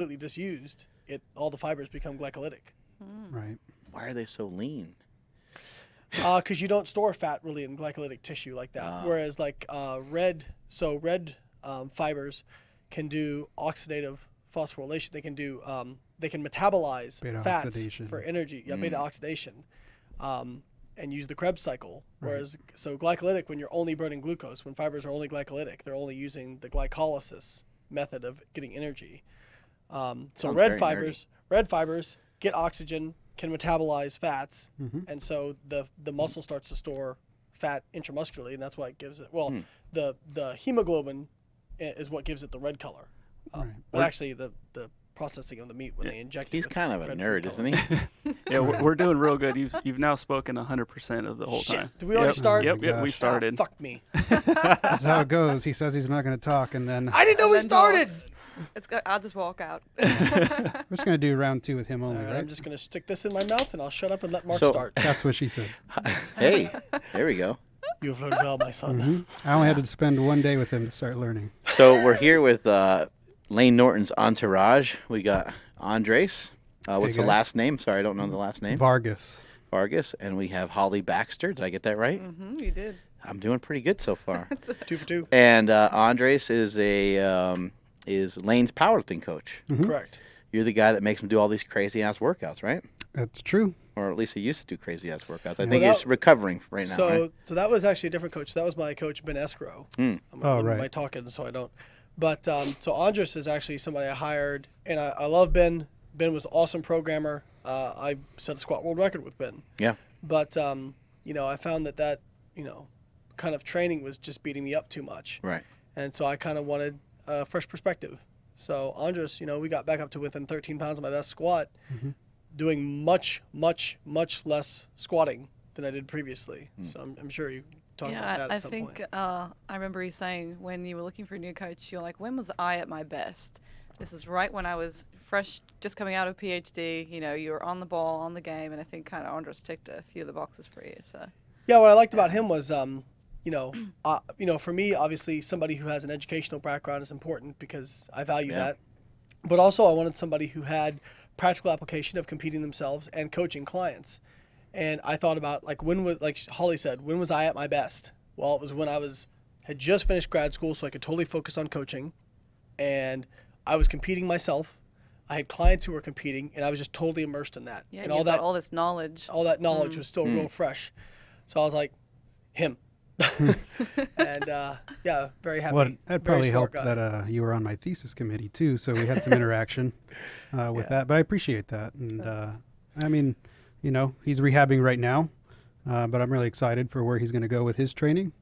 completely disused, all the fibers become glycolytic. Right. Why are they so lean? Because you don't store fat really in glycolytic tissue like that. Whereas like red fibers can do oxidative phosphorylation. They can do they can metabolize Beta fats oxidation. for energy. Yeah, beta oxidation, and use the Krebs cycle. Whereas so glycolytic, when you're only burning glucose, when fibers are only glycolytic, they're only using the glycolysis method of getting energy. So red fibers get oxygen, can metabolize fats, and so the muscle starts to store fat intramuscularly, and that's why it gives it. Well, the hemoglobin is what gives it the red color. But actually, the processing of the meat when they inject it. He's kind of a nerd, isn't he? Yeah, we're doing real good. You've now spoken 100% of the whole Shit. time. Did we already start? Yep, we started. Fuck me. That's how it goes. He says he's not going to talk, and then I didn't know we started. I'll just walk out. we're just going to do round 2 with him only, right? I'm just going to stick this in my mouth, and I'll shut up and let Mark So- start. That's what she said. Hey, there we go. You have learned well, my son. I only had to spend 1 day with him to start learning. So we're here with Layne Norton's entourage. We got Andres. What's the guys. last name? Sorry, I don't know the last name. Vargas. Vargas. And we have Holly Baxter. Did I get that right? You did. I'm doing pretty good so far. 2 for 2. And Andres is is Layne's powerlifting coach. Correct. You're the guy that makes him do all these crazy ass workouts, right? That's true. Or at least he used to do crazy ass workouts. I Well, think he's recovering right now. Right? So that was actually a different coach. That was my coach, Ben Escrow. I'm right. my talking, so I don't. But so Andres is actually somebody I hired, and I love Ben. Ben was an awesome programmer. I set a squat world record with Ben. Yeah. But I found that kind of training was just beating me up too much. Right. And so I kind of wanted a fresh perspective. So Andres, we got back up to within 13 pounds of my best squat, doing much, much, much less squatting than I did previously. So I'm sure you talk about that at some point. I remember you saying when you were looking for a new coach, you're like, when was I at my best? This is right when I was fresh, just coming out of PhD. You were on the ball, on the game, and I think kind of Andres ticked a few of the boxes for you. So. Yeah, what I liked about him was, for me, obviously, somebody who has an educational background is important because I value that. But also, I wanted somebody who had practical application of competing themselves and coaching clients. And I thought about, like Holly said, when was I at my best? Well, it was when I had just finished grad school, so I could totally focus on coaching. And I was competing myself. I had clients who were competing, and I was just totally immersed in that. Yeah, and all this knowledge. All that knowledge was still real fresh. So I was like, him. And very happy. Well, that probably helped guy. that you were on my thesis committee too, so we had some interaction with that. But I appreciate that, and I mean, he's rehabbing right now, but I'm really excited for where he's going to go with his training.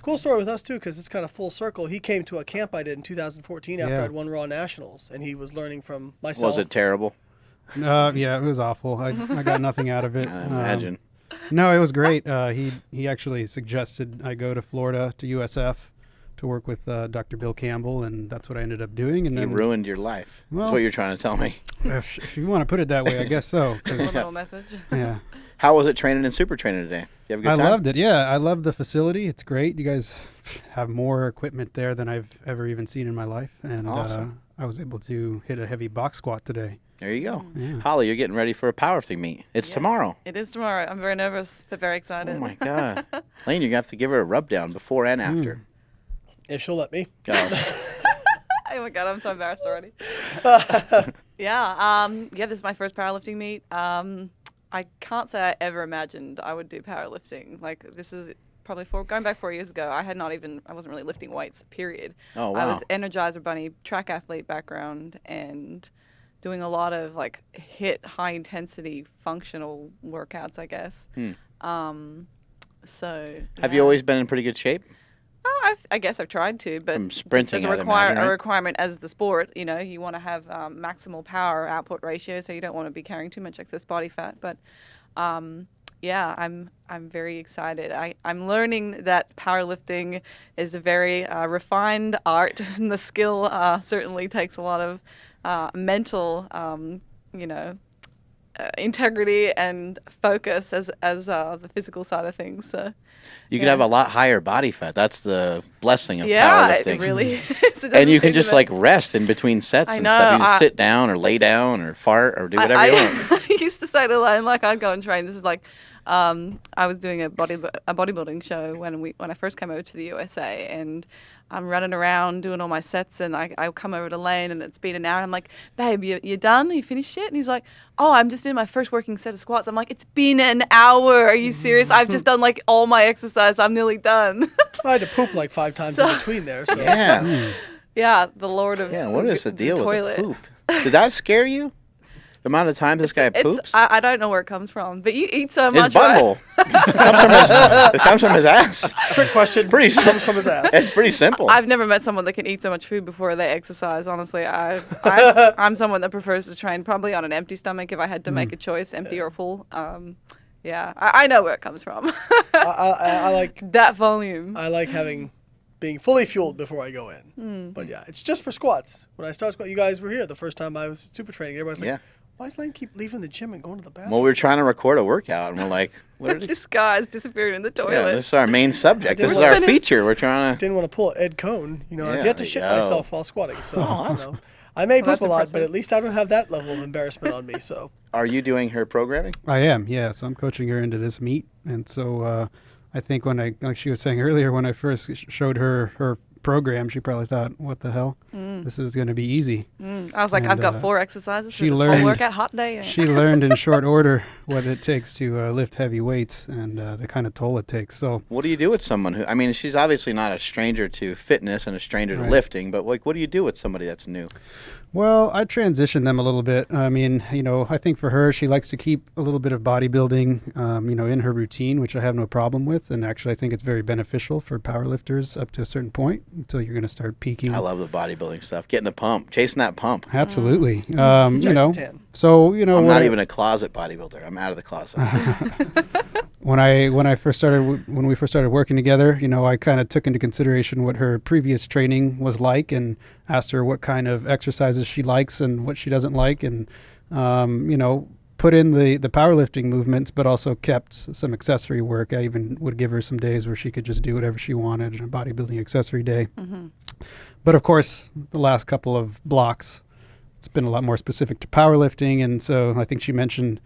Cool story with us too, because it's kind of full circle. He came to a camp I did in 2014 after I'd won Raw Nationals, and he was learning from myself. Was it terrible? Yeah, it was awful. I got nothing out of it. I imagine. No, it was great. He actually suggested I go to Florida to USF to work with Dr. Bill Campbell, and that's what I ended up doing. And He then ruined your life. Well- That's what you're trying to tell me. if you want to put it that way, I guess so. 'Cause, One little message. yeah, How was it training in Super Training today? You have a good I time? loved it. Yeah, I love the facility. It's great. You guys have more equipment there than I've ever even seen in my life, and Awesome. I was able to hit a heavy box squat today. There you go. Yeah. Holly, you're getting ready for a powerlifting meet. It's Yes, tomorrow. It is tomorrow. I'm very nervous, but very excited. Oh, my God. Layne, you're going to have to give her a rub down before and after. If she'll let me. Oh. Oh my God, I'm so embarrassed already. This is my first powerlifting meet. I can't say I ever imagined I would do powerlifting. Like, this is probably going back 4 years ago. I wasn't really lifting weights, period. Oh, wow. I was Energizer Bunny track athlete background and doing a lot of like high intensity functional workouts, I guess. Have you always been in pretty good shape? I guess I've tried to, but From sprinting, just as I'd imagine, right? a requirement as the sport, you want to have maximal power output ratio, so you don't want to be carrying too much excess body fat. But I'm very excited. I'm learning that powerlifting is a very refined art, and the skill certainly takes a lot of mental, integrity and focus as the physical side of things. So You can have a lot higher body fat. That's the blessing of yeah, powerlifting. it really is. It And you doesn't can just seem like rest in between sets I and know, stuff. You just I- sit down or lay down or fart or do whatever you want. I used to say to Layne, like, I'd go and train. This is like, I was doing a bodybuilding show when I first came over to the USA, and I'm running around doing all my sets, and I come over to Layne, and it's been an hour. I'm like, babe, you done? You finished yet? And he's like, oh, I'm just in my first working set of squats. I'm like, it's been an hour. Are you serious? I've just done like all my exercise. I'm nearly done. I had to poop like 5 times in between there. So. Yeah. Yeah, the Lord of Yeah, what is the deal with toilet. the poop? Does that scare you? The amount of times this guy poops? I don't know where it comes from, but you eat so His much. Right? butthole. It comes from his ass. Trick question. Pretty Comes from his ass. It's pretty simple. I've never met someone that can eat so much food before they exercise. Honestly, I'm someone that prefers to train probably on an empty stomach if I had to make a choice, empty or full. Yeah, I know where it comes from. I like that volume. I like being fully fueled before I go in. But yeah, it's just for squats. When I start squat, you guys were here the first time I was super training. Everybody's like, Yeah. why does Layne keep leaving the gym and going to the bathroom? Well, we were trying to record a workout, and we're like, what did This guy's disappeared in the toilet. Yeah, this is our main subject. This is We're our spinning- feature. We're trying to... Didn't want to pull Ed Cohn. You know, Yeah, I've yet to shit there you go. myself while squatting. So, Oh, you know, I may Well, poop that's a lot, but impressive. at least I don't have that level of embarrassment on me. So, Are you doing her programming? I am, yeah. So I'm coaching her into this meet, and so I think like she was saying earlier, when I first showed her program, she probably thought, "What the hell? This is going to be easy." I was like, And, I've got 4 exercises for she this learned- whole workout, hot day. She learned in short order what it takes to lift heavy weights and the kind of toll it takes. So What do you do with someone who... I mean, she's obviously not a stranger to fitness and a stranger to Right. lifting, but like, what do you do with somebody that's new? Well, I transition them a little bit. I mean, you know, I think for her, she likes to keep a little bit of bodybuilding, you know, in her routine, which I have no problem with. And actually, I think it's very beneficial for powerlifters up to a certain point until you're going to start peaking. I love the bodybuilding stuff. Getting the pump. Chasing that pump. Absolutely. You Jack know, to tan. so, you know, I'm what not I- even a closet bodybuilder. I'm out of the closet. when we first started working together, you know, I kind of took into consideration what her previous training was like and asked her what kind of exercises she likes and what she doesn't like, and you know, put in the powerlifting movements, but also kept some accessory work. I even would give her some days where she could just do whatever she wanted in a bodybuilding accessory day. But of course, the last couple of blocks, it's been a lot more specific to powerlifting, and so I think she mentioned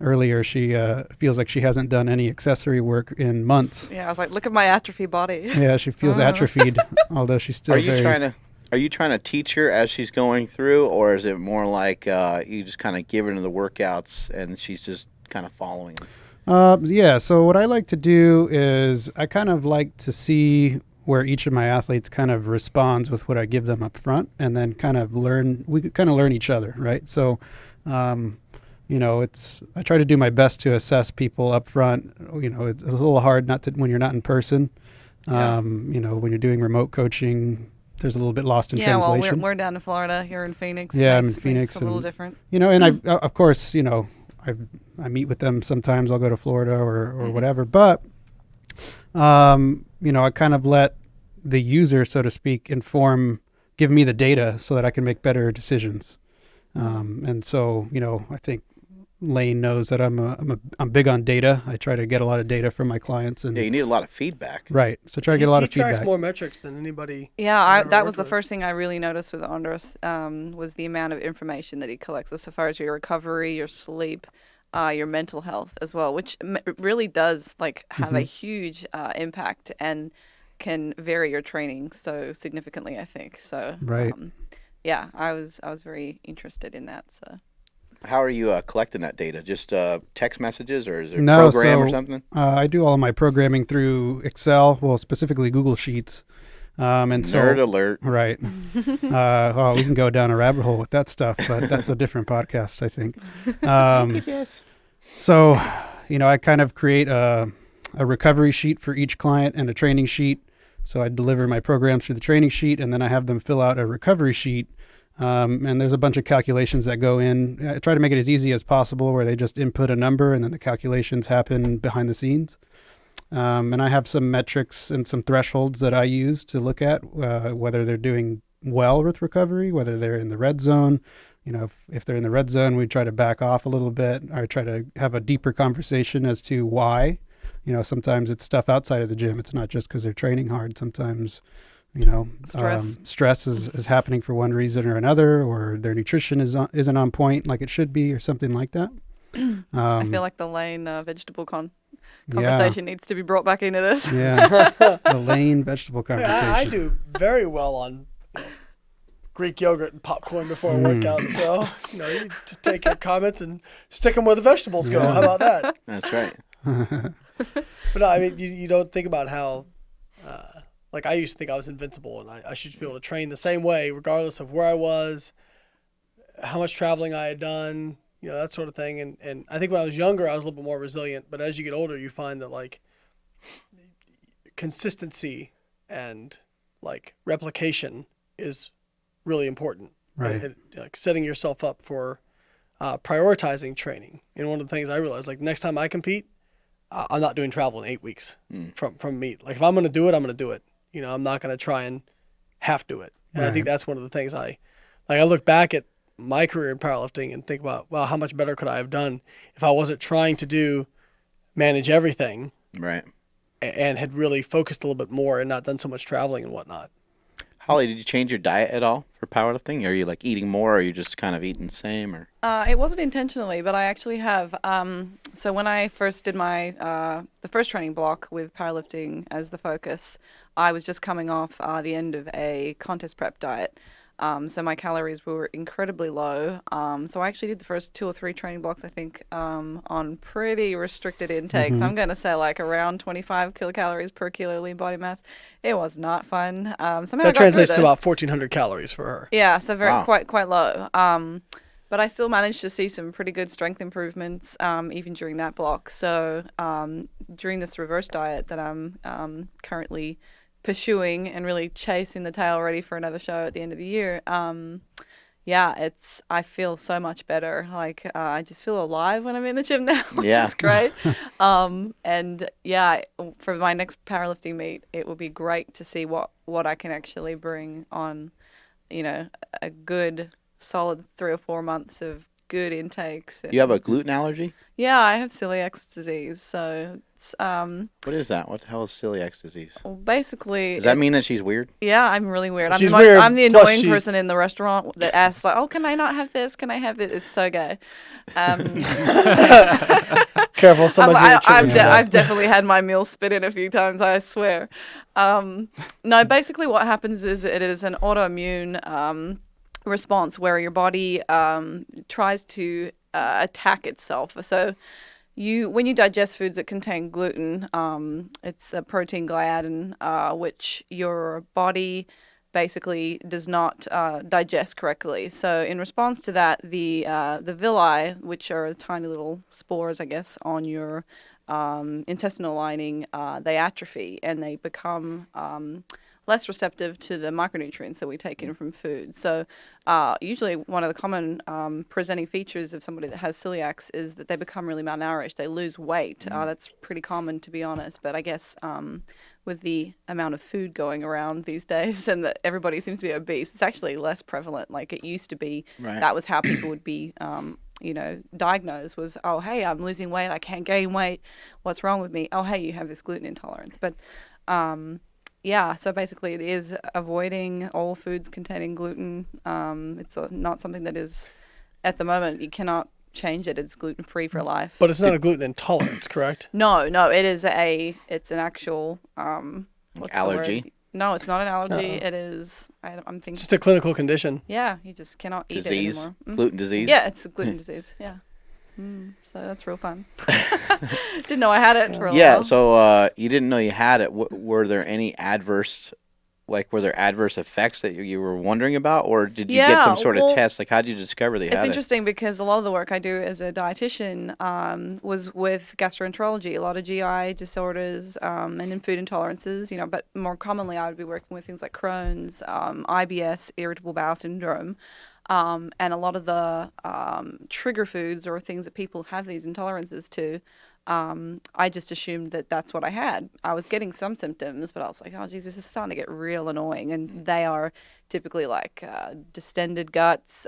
earlier she feels like she hasn't done any accessory work in months. Yeah, I was like, look at my atrophy body. Yeah, she feels atrophied, although she's still Are you very... trying to teach her as she's going through, or is it more like you just kind of give her the workouts and she's just kind of following them? Yeah, so what I like to do is I kind of like to see where each of my athletes kind of responds with what I give them up front, and then we kind of learn each other, right? So, you know, I try to do my best to assess people up front. You know, it's a little hard when you're not in person. Yeah. You know, when you're doing remote coaching, there's a little bit lost in Yeah, well, translation. we're down in Florida. Here in Phoenix. Yeah, I'm in Makes Phoenix, a little and- different. You know, and of course, you know, I meet with them sometimes. I'll go to Florida or whatever, but you know, I kind of let the user, so to speak, give me the data so that I can make better decisions. And so, you know, I think Layne knows that I'm big on data. I try to get a lot of data from my clients, and Yeah, you need a lot of feedback. right. So try to get a lot of He tracks feedback. more metrics than anybody. Yeah, I've ever that was worked the with. first thing I really noticed with Andres was the amount of information that he collects as far as your recovery, your sleep, your mental health as well, which really does like have a huge impact and can vary your training so significantly, I think. So Right. yeah, I was very interested in that. So How are you collecting that data? Just text messages, or is there a No, program or so, something? I do all of my programming through Excel, well, specifically Google Sheets. And so, Nerd alert. right. Well, we can go down a rabbit hole with that stuff, but that's a different podcast, I think. Yes. So, you know, I kind of create a recovery sheet for each client and a training sheet. So I deliver my programs through the training sheet, and then I have them fill out a recovery sheet. And there's a bunch of calculations that go in. I try to make it as easy as possible, where they just input a number and then the calculations happen behind the scenes. And I have some metrics and some thresholds that I use to look at whether they're doing, well with recovery, whether they're in the red zone. You know, if they're in the red zone, we try to back off a little bit, or try to have a deeper conversation as to why. You know, sometimes it's stuff outside of the gym. It's not just because they're training hard. Sometimes, you know, stress is happening for one reason or another, or their nutrition isn't on point like it should be, or something like that. I feel like the Layne vegetable conversation needs to be brought back into this. Yeah, the Layne vegetable conversation. Yeah, I do very well on Greek yogurt and popcorn before a workout. So, you just take your comments and stick them where the vegetables go. How about that? That's right. But no, I mean, you don't think about how, like I used to think I was invincible and I should just be able to train the same way regardless of where I was, how much traveling I had done, that sort of thing. And I think when I was younger, I was a little bit more resilient. But as you get older, you find that like consistency and like replication is really important. Right. And, like setting yourself up for prioritizing training. And one of the things I realized, like next time I compete, I'm not doing travel in 8 weeks from meet. Like if I'm going to do it, I'm going to do it. I'm not going to try and half do it. And I think that's one of the things I look back at my career in powerlifting and think about, wow, how much better could I have done if I wasn't trying to manage everything. Right. And had really focused a little bit more and not done so much traveling and whatnot. Holly, did you change your diet at all for powerlifting? Are you like eating more, or are you just kind of eating the same? Or it wasn't intentionally, but I actually have. So when I first did my the first training block with powerlifting as the focus, I was just coming off the end of a contest prep diet. So my calories were incredibly low. So I actually did the first 2 or 3 training blocks, I think, on pretty restricted intakes. I'm going to say like around 25 kilocalories per kilo lean body mass. It was not fun. Somehow that translates to about 1,400 calories for her. Yeah, so quite low. But I still managed to see some pretty good strength improvements even during that block. So during this reverse diet that I'm currently pursuing and really chasing the tail, ready for another show at the end of the year. I feel so much better. Like I just feel alive when I'm in the gym now, which is great. And for my next powerlifting meet, it will be great to see what I can actually bring on, a good solid 3 or 4 months of good intakes. You have a gluten allergy? Yeah, I have celiac disease, so it's What is that? What the hell is celiac disease? Well, basically, does that mean that she's weird? Yeah, I'm really weird. I'm She's the weird, I'm the plus annoying person in the restaurant that asks like, "Oh, can I not have this? Can I have it?" It's so gay. Careful, someone's gonna trip you. I've definitely had my meal spit in a few times, I swear. No, basically what happens is it is an autoimmune response where your body tries to attack itself. So when you digest foods that contain gluten, it's a protein gliadin, which your body basically does not digest correctly. So in response to that, the villi, which are tiny little spores, I guess, on your intestinal lining, they atrophy and they become less receptive to the micronutrients that we take in from food. So usually one of the common presenting features of somebody that has celiacs is that they become really malnourished. They lose weight. That's pretty common, to be honest. But I guess with the amount of food going around these days and that everybody seems to be obese, it's actually less prevalent. Like it used to be, that was how people would be diagnosed was, oh, hey, I'm losing weight. I can't gain weight. What's wrong with me? Oh, hey, you have this gluten intolerance. But so basically it is avoiding all foods containing gluten. It's not something that is, at the moment, you cannot change it. It's gluten-free for life. But it's not a gluten intolerance, correct? No, it's an actual allergy. No, it's not an allergy. It is, I'm thinking. It's just a clinical condition. Yeah, you just cannot eat it anymore. Gluten disease? Yeah, it's a gluten disease, yeah. So that's real fun. Didn't know I had it for a while. Yeah, so you didn't know you had it. Were there any adverse effects that you were wondering about? Or did you get some sort of test? Like, how did you discover that you had it? It's interesting because a lot of the work I do as a dietitian was with gastroenterology, a lot of GI disorders and in food intolerances, but more commonly I would be working with things like Crohn's, IBS, irritable bowel syndrome. And a lot of the trigger foods or things that people have these intolerances to I just assumed that that's what I had. I was getting some symptoms, but I was like, oh, geez, this is starting to get real annoying. And they are typically like distended guts,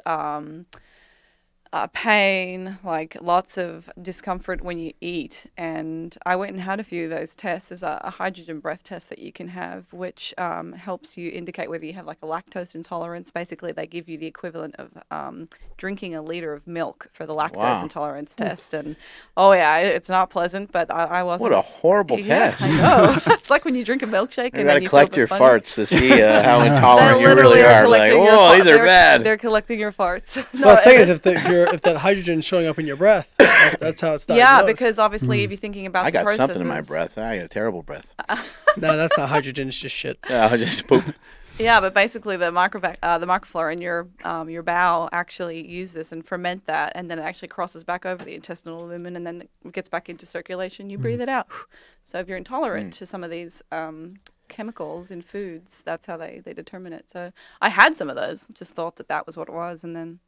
pain, like lots of discomfort when you eat. And I went and had a few of those tests. There's a hydrogen breath test that you can have, which helps you indicate whether you have like a lactose intolerance. Basically, they give you the equivalent of drinking a liter of milk for the lactose intolerance test. And it's not pleasant, but I wasn't. What a horrible test. I know. It's like when you drink a milkshake and then you collect your farts to see how intolerant you really are. Like, whoa, these are bad. They're collecting your farts. Well, the thing is, if that hydrogen is showing up in your breath, that's how it's diagnosed. Yeah, because obviously if you're thinking about I the processes. got something in my breath. I got a terrible breath. No, that's not hydrogen. It's just shit. Yeah, I just poop. Yeah, but basically the microflora in your bowel actually use this and ferment that, and then it actually crosses back over the intestinal lumen, and then it gets back into circulation. You breathe it out. So if you're intolerant to some of these chemicals in foods, that's how they determine it. So I had some of those, just thought that was what it was, and then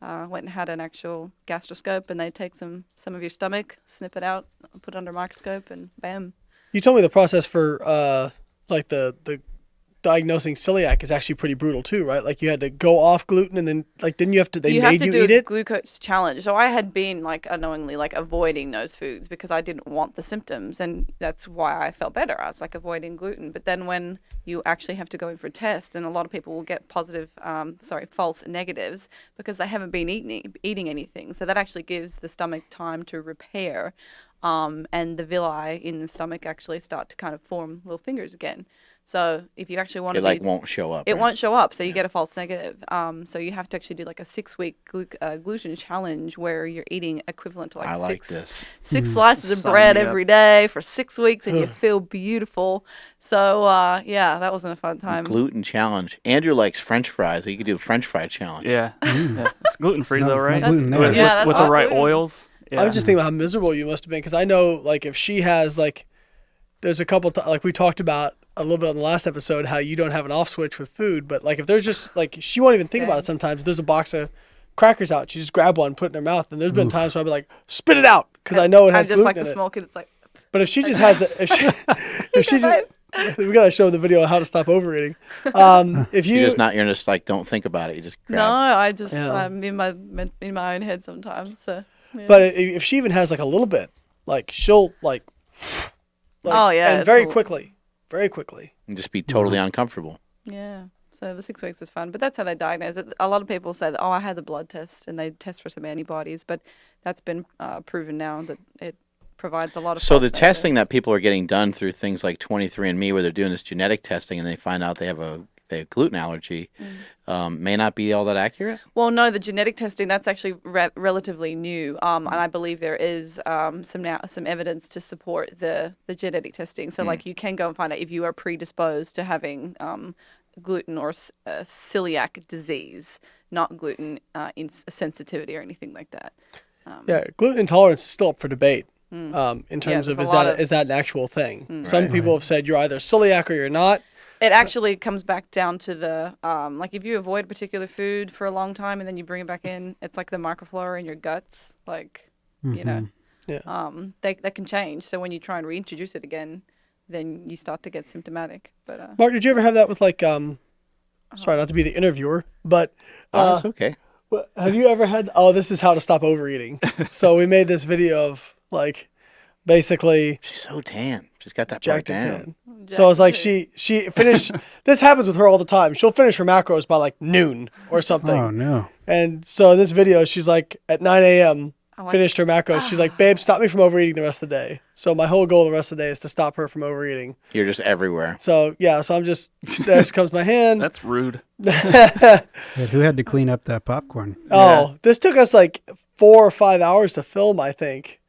went and had an actual gastroscope, and they take some of your stomach, snip it out, put it under a microscope, and bam. You told me the process for like the diagnosing celiac is actually pretty brutal too, right? Like you had to go off gluten, and then like didn't you have to? They made you eat it. Glucose challenge. So I had been like unknowingly like avoiding those foods because I didn't want the symptoms, and that's why I felt better. I was like avoiding gluten. But then when you actually have to go in for a test, and a lot of people will get false negatives because they haven't been eating anything. So that actually gives the stomach time to repair, and the villi in the stomach actually start to kind of form little fingers again. So if you actually want to, won't show up. It won't show up, so you get a false negative. So you have to actually do like a 6-week gluten challenge where you're eating equivalent to like six slices of bread every day for 6 weeks, and you feel beautiful. So that wasn't a fun time. Gluten challenge. Andrew likes French fries. So you could do a French fry challenge. Yeah, it's gluten free though, right? Gluten With the right oils. Yeah. I'm just thinking about how miserable you must have been, because I know like if she has like, there's a couple like we talked about a little bit on the last episode how you don't have an off switch with food, but like if there's just like she won't even think about it sometimes. If there's a box of crackers out, she just grab one, put it in her mouth, and there's been times where I'll be like, spit it out, because I know it has gluten in it. I'm just like the small kid. It's like. But if she just has if she just we gotta show the video on how to stop overeating. If you you're just like don't think about it. You just grab. No, I just I'm in my own head sometimes. So. Yeah. But if she even has like a little bit, like she'll like and very quickly. And just be totally uncomfortable. Yeah. So the 6 weeks is fun, but that's how they diagnose it. A lot of people say that, I had the blood test, and they test for some antibodies, but that's been proven now that it provides a lot of. So the testing that people are getting done through things like 23andMe, where they're doing this genetic testing and they find out they have a gluten allergy, may not be all that accurate? Well, no, the genetic testing, that's actually relatively new. And I believe there is some evidence to support the genetic testing. So like you can go and find out if you are predisposed to having gluten or celiac disease, not gluten sensitivity or anything like that. Gluten intolerance is still up for debate. In terms of is that an actual thing? Some people have said you're either celiac or you're not. It actually comes back down to the, like if you avoid a particular food for a long time and then you bring it back in, it's like the microflora in your guts, like, you know, that can change. So when you try and reintroduce it again, then you start to get symptomatic. But Mark, did you ever have that with like, sorry, not to be the interviewer, but that's okay. Have you ever had, this is how to stop overeating. So we made this video of like, basically. She's so tan. She's got that part down. So I was like, she finished. This happens with her all the time. She'll finish her macros by like noon or something. Oh no! And so in this video, she's like at 9 a.m. finished her macros. She's like, babe, stop me from overeating the rest of the day. So my whole goal the rest of the day is to stop her from overeating. You're just everywhere. So yeah, so I'm just there comes my hand. That's rude. Who had to clean up that popcorn? This took us like 4 or 5 hours to film, I think.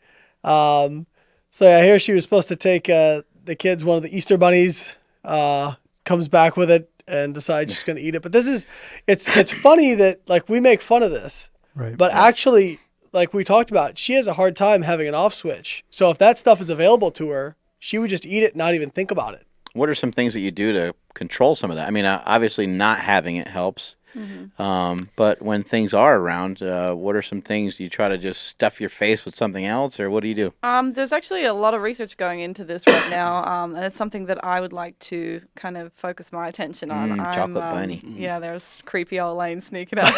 So yeah, here she was supposed to take the kids one of the Easter bunnies, comes back with it and decides she's going to eat it. But it's funny that like we make fun of this, right? But actually, like we talked about, she has a hard time having an off switch. So if that stuff is available to her, she would just eat it and not even think about it. What are some things that you do to control some of that? I mean, obviously not having it helps. But when things are around, what are some things? Do you try to just stuff your face with something else, or what do you do? There's actually a lot of research going into this right now, and it's something that I would like to kind of focus my attention on. Chocolate bunny. Yeah, there's creepy old Layne sneaking out.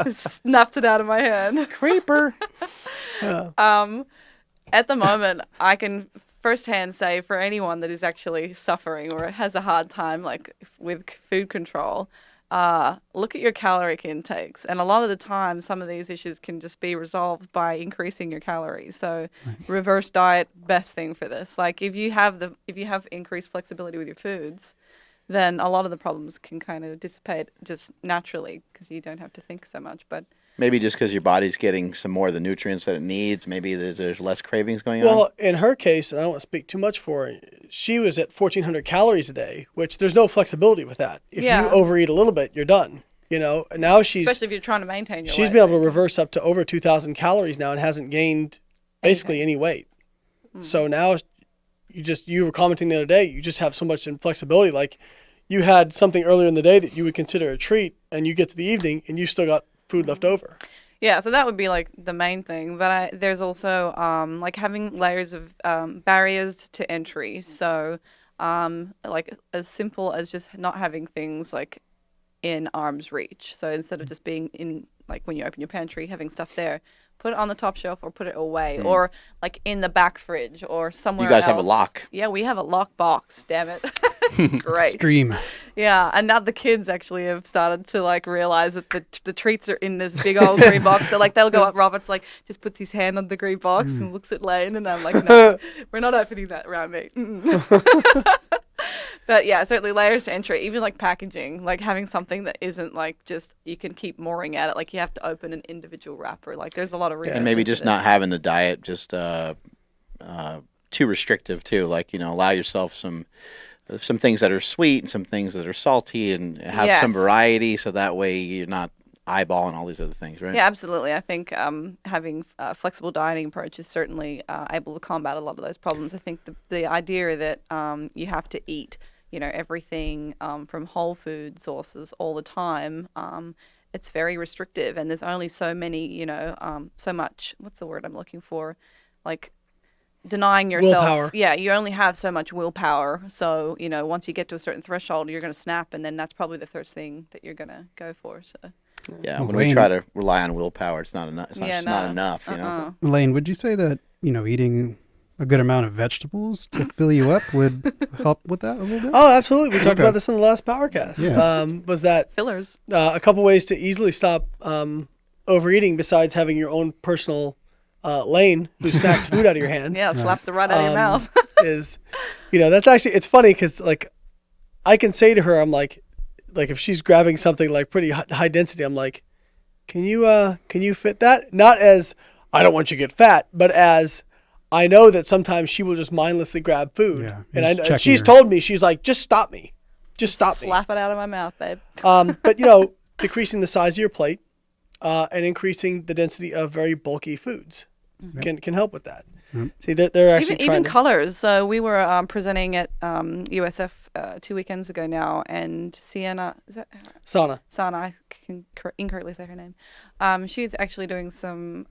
So snapped it out of my hand. Creeper. At the moment, I can firsthand say for anyone that is actually suffering or has a hard time, like with food control, look at your caloric intakes, and a lot of the time some of these issues can just be resolved by increasing your calories. So reverse diet, best thing for this. Like if you have increased flexibility with your foods, then a lot of the problems can kind of dissipate just naturally because you don't have to think so much. But maybe just because your body's getting some more of the nutrients that it needs, maybe there's less cravings going on. Well, in her case, and I don't want to speak too much for her, she was at 1,400 calories a day, which there's no flexibility with that. If you overeat a little bit, you're done. You know, and now especially if you're trying to maintain your weight. She's been able to reverse up to over 2,000 calories now and hasn't gained basically any weight. So now you were commenting the other day, you just have so much inflexibility. Like you had something earlier in the day that you would consider a treat, and you get to the evening and you still got food left over. Yeah, so that would be like the main thing. But there's also like having layers of barriers to entry. So like as simple as just not having things like in arm's reach. So instead of just being in, like when you open your pantry, having stuff there, put it on the top shelf or put it away, or like in the back fridge or somewhere else. You guys have a lock. Yeah, we have a lock box, damn it. It's great. Dream. Yeah, and now the kids actually have started to like realize that the treats are in this big old green box. So like they'll go up, Robert's like just puts his hand on the green box and looks at Layne, and I'm like, no, we're not opening that around me. But yeah, certainly layers to entry, even like packaging, like having something that isn't like just you can keep mooring at it, like you have to open an individual wrapper. Like there's a lot of research. And maybe just not having the diet just too restrictive too. Like, you know, allow yourself some things that are sweet and some things that are salty, and have some variety, so that way you're not eyeballing all these other things, right? Yeah, absolutely. I think having a flexible dieting approach is certainly able to combat a lot of those problems. I think the idea that you have to eat, you know, everything from whole food sources all the time, it's very restrictive, and there's only so many, you know, so much, what's the word I'm looking for? Like denying yourself. Willpower. Yeah, you only have so much willpower. So, you know, once you get to a certain threshold, you're going to snap, and then that's probably the first thing that you're going to go for. So. Yeah, when we try to rely on willpower, it's not enough. It's not enough, you know. Layne, would you say that, you know, eating a good amount of vegetables to fill you up would help with that a little bit? Oh, absolutely. We talked about this in the last Powercast. Yeah. Was that fillers? A couple ways to easily stop overeating besides having your own personal Layne who snacks food out of your hand. Yeah, slaps it right out of your mouth. Is, you know, that's actually, it's funny because like I can say to her, I'm like if she's grabbing something like pretty high density, I'm like, can you fit that? Not as I don't want you to get fat, but as I know that sometimes she will just mindlessly grab food. Yeah, and she's told me, she's like, just stop me. Just stop me. Slap it out of my mouth, babe. But you know, decreasing the size of your plate and increasing the density of very bulky foods can help with that. See, they're actually even colors. So we were presenting at USF 2 weekends ago now, and Sana, I can incorrectly say her name. She's actually doing some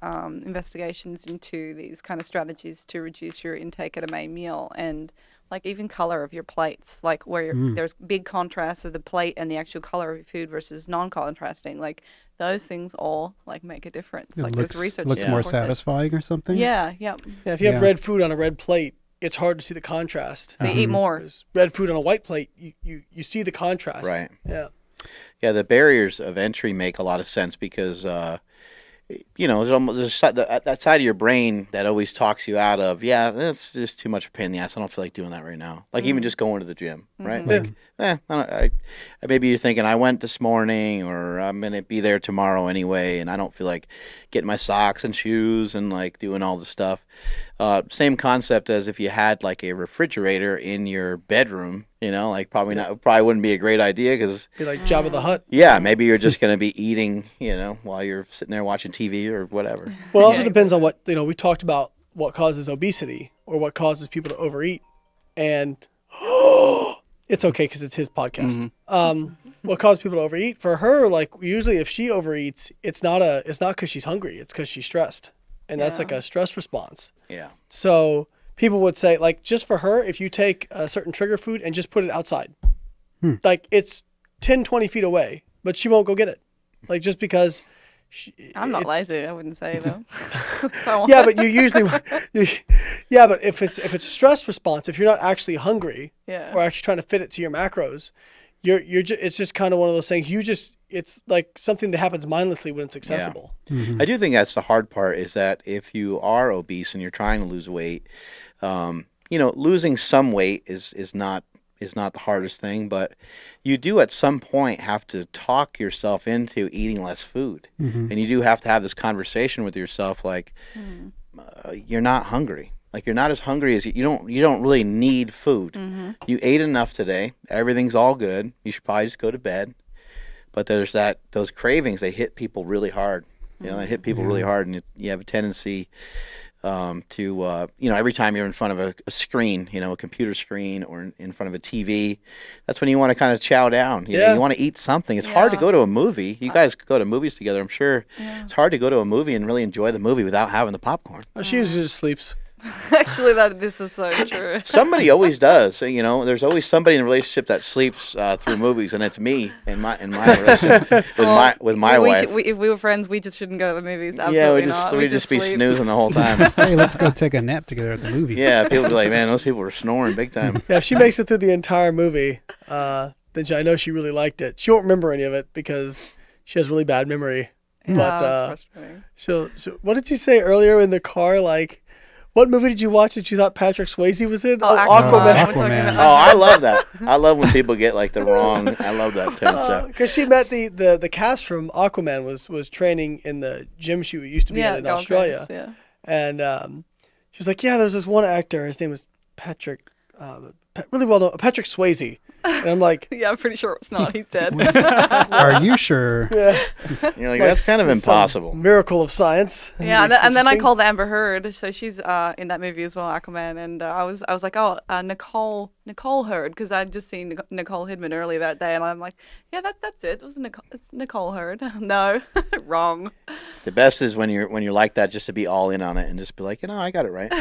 investigations into these kind of strategies to reduce your intake at a main meal, and like even color of your plates, like where there's big contrast of the plate and the actual color of your food versus non-contrasting, like those things all like make a difference. Like there's research looks more satisfying or something. Yeah. If you have red food on a red plate, it's hard to see the contrast. So you eat more. Red food on a white plate, you see the contrast. Right. Yeah, the barriers of entry make a lot of sense because you know, there's that side of your brain that always talks you out of, that's just too much of a pain in the ass. I don't feel like doing that right now. Like even just going to the gym, right? Like, maybe you're thinking, I went this morning, or I'm going to be there tomorrow anyway, and I don't feel like getting my socks and shoes and like doing all the stuff. Same concept as if you had like a refrigerator in your bedroom, you know, like probably wouldn't be a great idea because be like Jabba the Hutt. Yeah, maybe you're just going to be eating, you know, while you're sitting there watching TV or whatever. Well, it also depends on what, you know, we talked about what causes obesity or what causes people to overeat. And it's okay because it's his podcast. Mm-hmm. What causes people to overeat? For her, like usually if she overeats, it's not because she's hungry. It's because she's stressed, and that's like a stress response. Yeah. So people would say, like, just for her, if you take a certain trigger food and just put it outside, like it's 10, 20 feet away, but she won't go get it. Like just because I'm not lazy. I wouldn't say though. Yeah, but you usually, yeah, but if it's a stress response, if you're not actually hungry or actually trying to fit it to your macros, it's just kind of one of those things. It's like something that happens mindlessly when it's accessible. Yeah. Mm-hmm. I do think that's the hard part, is that if you are obese and you're trying to lose weight, losing some weight is not the hardest thing, but you do at some point have to talk yourself into eating less food. And you do have to have this conversation with yourself, like, you're not hungry. Like, you're not as hungry as you don't really need food. You ate enough today. Everything's all good. You should probably just go to bed. But there's those cravings, they hit people really hard. They hit people really hard, and you have a tendency to every time you're in front of a screen, a computer screen or in front of a TV, that's when you want to kind of chow down. You want to eat something. It's hard to go to a movie. You guys go to movies together, I'm sure. It's hard to go to a movie and really enjoy the movie without having the popcorn. She usually just sleeps. Actually, this is so true. Somebody always does. There's always somebody in a relationship that sleeps through movies, and it's me in my relationship with my wife. If we were friends, we just shouldn't go to the movies. Absolutely not. We'd just be snoozing the whole time. Hey, let's go take a nap together at the movies. Yeah, people be like, man, those people were snoring big time. Yeah, if she makes it through the entire movie, then I know she really liked it. She won't remember any of it because she has really bad memory. Yeah, but that's frustrating. what did you say earlier in the car? Like, what movie did you watch that you thought Patrick Swayze was in? Oh, Aquaman. Aquaman. Oh, I love that. I love when people get like the wrong. I love that too. Because she met the cast from Aquaman was training in the gym she used to be in Australia. Coast, And she was like, yeah, there's this one actor. His name was Patrick, really well known, Patrick Swayze. And I'm like, yeah, I'm pretty sure it's not. He's dead. Are you sure? Yeah. You're like, that's kind of impossible. Miracle of science. Yeah, and then I called Amber Heard, so she's in that movie as well, Aquaman, and I was like, oh, Nicole Heard, because I'd just seen Nicole Kidman earlier that day, and I'm like, yeah, that's it. It was it's Nicole Heard. No, wrong. The best is when you're like that, just to be all in on it and just be like, I got it right.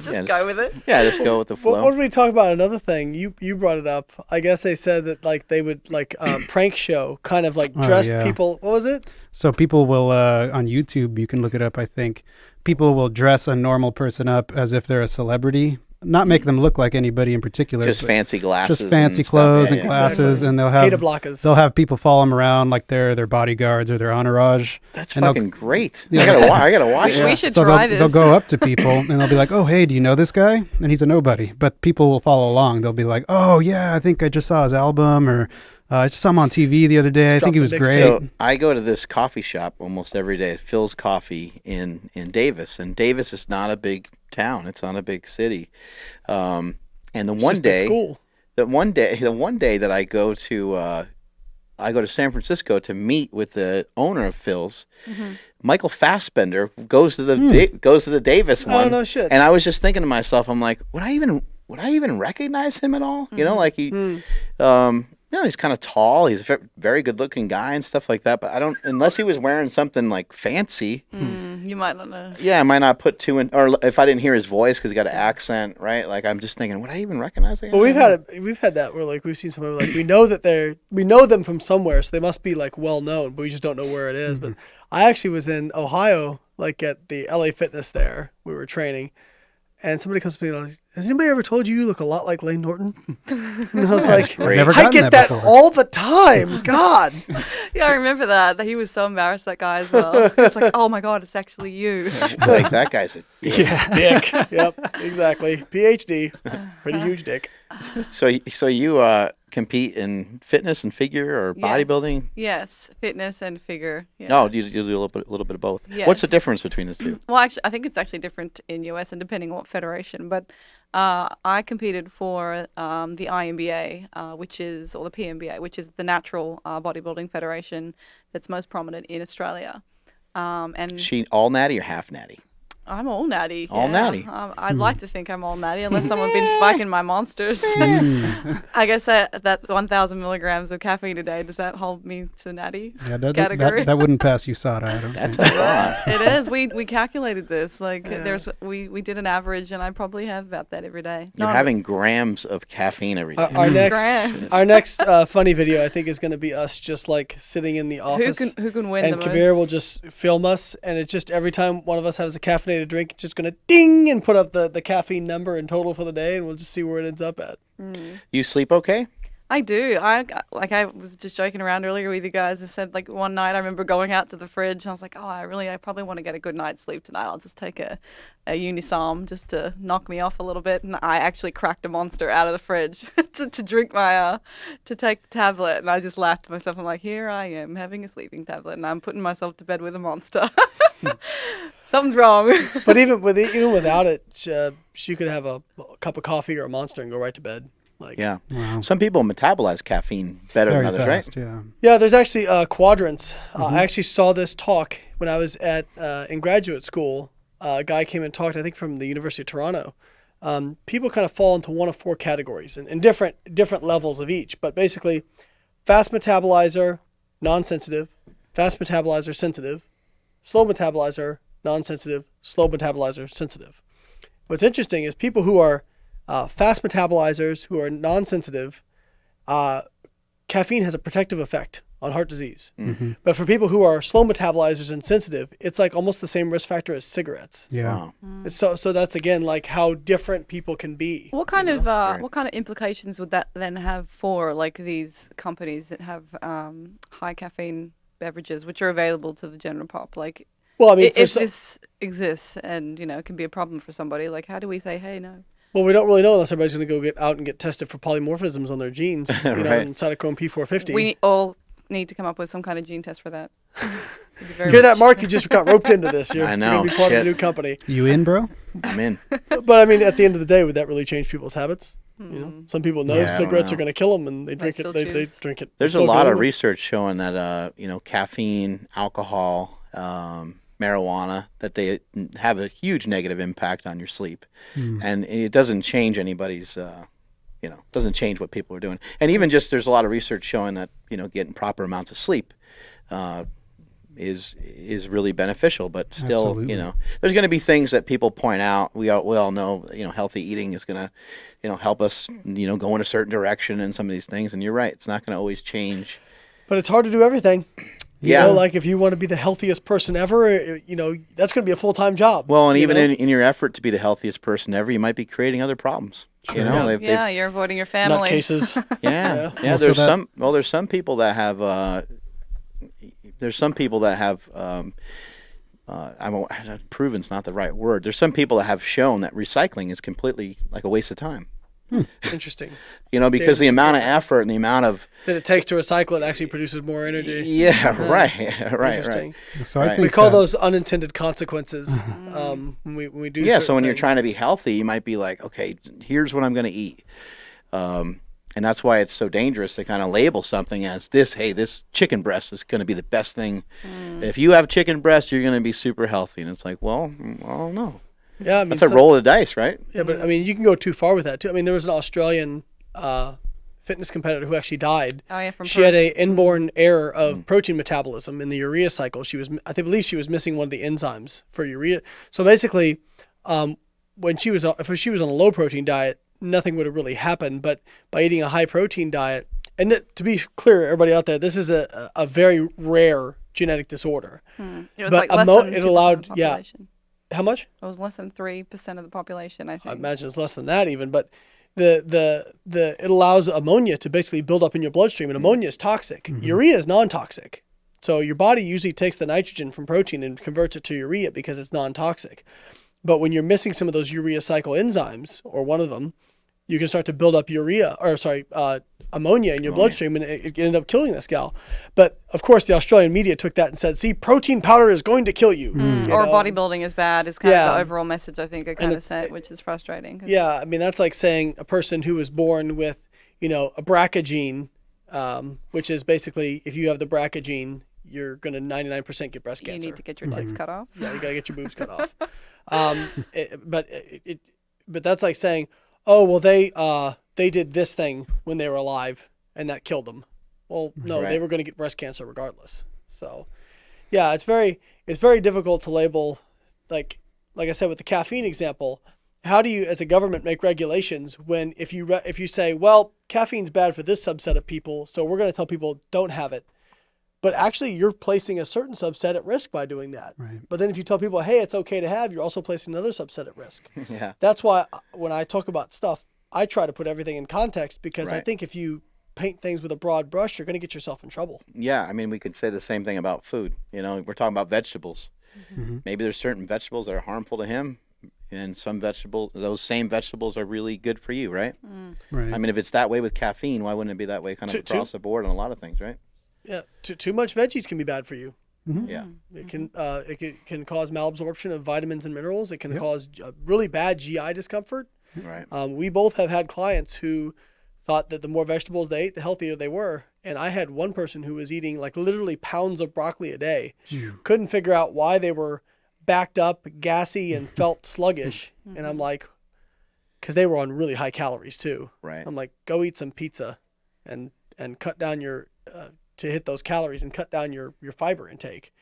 Just go with it. Yeah, just go with the flow. What did we talk about? Another thing you brought it up. I guess they said that like they would like prank show, kind of like dress people. What was it? So people will on YouTube, you can look it up. I think people will dress a normal person up as if they're a celebrity. Not make them look like anybody in particular. Just fancy glasses. Just fancy clothes and glasses, and they'll have people follow them around like they're their bodyguards or their entourage. That's fucking great. I gotta watch it. We should so try this. They'll go up to people and they'll be like, "Oh, hey, do you know this guy?" And he's a nobody, but people will follow along. They'll be like, "Oh yeah, I think I just saw his album," or I just saw him on TV the other day. I think he was great. So I go to this coffee shop almost every day, Phil's Coffee in Davis, and Davis is not a big town. It's not a big city. And the one day that I go to San Francisco to meet with the owner of Phil's. Michael Fassbender goes to the Davis one. Oh no shit! And I was just thinking to myself, I'm like, would I even recognize him at all? Like he. He's kind of tall. He's a very good-looking guy and stuff like that. But I don't, unless he was wearing something like fancy. You might not know. Yeah, I might not put two in, or if I didn't hear his voice because he got an accent, right? Like I'm just thinking, would I even recognize that? Well, we've had that where like we've seen somebody like we know them from somewhere, so they must be like well known, but we just don't know where it is. But I actually was in Ohio, like at the LA Fitness there. We were training, and somebody comes to me and like, has anybody ever told you look a lot like Layne Norton? And I was like, I get that all the time. God. Yeah, I remember that he was so embarrassed, that guy as well. It's like, oh my God, it's actually you. Like that guy's a dick. Yeah, dick. Yep, exactly. PhD, pretty huge dick. So you compete in fitness and figure or bodybuilding? Yes, fitness and figure. Yeah. No, you do a little bit of both. Yes. What's the difference between the two? Well, actually, I think it's actually different in US and depending on what federation. But I competed for the INBA, or the PNBA, which is the natural bodybuilding federation that's most prominent in Australia. And she all natty or half natty? I'm all natty. All natty. I'd like to think I'm all natty, unless someone's been spiking my monsters. I guess that 1,000 milligrams of caffeine a day, does that hold me to natty category? That wouldn't pass USADA, I don't That's think. a lot. It is. We calculated this. Like we did an average, and I probably have about that every day. You're having grams of caffeine every day. Our next funny video, I think, is going to be us just like sitting in the office. Who can win and the most? Kabir will just film us, and it's just every time one of us has a caffeinated drink, it's just going to ding and put up the caffeine number in total for the day, and we'll just see where it ends up at. You sleep okay? I do. I was just joking around earlier with you guys. I said, like, one night I remember going out to the fridge, and I was like, I probably want to get a good night's sleep tonight. I'll just take a Unisom just to knock me off a little bit. And I actually cracked a Monster out of the fridge to drink to take the tablet. And I just laughed to myself. I'm like, here I am having a sleeping tablet, and I'm putting myself to bed with a Monster. Something's wrong. But even without it, she could have a cup of coffee or a Monster and go right to bed. Like, Yeah. Wow. Some people metabolize caffeine better Very than others, fast, right? yeah. Yeah, there's actually quadrants. I actually saw this talk when I was in graduate school. A guy came and talked, I think, from the University of Toronto. People kind of fall into one of four categories and different levels of each. But basically, fast metabolizer, non-sensitive, fast metabolizer, sensitive, slow metabolizer, non-sensitive, slow metabolizer, sensitive. What's interesting is people who are fast metabolizers, who are non-sensitive, caffeine has a protective effect on heart disease. Mm-hmm. But for people who are slow metabolizers and sensitive, it's like almost the same risk factor as cigarettes. Yeah. Wow. It's so that's again like how different people can be. What kind of Right. what kind of implications would that then have for like these companies that have high caffeine beverages, which are available to the general pop? Like, Well, I mean, if this exists and can be a problem for somebody, like how do we say, hey, no? well, we don't really know unless everybody's going to go get out and get tested for polymorphisms on their genes, Right. and cytochrome P450. We all need to come up with some kind of gene test for that. It'd be very Hear that, much- Mark? You just got roped into this. You're I going know, to be part of a shit. new company. You in, bro? I'm in. But I mean, at the end of the day, would that really change people's habits? Some people know Yeah, I don't cigarettes are know. going to kill them, and they drink it. still They choose. drink it. There's a smoke it lot of over. research showing that caffeine, alcohol, marijuana, that they have a huge negative impact on your sleep, and it doesn't change anybody's. Doesn't change what people are doing, and even just there's a lot of research showing that getting proper amounts of sleep is really beneficial. But still, Absolutely. there's going to be things that people point out. We all know, healthy eating is going to, help us, go in a certain direction and some of these things. And you're right, it's not going to always change. But it's hard to do everything. Yeah. Like if you want to be the healthiest person ever, that's going to be a full-time job. Well, and you even know? in your effort to be the healthiest person ever, you might be creating other problems. Sure. Yeah, you're avoiding your family. Nutcases. Yeah. Well, so There's that- there's some people that have proven's not the right word. There's some people that have shown that recycling is completely like a waste of time. Interesting. Because the amount of effort and the amount of That it takes to recycle it actually produces more energy. yeah, right. Interesting. So I Right. think We call that- those unintended consequences when we do. Yeah, so certain when you're things. trying to be healthy, you might be like, okay, here's what I'm going to eat. And that's why it's so dangerous to kind of label something as this, hey, this chicken breast is going to be the best thing. If you have chicken breast, you're going to be super healthy. And it's like, well, I don't know. Yeah, I mean, That's a roll of the dice, right? Yeah, but I mean, you can go too far with that too. I mean, there was an Australian fitness competitor who actually died. Oh yeah, from She had a inborn error of protein metabolism in the urea cycle. I believe she was missing one of the enzymes for urea. So basically, if she was on a low protein diet, nothing would have really happened. But by eating a high protein diet, and to be clear, everybody out there, this is a very rare genetic disorder. It was But like less than 2% it allowed- of the population. How much? It was less than 3% of the population, I I think. imagine it's less than that even, but it allows ammonia to basically build up in your bloodstream, and ammonia is toxic. Urea is non-toxic. So your body usually takes the nitrogen from protein and converts it to urea because it's non-toxic. But when you're missing some of those urea cycle enzymes, or one of them, you can start to build up ammonia in your bloodstream, and it ended up killing this gal. But of course, the Australian media took that and said, "See, protein powder is going to kill you." you Or know? bodybuilding is bad is kind of Yeah. the overall message I think I kind of it's- sent, which is frustrating. 'cause- Yeah, I mean that's like saying a person who was born with, a BRCA gene, which is basically if you have the BRCA gene, you're going to 99% get breast You cancer. need to get your tits cut off. Yeah, you got to get your boobs cut off. But that's like saying, oh, well, they did this thing when they were alive and that killed them. Well, no, they Right. were going to get breast cancer regardless. So, yeah, it's very difficult to label, like I said with the caffeine example. How do you, as a government, make regulations when if you say, well, caffeine's bad for this subset of people, so we're going to tell people don't have it, but actually you're placing a certain subset at risk by doing that. Right. But then if you tell people, hey, it's okay to have, you're also placing another subset at risk. Yeah. That's why when I talk about stuff, I try to put everything in context, because I Right. think if you paint things with a broad brush, you're going to get yourself in trouble. Yeah, I mean, we could say the same thing about food. You know, we're talking about vegetables. Mhm. Maybe there's certain vegetables that are harmful to him, and some vegetables, those same vegetables are really good for you, right? Right. I mean, if it's that way with caffeine, why wouldn't it be that way kind of across the board on a lot of things, right? Yeah, too much veggies can be bad for you. Yeah. It can cause malabsorption of vitamins and minerals. It can Yep. cause really bad GI discomfort. Right. We both have had clients who thought that the more vegetables they ate, the healthier they were. And I had one person who was eating like literally pounds of broccoli a day. Couldn't figure out why they were backed up, gassy, and felt sluggish. And I'm like, because they were on really high calories too. Right. I'm like, go eat some pizza and cut down your, to hit those calories and cut down your fiber intake.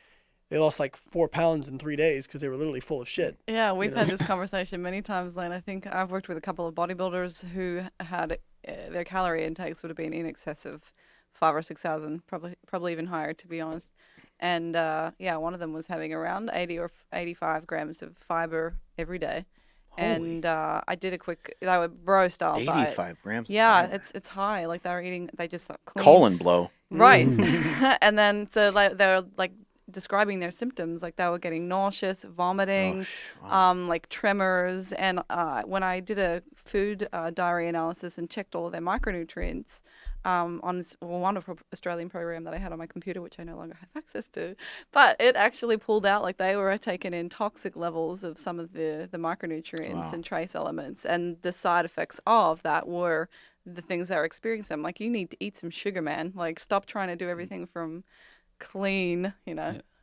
They lost like 4 pounds in 3 days because they were literally full of shit. Yeah, we've know? had this conversation many times, Layne. I think I've worked with a couple of bodybuilders who had their calorie intakes would have been in excess of 5,000 or 6,000, probably even higher, to be honest. And yeah, one of them was having around 80 or 85 grams of fiber every day. And I did a quick, they were bro style diet. 85 grams. Yeah, of fiber. it's high. Like they were eating, they just like clean. Colon blow. Right. And then so like they were like describing their symptoms, like they were getting nauseous, vomiting, like tremors. And when I did a food diary analysis and checked all of their micronutrients on this wonderful Australian program that I had on my computer, which I no longer have access to, but it actually pulled out like they were taking in toxic levels of some of the micronutrients and trace elements, and the side effects of that were the things they were experiencing. I'm like, you need to eat some sugar, man. Like, stop trying to do everything from clean,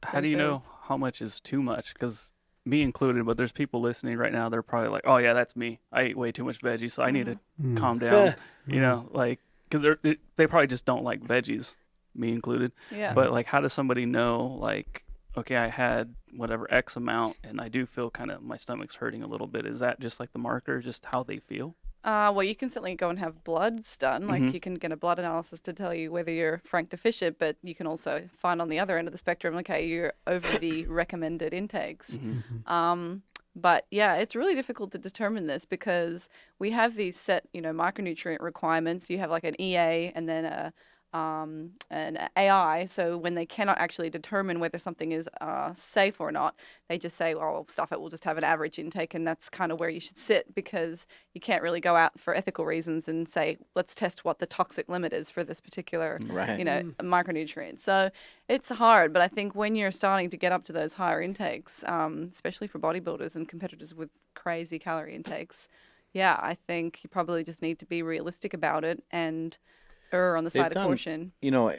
How do you know how much is too much? Because me included, but there's people listening right now. They're probably like, "Oh yeah, that's me. I eat way too much veggies, so I need to calm down." Like because they probably just don't like veggies, me included. Yeah. But like, how does somebody know? Like, okay, I had whatever X amount, and I do feel kind of my stomach's hurting a little bit. Is that just like the marker, just how they feel? Well, you can certainly go and have bloods done. Like you can get a blood analysis to tell you whether you're frank deficient, but you can also find on the other end of the spectrum, okay, you're over the recommended intakes. But yeah, it's really difficult to determine this because we have these set, micronutrient requirements. You have like an EA and then an AI. So when they cannot actually determine whether something is safe or not, they just say, "Well, stuff it. We'll just have an average intake," and that's kind of where you should sit because you can't really go out for ethical reasons and say, "Let's test what the toxic limit is for this particular, micronutrient." So it's hard, but I think when you're starting to get up to those higher intakes, especially for bodybuilders and competitors with crazy calorie intakes, yeah, I think you probably just need to be realistic about it and err on the side of caution.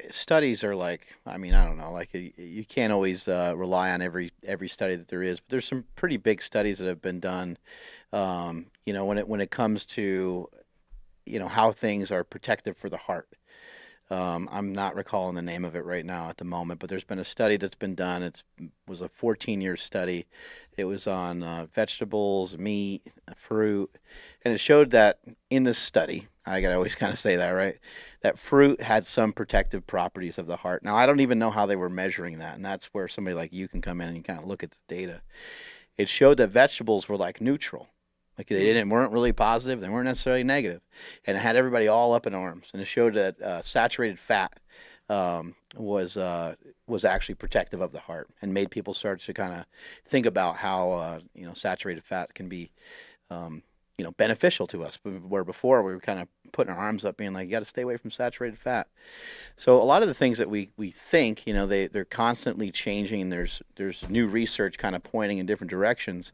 Studies are like, I mean, I don't know, like you can't always rely on every study that there is, but there's some pretty big studies that have been done, when it comes to, how things are protective for the heart. I'm not recalling the name of it right now at the moment, but there's been a study that's been done. It was a 14-year study. It was on vegetables, meat, fruit, and it showed that in this study, I gotta always kind of say that, right? That fruit had some protective properties of the heart. Now, I don't even know how they were measuring that, and that's where somebody like you can come in and kind of look at the data. It showed that vegetables were like neutral. Like they weren't really positive, they weren't necessarily negative, and it had everybody all up in arms. And it showed that saturated fat was actually protective of the heart, and made people start to kind of think about how saturated fat can be beneficial to us. Where before we were kind of putting our arms up being like, you got to stay away from saturated fat. So a lot of the things that we think, you know, they're constantly changing, and there's new research kind of pointing in different directions.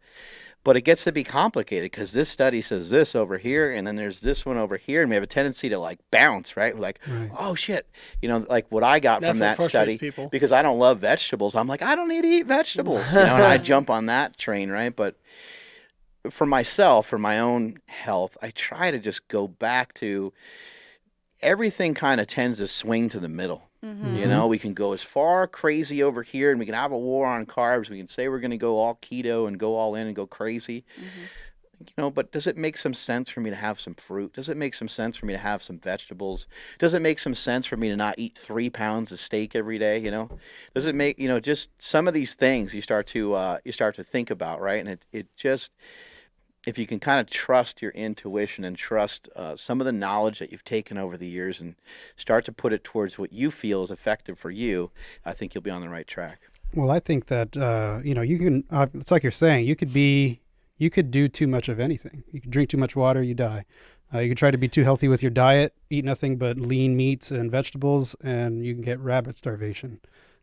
But it gets to be complicated because this study says this over here, and then there's this one over here, and we have a tendency to like bounce, right? We're like, oh shit, you know, like what I got from that study, because I don't love vegetables. I'm like, I don't need to eat vegetables, you know, and I jump on that train, right? But for myself, for my own health, I try to just go back to everything kind of tends to swing to the middle. You know, we can go as far crazy over here, and we can have a war on carbs. We can say we're going to go all keto and go all in and go crazy. You know, but does it make some sense for me to have some fruit? Does it make some sense for me to have some vegetables? Does it make some sense for me to not eat 3 pounds of steak every day? You know, does it make, you know, just some of these things you start to think about, right? And it just, if you can kind of trust your intuition and trust some of the knowledge that you've taken over the years and start to put it towards what you feel is effective for you, I think you'll be on the right track. Well, I think that, you know, you can, it's like you're saying, you could do too much of anything. You can drink too much water, you die. You can try to be too healthy with your diet, eat nothing but lean meats and vegetables, and you can get rabbit starvation.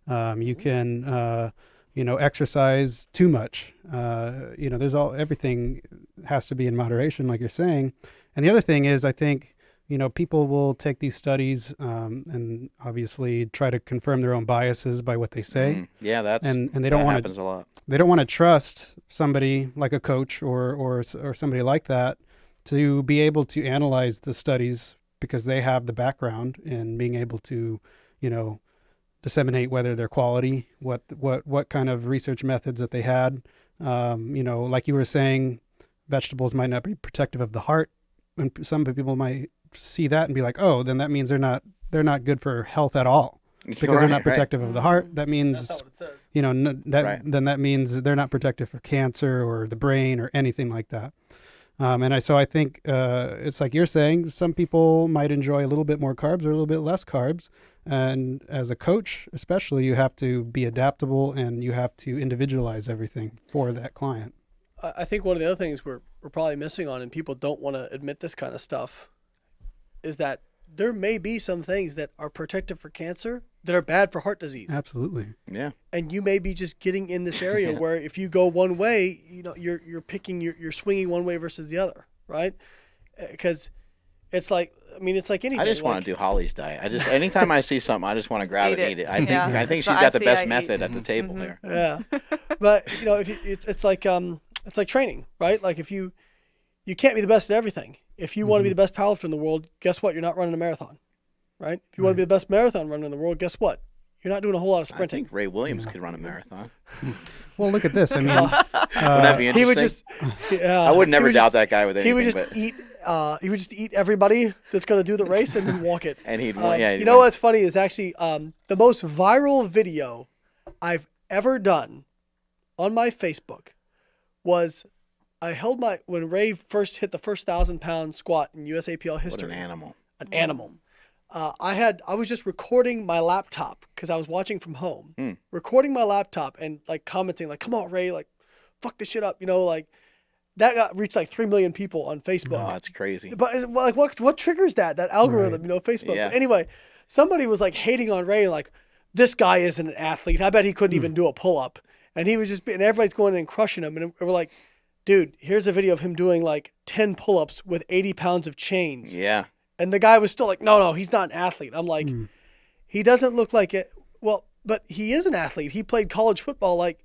You can, you know, exercise too much. You know, everything has to be in moderation, like you're saying. And the other thing is, I think, you know, people will take these studies and obviously try to confirm their own biases by what they say. Yeah, and they don't want happens a lot. They don't want to trust somebody like a coach or somebody like that to be able to analyze the studies, because they have the background in being able to, you know, disseminate whether they're quality, what kind of research methods that they had. You know, like you were saying, vegetables might not be protective of the heart, and some people might see that and be like, oh, then that means they're not good for health at all, because they're not protective of the heart. That means, That's not what it says. you know, then that means they're not protective for cancer or the brain or anything like that. So I think it's like you're saying, some people might enjoy a little bit more carbs or a little bit less carbs. And as a coach, especially, you have to be adaptable and you have to individualize everything for that client. I think one of the other things we're probably missing on, and people don't want to admit this kind of stuff, is that there may be some things that are protective for cancer that are bad for heart disease. Absolutely. Yeah. And you may be just getting in this area where if you go one way, you know, you're swinging one way versus the other, right? Because it's like, I mean, it's like anything. I just want to do Holly's diet. Anytime I see something, I just want to grab it and eat it. I think she's got the best method at the table there. Yeah. But, you know, it's like training, right? Like if you can't be the best at everything. If you want to be the best powerlifter in the world, guess what? You're not running a marathon, right? If you want to be the best marathon runner in the world, guess what? You're not doing a whole lot of sprinting. I think Ray Williams could run a marathon. Well, look at this. I mean, wouldn't that be interesting? He would just. I would never doubt that guy with anything. He would just eat. He would just eat everybody that's going to do the race and then walk it. And he'd win. You know what's funny is actually the most viral video I've ever done on my Facebook was I held when Ray first hit the first 1,000-pound squat in USAPL history. What an animal. An animal. I was just recording my laptop because I was watching from home, recording my laptop and like commenting like, come on, Ray, like fuck this shit up. You know, like that reached like 3 million people on Facebook. Oh, that's crazy. But like, what triggers that algorithm, right. You know, Facebook. Yeah. But anyway, somebody was like hating on Ray, like this guy isn't an athlete. I bet he couldn't even do a pull up. And he was and everybody's going in and crushing him. And we're like, dude, here's a video of him doing like 10 pull-ups with 80 pounds of chains. Yeah. And the guy was still like, no, he's not an athlete. I'm like, he doesn't look like it. Well, but he is an athlete. He played college football. Like,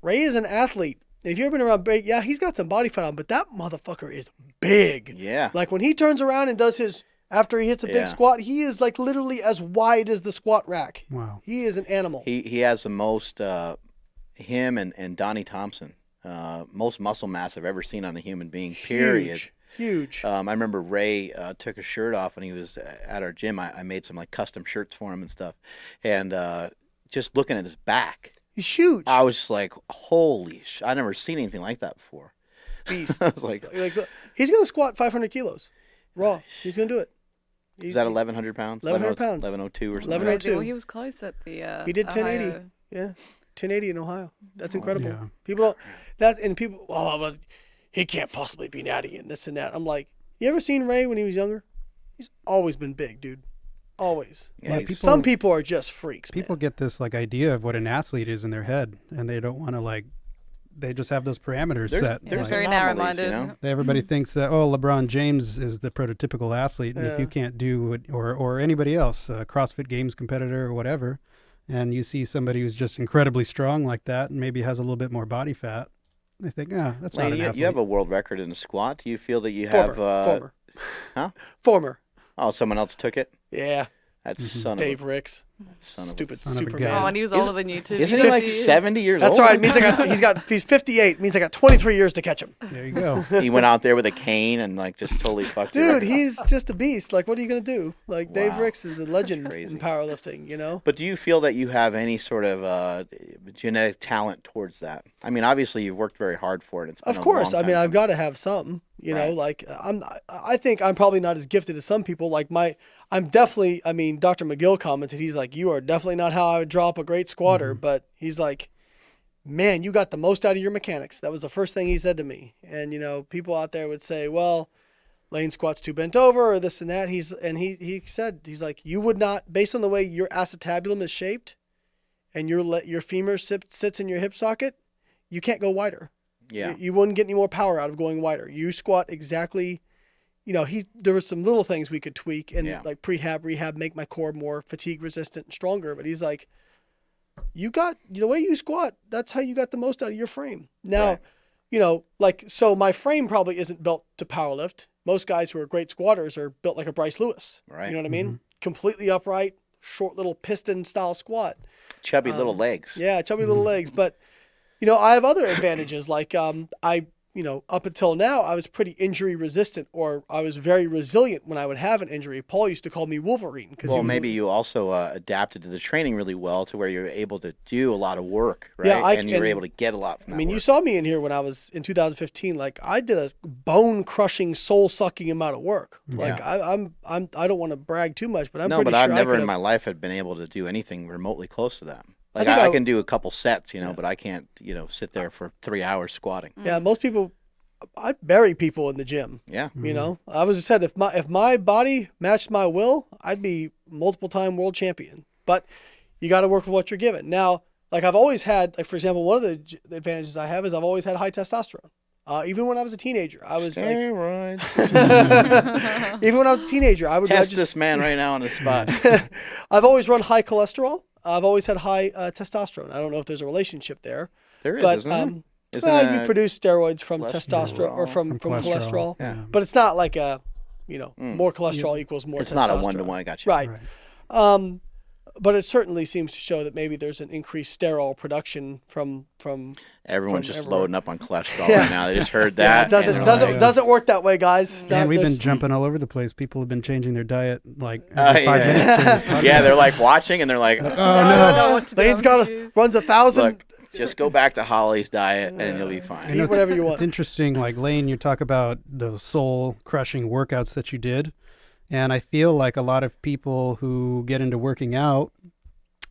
Ray is an athlete. And if you've ever been around big, yeah, he's got some body fat on, but that motherfucker is big. Yeah. Like when he turns around and does after he hits a big squat, he is like literally as wide as the squat rack. Wow. He is an animal. He has the most, him and Donnie Thompson, most muscle mass I've ever seen on a human being, period. Huge. I remember Ray took his shirt off when he was at our gym. I made some like custom shirts for him and stuff. And just looking at his back. He's huge. I was just like, holy I've never seen anything like that before. Beast. I was like, he's going to squat 500 kilos raw. He's going to do it. Is that 1,100 pounds? 1,100 pounds. 1102 or something. 1102. Well, he was close at the he did 1080. Ohio. Yeah. 1080 in Ohio. That's incredible. Yeah. People don't, but he can't possibly be natty and this and that. I'm like, you ever seen Ray when he was younger? He's always been big, dude. Always. Yeah, Like, he's- some people are just freaks, People man. get this like idea of what an athlete is in their head, and they don't want to like. They just have those parameters set. There's like, very anomalies, narrow-minded. everybody thinks that LeBron James is the prototypical athlete, and if you Yeah. can't do what, or anybody else, a CrossFit Games competitor or whatever, and you see somebody who's just incredibly strong like that, and maybe has a little bit more body fat, they think, that's Layne, not an you, athlete. you have a world record in the squat. Do you feel that you Former. have? Former. Huh? Former. Oh, someone else took it. Yeah. That's Mm-hmm. son Dave of Ricks. son of a- Stupid son of a Superman. gun. Oh, and he was older than you too. a. Isn't he like 50 years. 70 years That's old? all right. Means he's 58. Means I got 23 years to catch him. There you go. He went out there with a cane and like just totally fucked it Dude, up. he's just a beast. Like, what are you gonna do? Like, Dave Wow. Ricks is a legend crazy. in powerlifting. You know. But do you feel that you have any sort of genetic talent towards that? I mean, obviously you've worked very hard for it. It's been Of a course. long I mean, time I've got to have some. You know, Right. like I think I'm probably not as gifted as some people. Like I'm definitely. I mean, Dr. McGill commented. He's like, you are definitely not how I would draw up a great squatter. But he's like, man, you got the most out of your mechanics. That was the first thing he said to me. And you know, people out there would say, well, Layne squats too bent over or this and that. He said, he's like, you would not, based on the way your acetabulum is shaped, and your femur sits in your hip socket, you can't go wider. Yeah. You wouldn't get any more power out of going wider. You squat exactly, you know, there were some little things we could tweak and Yeah. like rehab, make my core more fatigue resistant and stronger. But he's like, you got the way you squat, that's how you got the most out of your frame. Now, Right. you know, like, so my frame probably isn't built to powerlift. Most guys who are great squatters are built like a Bryce Lewis. Right. You know what I mean? Completely upright, short little piston style squat. Chubby little legs. Yeah, chubby little legs. But, you know, I have other advantages. Like you know, up until now, I was pretty injury resistant, or I was very resilient when I would have an injury. Paul used to call me Wolverine. Well, maybe you also adapted to the training really well to where you're able to do a lot of work, right? Yeah, and you were able to get a lot from I that mean, work. you saw me in here when I was in 2015. Like, I did a bone-crushing, soul-sucking amount of work. Like, I don't want to brag too much, but I'm pretty but sure I've never I in could've- my life had been able to do anything remotely close to that. Like think I I- can do a couple sets, you know, but I can't, you know, sit there for 3 hours squatting. Yeah, most people, I'd bury people in the gym. Yeah. You know, I was just said if my body matched my will, I'd be multiple-time world champion. But you got to work with what you're given. Now, like I've always had, like for example, one of the advantages I have is I've always had high testosterone. Even when I was a teenager, I was like, Steroids. even when I was a teenager, I would Test just, this man right now on the spot. I've always run high cholesterol. I've always had high testosterone. I don't know if there's a relationship there, There is, but isn't there? Isn't well, you it- produce steroids from cholesterol? testosterone or from cholesterol. Yeah. But it's not like a, you know, more cholesterol equals more It's testosterone. not a one-to-one. I got you. Right. Right. But it certainly seems to show that maybe there's an increased sterol production from Everyone's from just everywhere. loading up on cholesterol Yeah. right now. They just heard yeah, that. it doesn't and doesn't they're like, doesn't work that way, guys. And we've been There's- jumping all over the place. People have been changing their diet like every 5 yeah. minutes. during this podcast. Yeah, they're like watching and they're like, I don't know what to do. Lane's got runs 1,000. look, just go back to Holly's diet and you'll be fine. Eat whatever you want. It's interesting, like Layne, you talk about those soul-crushing workouts that you did, and I feel like a lot of people who get into working out,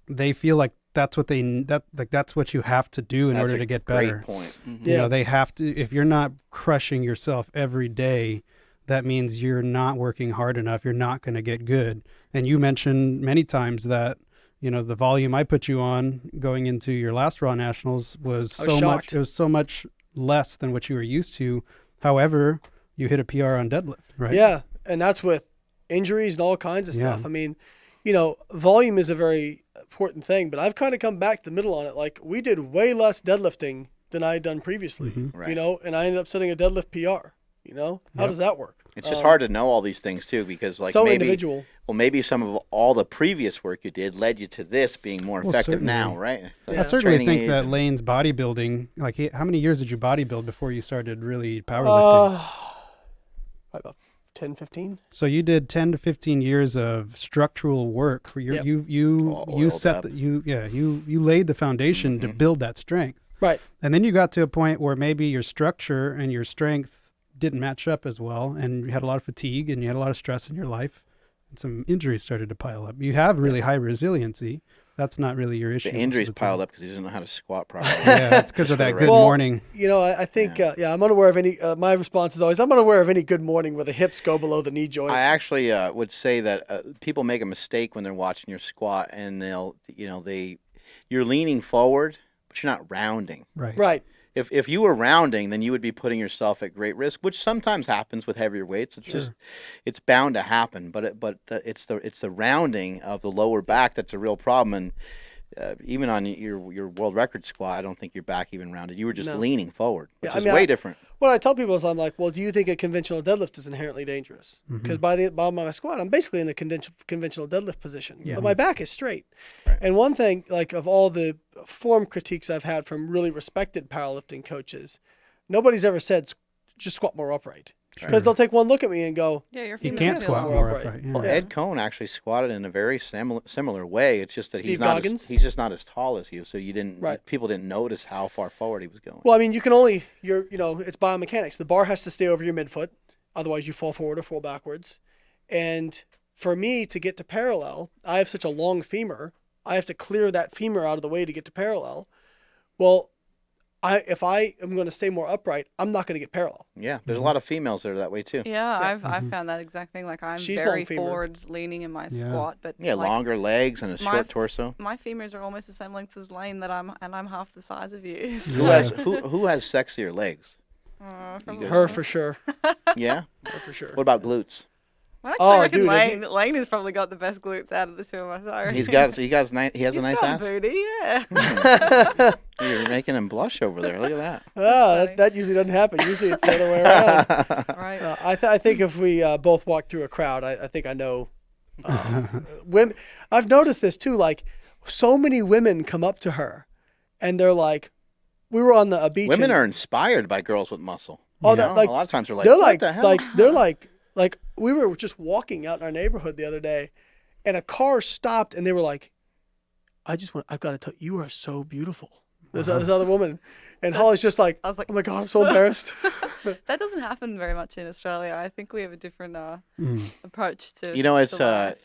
they feel like that's what that's what you have to do in That's order a to get great better. point. You Yeah. know, they have to. If you're not crushing yourself every day, that means you're not working hard enough. You're not going to get good. And you mentioned many times that, you know, the volume I put you on going into your last Raw Nationals was I was so much. shocked. It was so much less than what you were used to. However, you hit a PR on deadlift, right? Yeah, and that's with injuries and all kinds of stuff. Yeah. I mean, you know, volume is a very important thing, but I've kind of come back to the middle on it. Like, we did way less deadlifting than I had done previously, Right. you know, and I ended up setting a deadlift PR, you know? How does that work? It's just hard to know all these things too, because like so maybe, individual. well, maybe some of all the previous work you did led you to this being more Well, effective certainly. now, right? I certainly Training think aids that and- Layne's bodybuilding, like how many years did you bodybuild before you started really powerlifting? Probably about 10, 15. So you did 10 to 15 years of structural work. For your, Yep. you Oiled set up. you laid the foundation to build that strength. Right. And then you got to a point where maybe your structure and your strength didn't match up as well, and you had a lot of fatigue and you had a lot of stress in your life, and some injuries started to pile up. You have really high resiliency, that's not really your issue. The injuries piled up because he doesn't know how to squat properly. Yeah, that's because of that good Well, morning. You know, I think, I'm unaware of any, my response is always, I'm unaware of any good morning where the hips go below the knee joint. I actually would say that people make a mistake when they're watching your squat, and you're leaning forward, but you're not rounding. Right. If you were rounding, then you would be putting yourself at great risk, which sometimes happens with heavier weights. It's it's bound to happen. But it's the rounding of the lower back that's a real problem. And even on your world record squat, I don't think your back even rounded. You were just leaning forward, which is way different. What I tell people is, I'm like, well, do you think a conventional deadlift is inherently dangerous? Because by the bottom of my squat, I'm basically in a conventional deadlift position, but my back is straight. Right. And one thing, like, of all the form critiques I've had from really respected powerlifting coaches, nobody's ever said just squat more upright. Because they'll take one look at me and go, Yeah, your You femur can't feel squat more upright. Well, Ed Cohn actually squatted in a very similar way. It's just that Steve Goggins? he's just not as tall as you, so people didn't notice how far forward he was going. well, I mean, you can only, it's biomechanics. The bar has to stay over your midfoot. Otherwise, you fall forward or fall backwards. And for me to get to parallel, I have such a long femur. I have to clear that femur out of the way to get to parallel. Well, if I am going to stay more upright, I'm not going to get parallel. Yeah, there's a lot of females that are that way too. Yeah, I've found that exact thing. Like, I'm She's very long femur. forward leaning in my squat, but Yeah, like, longer legs and a short torso. my femurs are almost the same length as Layne, and I'm half the size of you. So. Who has sexier legs? Her for sure. Yeah, Her for sure. what about glutes? I actually reckon dude, Layne has probably got the best glutes out of the two of us. Sorry. He has a nice ass. Booty, yeah. You're making him blush over there. Look at that. That usually doesn't happen. Usually it's the other way around. Right. I think if we both walk through a crowd, I think I know women. I've noticed this too. Like, so many women come up to her, and they're like, "We were on the beach." Women are inspired by girls with muscle. Oh, You know? like, a lot of times they're like, they're what like, the hell? they're like we were just walking out in our neighborhood the other day, and a car stopped, and they were like, I've got to tell you, you are so beautiful. This other woman. And Holly's just like, I was like, oh my God, I'm so embarrassed. That doesn't happen very much in Australia. I think we have a different approach to. It's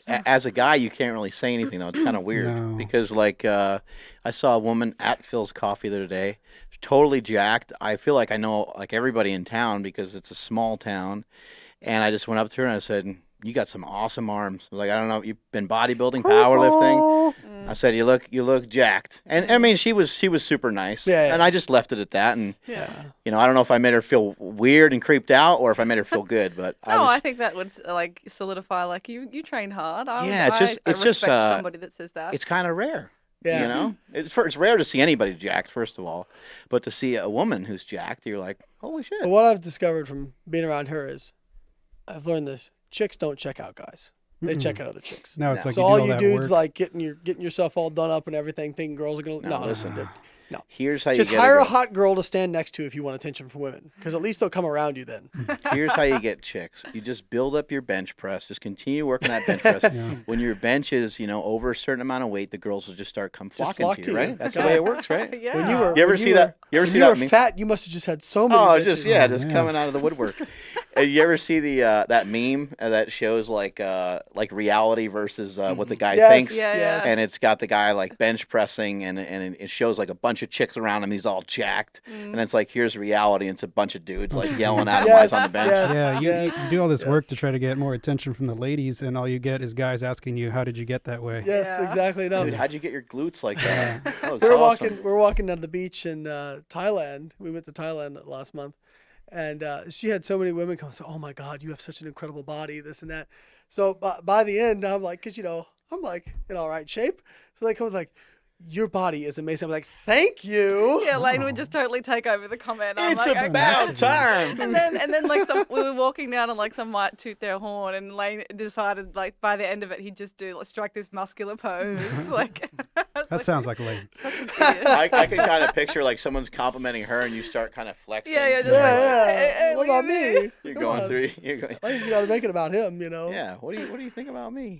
as a guy, you can't really say anything though. It's kind of weird because like I saw a woman at Phil's Coffee the other day, totally jacked. I feel like I know like everybody in town because it's a small town, and I just went up to her and I said, "You got some awesome arms." I was like, I don't know, you've been bodybuilding, powerlifting. I said, you look jacked. And I mean, she was super nice. Yeah. And I just left it at that. And I don't know if I made her feel weird and creeped out or if I made her feel good. But I think that would like solidify like you train hard. I respect somebody that says that. It's kind of rare. Yeah. You know, it's rare to see anybody jacked, first of all, but to see a woman who's jacked, you're like, holy shit. But what I've discovered from being around her is, I've learned this: chicks don't check out guys; they check out other chicks. No, it's like so you do all all you that dudes work. like getting yourself all done up and everything, thinking girls are gonna. No, listen. no. Here's how you Just get hire a a girl. hot girl to stand next to if you want attention from women, because at least they'll come around you then. Here's how you get chicks. You just build up your bench press. Just continue working that bench press. When your bench is, over a certain amount of weight, the girls will just start flocking flock to to you, you. right? That's the way it works, right? Yeah. When you were, You ever see that? You ever see that? When you were fat, you must have just had so many. Oh, bitches. just coming out of the woodwork. You ever see the that meme that shows like reality versus what the guy thinks? Yes. And it's got the guy like bench pressing, and it shows like a bunch of chicks around him. He's all jacked, and it's like here's reality. And it's a bunch of dudes like yelling at him while he's on the bench. Yeah, you do all this work to try to get more attention from the ladies, and all you get is guys asking you, "How did you get that way?" Yes, Yeah. exactly. No. Dude, how'd you get your glutes like that? That looks We're awesome. walking down the beach in Thailand. We went to Thailand last month, and she had so many women come and say, "Oh my God, you have such an incredible body, this and that." So by the end, I'm like, because I'm like in all right shape. So they come with like, "Your body is amazing." I'm like, "Thank you." Yeah, Layne would just totally take over the comment. I'm It's like, about okay. time. And then like we were walking down and like some might toot their horn, and Layne decided like by the end of it he'd just strike this muscular pose. Like That sounds like Layne. such an idiot. I can kind of picture like someone's complimenting her, and you start kind of flexing. Yeah, just Yeah, like, yeah. Hey, What look about at me? You're Come going on. through. You're going. I just got to make it about him, Yeah. What do you think about me?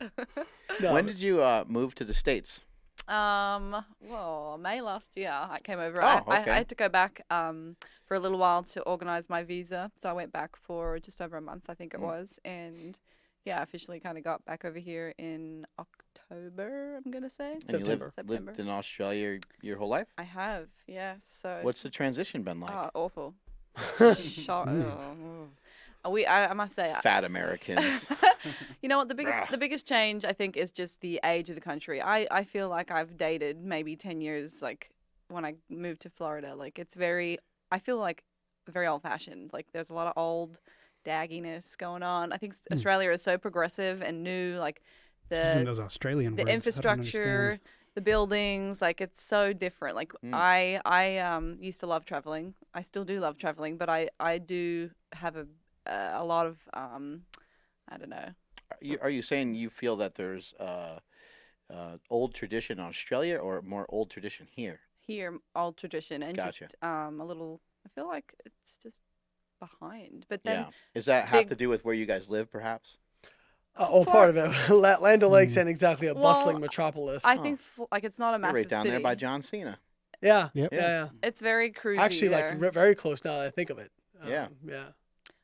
No. When did you move to the States? Well, May last year I came over. Oh, I okay. had to go back for a little while to organize my visa, so I went back for just over a month, I think it was, and yeah, officially kind of got back over here in October, I'm gonna say. And September. you lived in Australia your whole life? I have, yeah. So What's the transition been like? awful. I must say, Fat Americans. you know what, the biggest change I think is just the age of the country. I feel like I've dated maybe 10 years, like when I moved to Florida. Like I feel like very old fashioned. Like there's a lot of old dagginess going on. I think Australia is so progressive and new, like Using those Australian words, I don't infrastructure, understand. the buildings, like it's so different. Like I used to love traveling. I still do love traveling, but I do have a lot of I don't know. Are you saying you feel that there's old tradition in Australia or more old tradition here? Here, old tradition, and Gotcha. just a little. I feel like it's just behind. But then, Yeah. Does that have to do with where you guys live, perhaps? Part of it. Land O'Lakes ain't exactly a bustling Well, metropolis. I think like it's not a You're massive right down city. there by John Cena. Yeah. Yep. Yeah. It's very cruisy. Actually, there. like very close now that I think of it. Yeah. Yeah.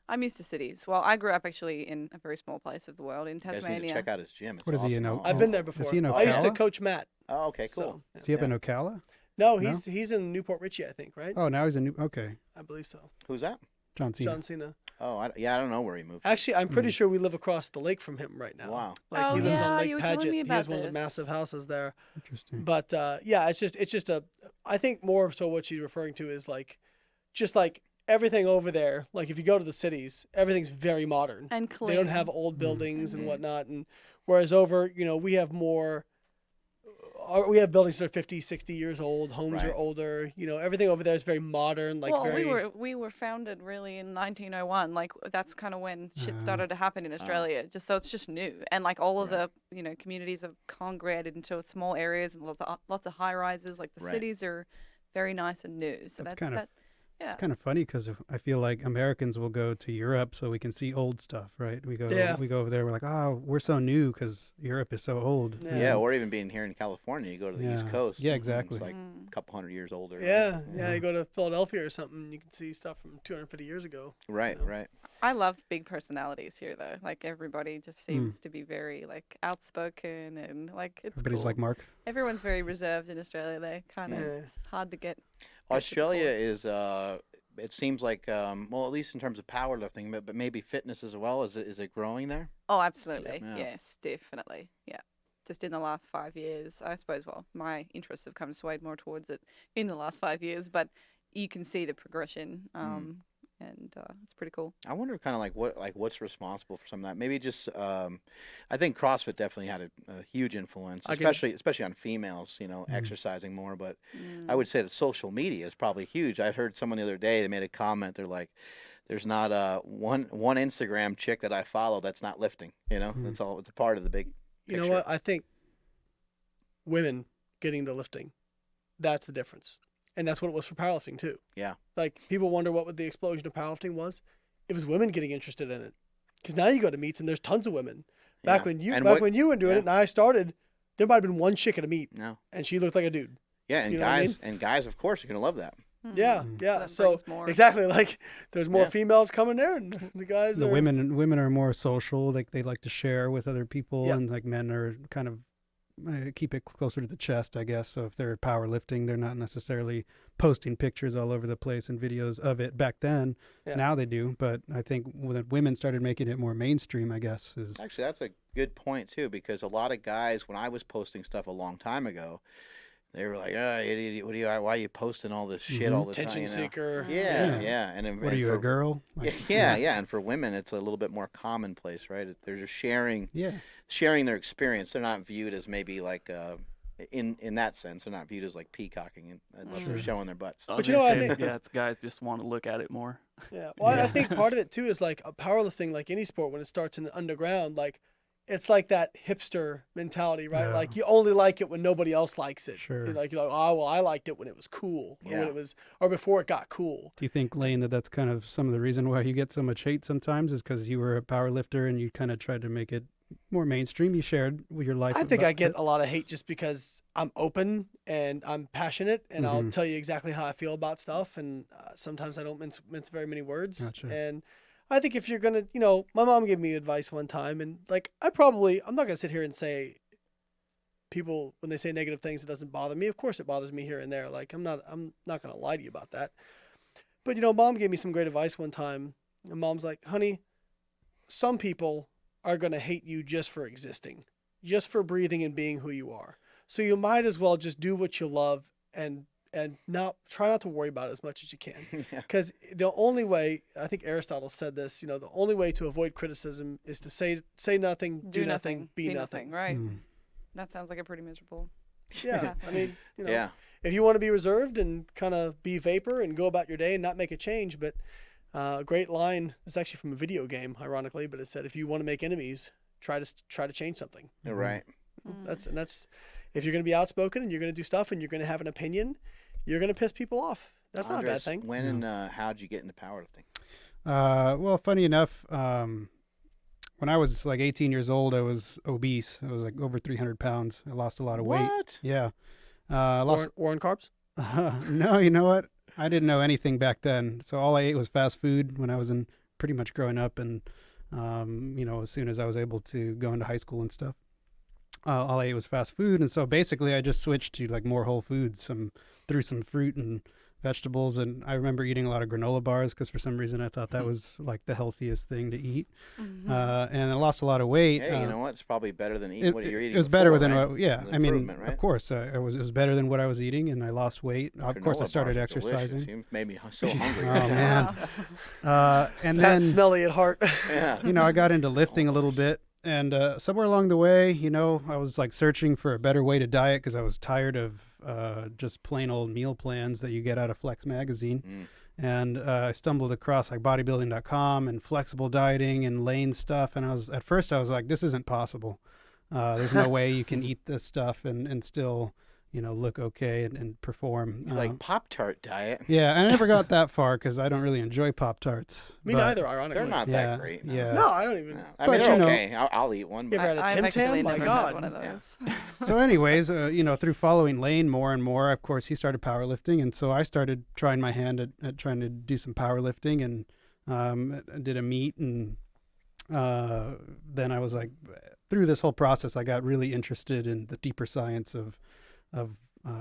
I'm used to cities. Well, I grew up actually in a very small place of the world in You guys need to Tasmania. check out his gym. It's What is he, awesome. you know? I've been there before. Is he in I used to Ocala? coach Matt. Oh, okay, cool. So, yeah. Is he up in Ocala? No, he's in Newport Richie, I think, right? Oh, now he's in okay. I believe so. Who's that? John Cena. John Cena. Oh, I don't know where he moved. Actually, I'm pretty sure we live across the lake from him right now. Wow. Like Oh, he lives yeah, on Lake you were telling Paget. me He about has one of the this. massive houses there. Interesting. But yeah, it's just a. I think more so what she's referring to is just like everything over there. Like if you go to the cities, everything's very modern. And clean. They don't have old buildings and whatnot. And whereas over, we have more. We have buildings that are 50, 60 years old. Homes Right. are older. Everything over there is very modern. Like well, very. we were founded really in 1901. Like that's kind of when shit started to happen in Australia. Just so it's just new, and like all of the communities have congregated into small areas and lots of high rises. Like the Right. cities are very nice and new. So That's that's kind of- that. Yeah. It's kind of funny because I feel like Americans will go to Europe so we can see old stuff, right? We go over there. We're like, oh, we're so new because Europe is so old. Yeah, or even being here in California, you go to the East Yeah. Coast. Yeah, and exactly. It's like a couple hundred years older. Yeah. You go to Philadelphia or something, you can see stuff from 250 years ago. Right, right. I love big personalities here, though. Like everybody just seems to be very like outspoken and like it's Everybody's cool. like Mark. Everyone's very reserved in Australia. They kind of it's hard to get. Australia is, it seems like, well, at least in terms of powerlifting, but maybe fitness as well. Is it growing there? Oh, absolutely. Yeah. Yes, definitely. Yeah. Just in the last 5 years, I suppose. Well, my interests have kind of swayed more towards it in the last 5 years, but you can see the progression, and it's pretty cool. I wonder kind of what's responsible for some of that. Maybe just I think CrossFit definitely had a huge influence, especially on females, exercising more. But I would say that social media is probably huge. I heard someone the other day, they made a comment. They're like, there's not one Instagram chick that I follow that's not lifting. That's all. It's a part of the big picture. You know what? I think women getting to lifting, that's the difference. And that's what it was for powerlifting too. Yeah. Like people wonder what the explosion of powerlifting was. It was women getting interested in it. Because now you go to meets and there's tons of women. Back when you were doing it and I started, there might have been one chick at a meet. No. And she looked like a dude. Yeah, and You know what I guys and guys, of course, are gonna love that. Yeah, yeah. that So brings more. exactly, like there's more Yeah. females coming there, and the guys. The are, women are more social. They like to share with other people, Yeah. and like men are kind of keep it closer to the chest, I guess. So if they're powerlifting, they're not necessarily posting pictures all over the place and videos of it. Back then, Yeah. now they do. But I think when women started making it more mainstame, I guess is Actually, that's a good point too, because a lot of guys, when I was posting stuff a long time ago, they were like, "Oh, idiot! Why are you posting all this shit all the attention time?" seeker. Yeah. And what are you, a girl? Like, Yeah. And for women, it's a little bit more commonplace, right? They're just sharing their experience. They're not viewed as maybe like in that sense. They're not viewed as like peacocking unless they're showing their butts. I But was you know gonna what I say, think- yeah, it's guys just want to look at it more. Yeah. Well, I think part of it too is like a powerlifting, like any sport, when it starts in the underground, like it's like that hipster mentality, right? Yeah. Like you only like it when nobody else likes it. Sure. You're like, oh well, I liked it when it was cool, or when Yeah. it was, or before it got cool. Do you think, Layne, that's kind of some of the reason why you get so much hate sometimes is because you were a power lifter and you kind of tried to make it more mainstream? You shared with your life. I think about I get it. a lot of hate just because I'm open and I'm passionate, and I'll tell you exactly how I feel about stuff. And sometimes I don't mince very many words. Gotcha. And I think if you're gonna, my mom gave me advice one time, and like I'm not gonna sit here and say people, when they say negative things, it doesn't bother me. Of course it bothers me here and there. Like, I'm not going to lie to you about that. But, Mom gave me some great advice one time. And Mom's like, honey, some people are going to hate you just for existing, just for breathing and being who you are. So you might as well just do what you love and try not to worry about it as much as you can. Because the only way, I think Aristotle said this, the only way to avoid criticism is to say nothing, do nothing, be nothing. Right. That sounds like a pretty miserable. Yeah. I mean, Yeah. if you want to be reserved and kind of be vapor and go about your day and not make a change, but a great line, it's actually from a video game, ironically, but it said, if you want to make enemies, try to change something. You're right. That's if you're going to be outspoken and you're going to do stuff and you're going to have an opinion, you're going to piss people off. That's not a bad thing. When and how did you get into powerlifting? Well, funny enough, when I was like 18 years old, I was obese. I was like over 300 pounds. I lost a lot of weight. What? Yeah. War on carbs? No, you know what? I didn't know anything back then. So all I ate was fast food when I was pretty much growing up. And, as soon as I was able to go into high school and stuff, all I ate was fast food. And so basically I just switched to like more whole foods, threw some fruit and vegetables. And I remember eating a lot of granola bars because for some reason I thought that was like the healthiest thing to eat. And I lost a lot of weight. Hey, you know what? It's probably better than eating what you're eating. It was before, better than right? what, yeah. I mean, of course, it was better than what I was eating, and I lost weight. Of course, I started exercising. You made me so hungry. Oh man! And Fat, then smelly at heart. Yeah. I got into lifting a little bit, and somewhere along the way, I was like searching for a better way to diet because I was tired of just plain old meal plans that you get out of Flex magazine. And I stumbled across like bodybuilding.com and flexible dieting and Layne stuff. And at first I was like, this isn't possible. There's no way you can eat this stuff and still, look okay and perform. You like Pop-Tart diet. Yeah, I never got that far because I don't really enjoy Pop-Tarts. Me neither, ironically. They're not that great. No. Yeah. No, I don't even. No. I mean, But, they're okay. I'll eat one. You But ever had a I've Tim actually Tam? My never God. had one of those. So anyways, through following Layne more and more, of course, he started powerlifting. And so I started trying my hand at trying to do some powerlifting and did a meet. And then I was like, through this whole process, I got really interested in the deeper science of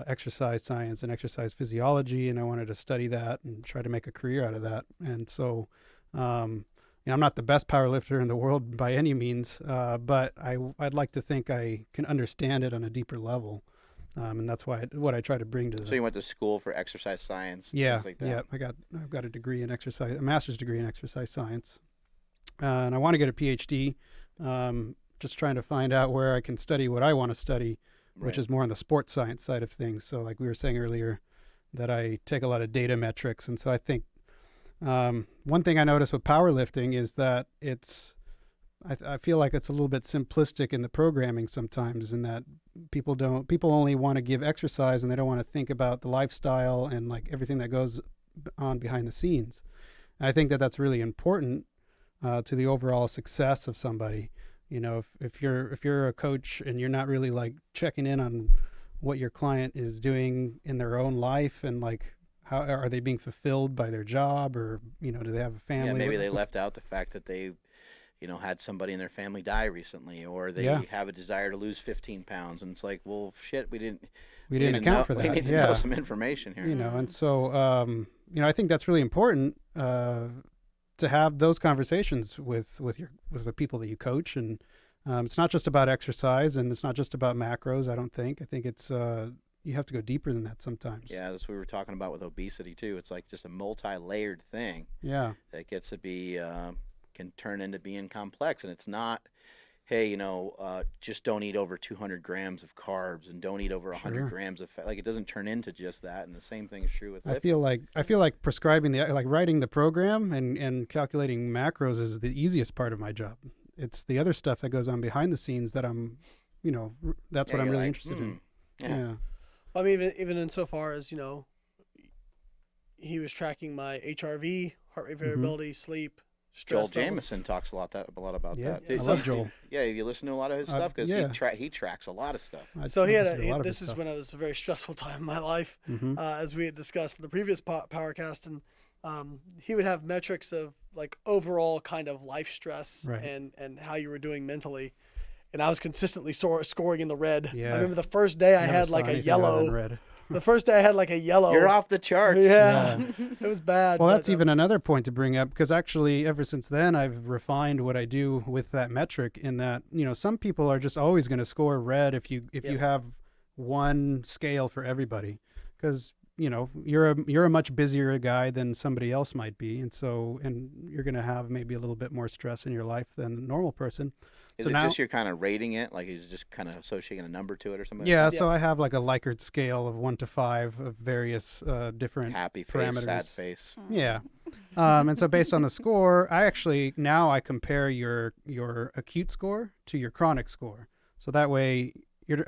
exercise science and exercise physiology. And I wanted to study that and try to make a career out of that. And so, I'm not the best powerlifter in the world by any means, but I'd like to think I can understand it on a deeper level. And that's what I try to bring to so you went to school for exercise science? Yeah. Things like that. Yeah. I've got a degree in a master's degree in exercise science. And I want to get a PhD, just trying to find out where I can study what I want to study, which is more on the sports science side of things. So like we were saying earlier, that I take a lot of data metrics. And so I think one thing I noticed with powerlifting is that I feel like it's a little bit simplistic in the programming sometimes, in that people only want to give exercise and they don't want to think about the lifestyle and like everything that goes on behind the scenes. And I think that that's really important to the overall success of somebody. If you're a coach and you're not really like checking in on what your client is doing in their own life and like how are they being fulfilled by their job, or do they have a family? Yeah, maybe they left out the fact that they had somebody in their family die recently, or they have a desire to lose 15 pounds, and it's like, well, shit, we didn't account for that. We need to know some information here. And so I think that's really important to have those conversations with the people that you coach. And it's not just about exercise, and it's not just about macros. I think it's you have to go deeper than that sometimes. Yeah, that's what we were talking about with obesity too. It's like just a multi-layered thing. Yeah, that gets to be can turn into being complex, and it's not, hey, just don't eat over 200 grams of carbs and don't eat over 100 grams of fat. Like, it doesn't turn into just that. And the same thing is true with lifting. I feel like prescribing writing the program and calculating macros is the easiest part of my job. It's the other stuff that goes on behind the scenes that I'm, that's what I'm really interested in. Yeah. I mean, even insofar as, he was tracking my HRV, heart rate variability, sleep, stress Joel levels. Jameson talks a lot about that. I love Joel. Yeah, you listen to a lot of his stuff because he tracks a lot of stuff. So this is when it was a very stressful time in my life, as we had discussed in the previous Powercast, and he would have metrics of like overall kind of life stress and how you were doing mentally. and I was consistently scoring in the red. Yeah. I remember the first day I Never had saw like a anything other than yellow. red. The first day I had like a yellow. You're off the charts. Yeah, it was bad. Well, but, that's even another point to bring up, because actually ever since then I've refined what I do with that metric, in that, you know, some people are just always going to score red if you have one scale for everybody, because, you know, you're a much busier guy than somebody else might be, and you're going to have maybe a little bit more stress in your life than a normal person. Is So it now, just you're kind of rating it, like you're just kind of associating a number to it or something? yeah, like so I have like a Likert scale of 1 to 5 of various different that? Happy face, parameters. sad face. Yeah. And so based on the score, I compare your acute score to your chronic score. So that way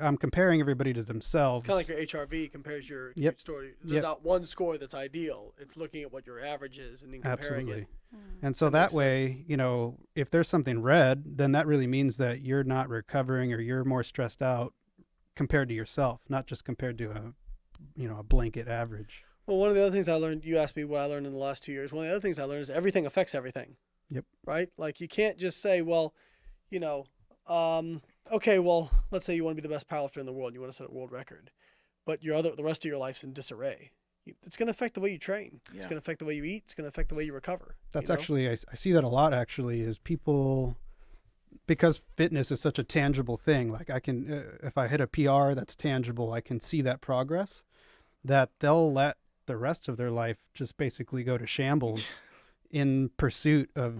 I'm comparing everybody to themselves. kind of like your HRV compares your Yep. story. There's Yep. not one score that's ideal. It's looking at what your average is and then comparing Absolutely. it. And so That that makes way, you know, if there's something red, then that really means that you're not recovering or you're more stressed out compared to yourself, not just compared to a blanket average. Well, one of the other things I learned, you asked me what I learned in the last 2 years. One of the other things I learned is everything affects everything. Yep. Right? Like you can't just say, well, you know, okay, well, let's say you want to be the best powerlifter in the world and you want to set a world record, but the rest of your life's in disarray. It's going to affect the way you train. It's Yeah. going to affect the way you eat. It's going to affect the way you recover. That's you know? actually, I see that a lot actually, is people, because fitness is such a tangible thing. Like I can, if I hit a PR that's tangible, I can see that progress, that they'll let the rest of their life just basically go to shambles in pursuit of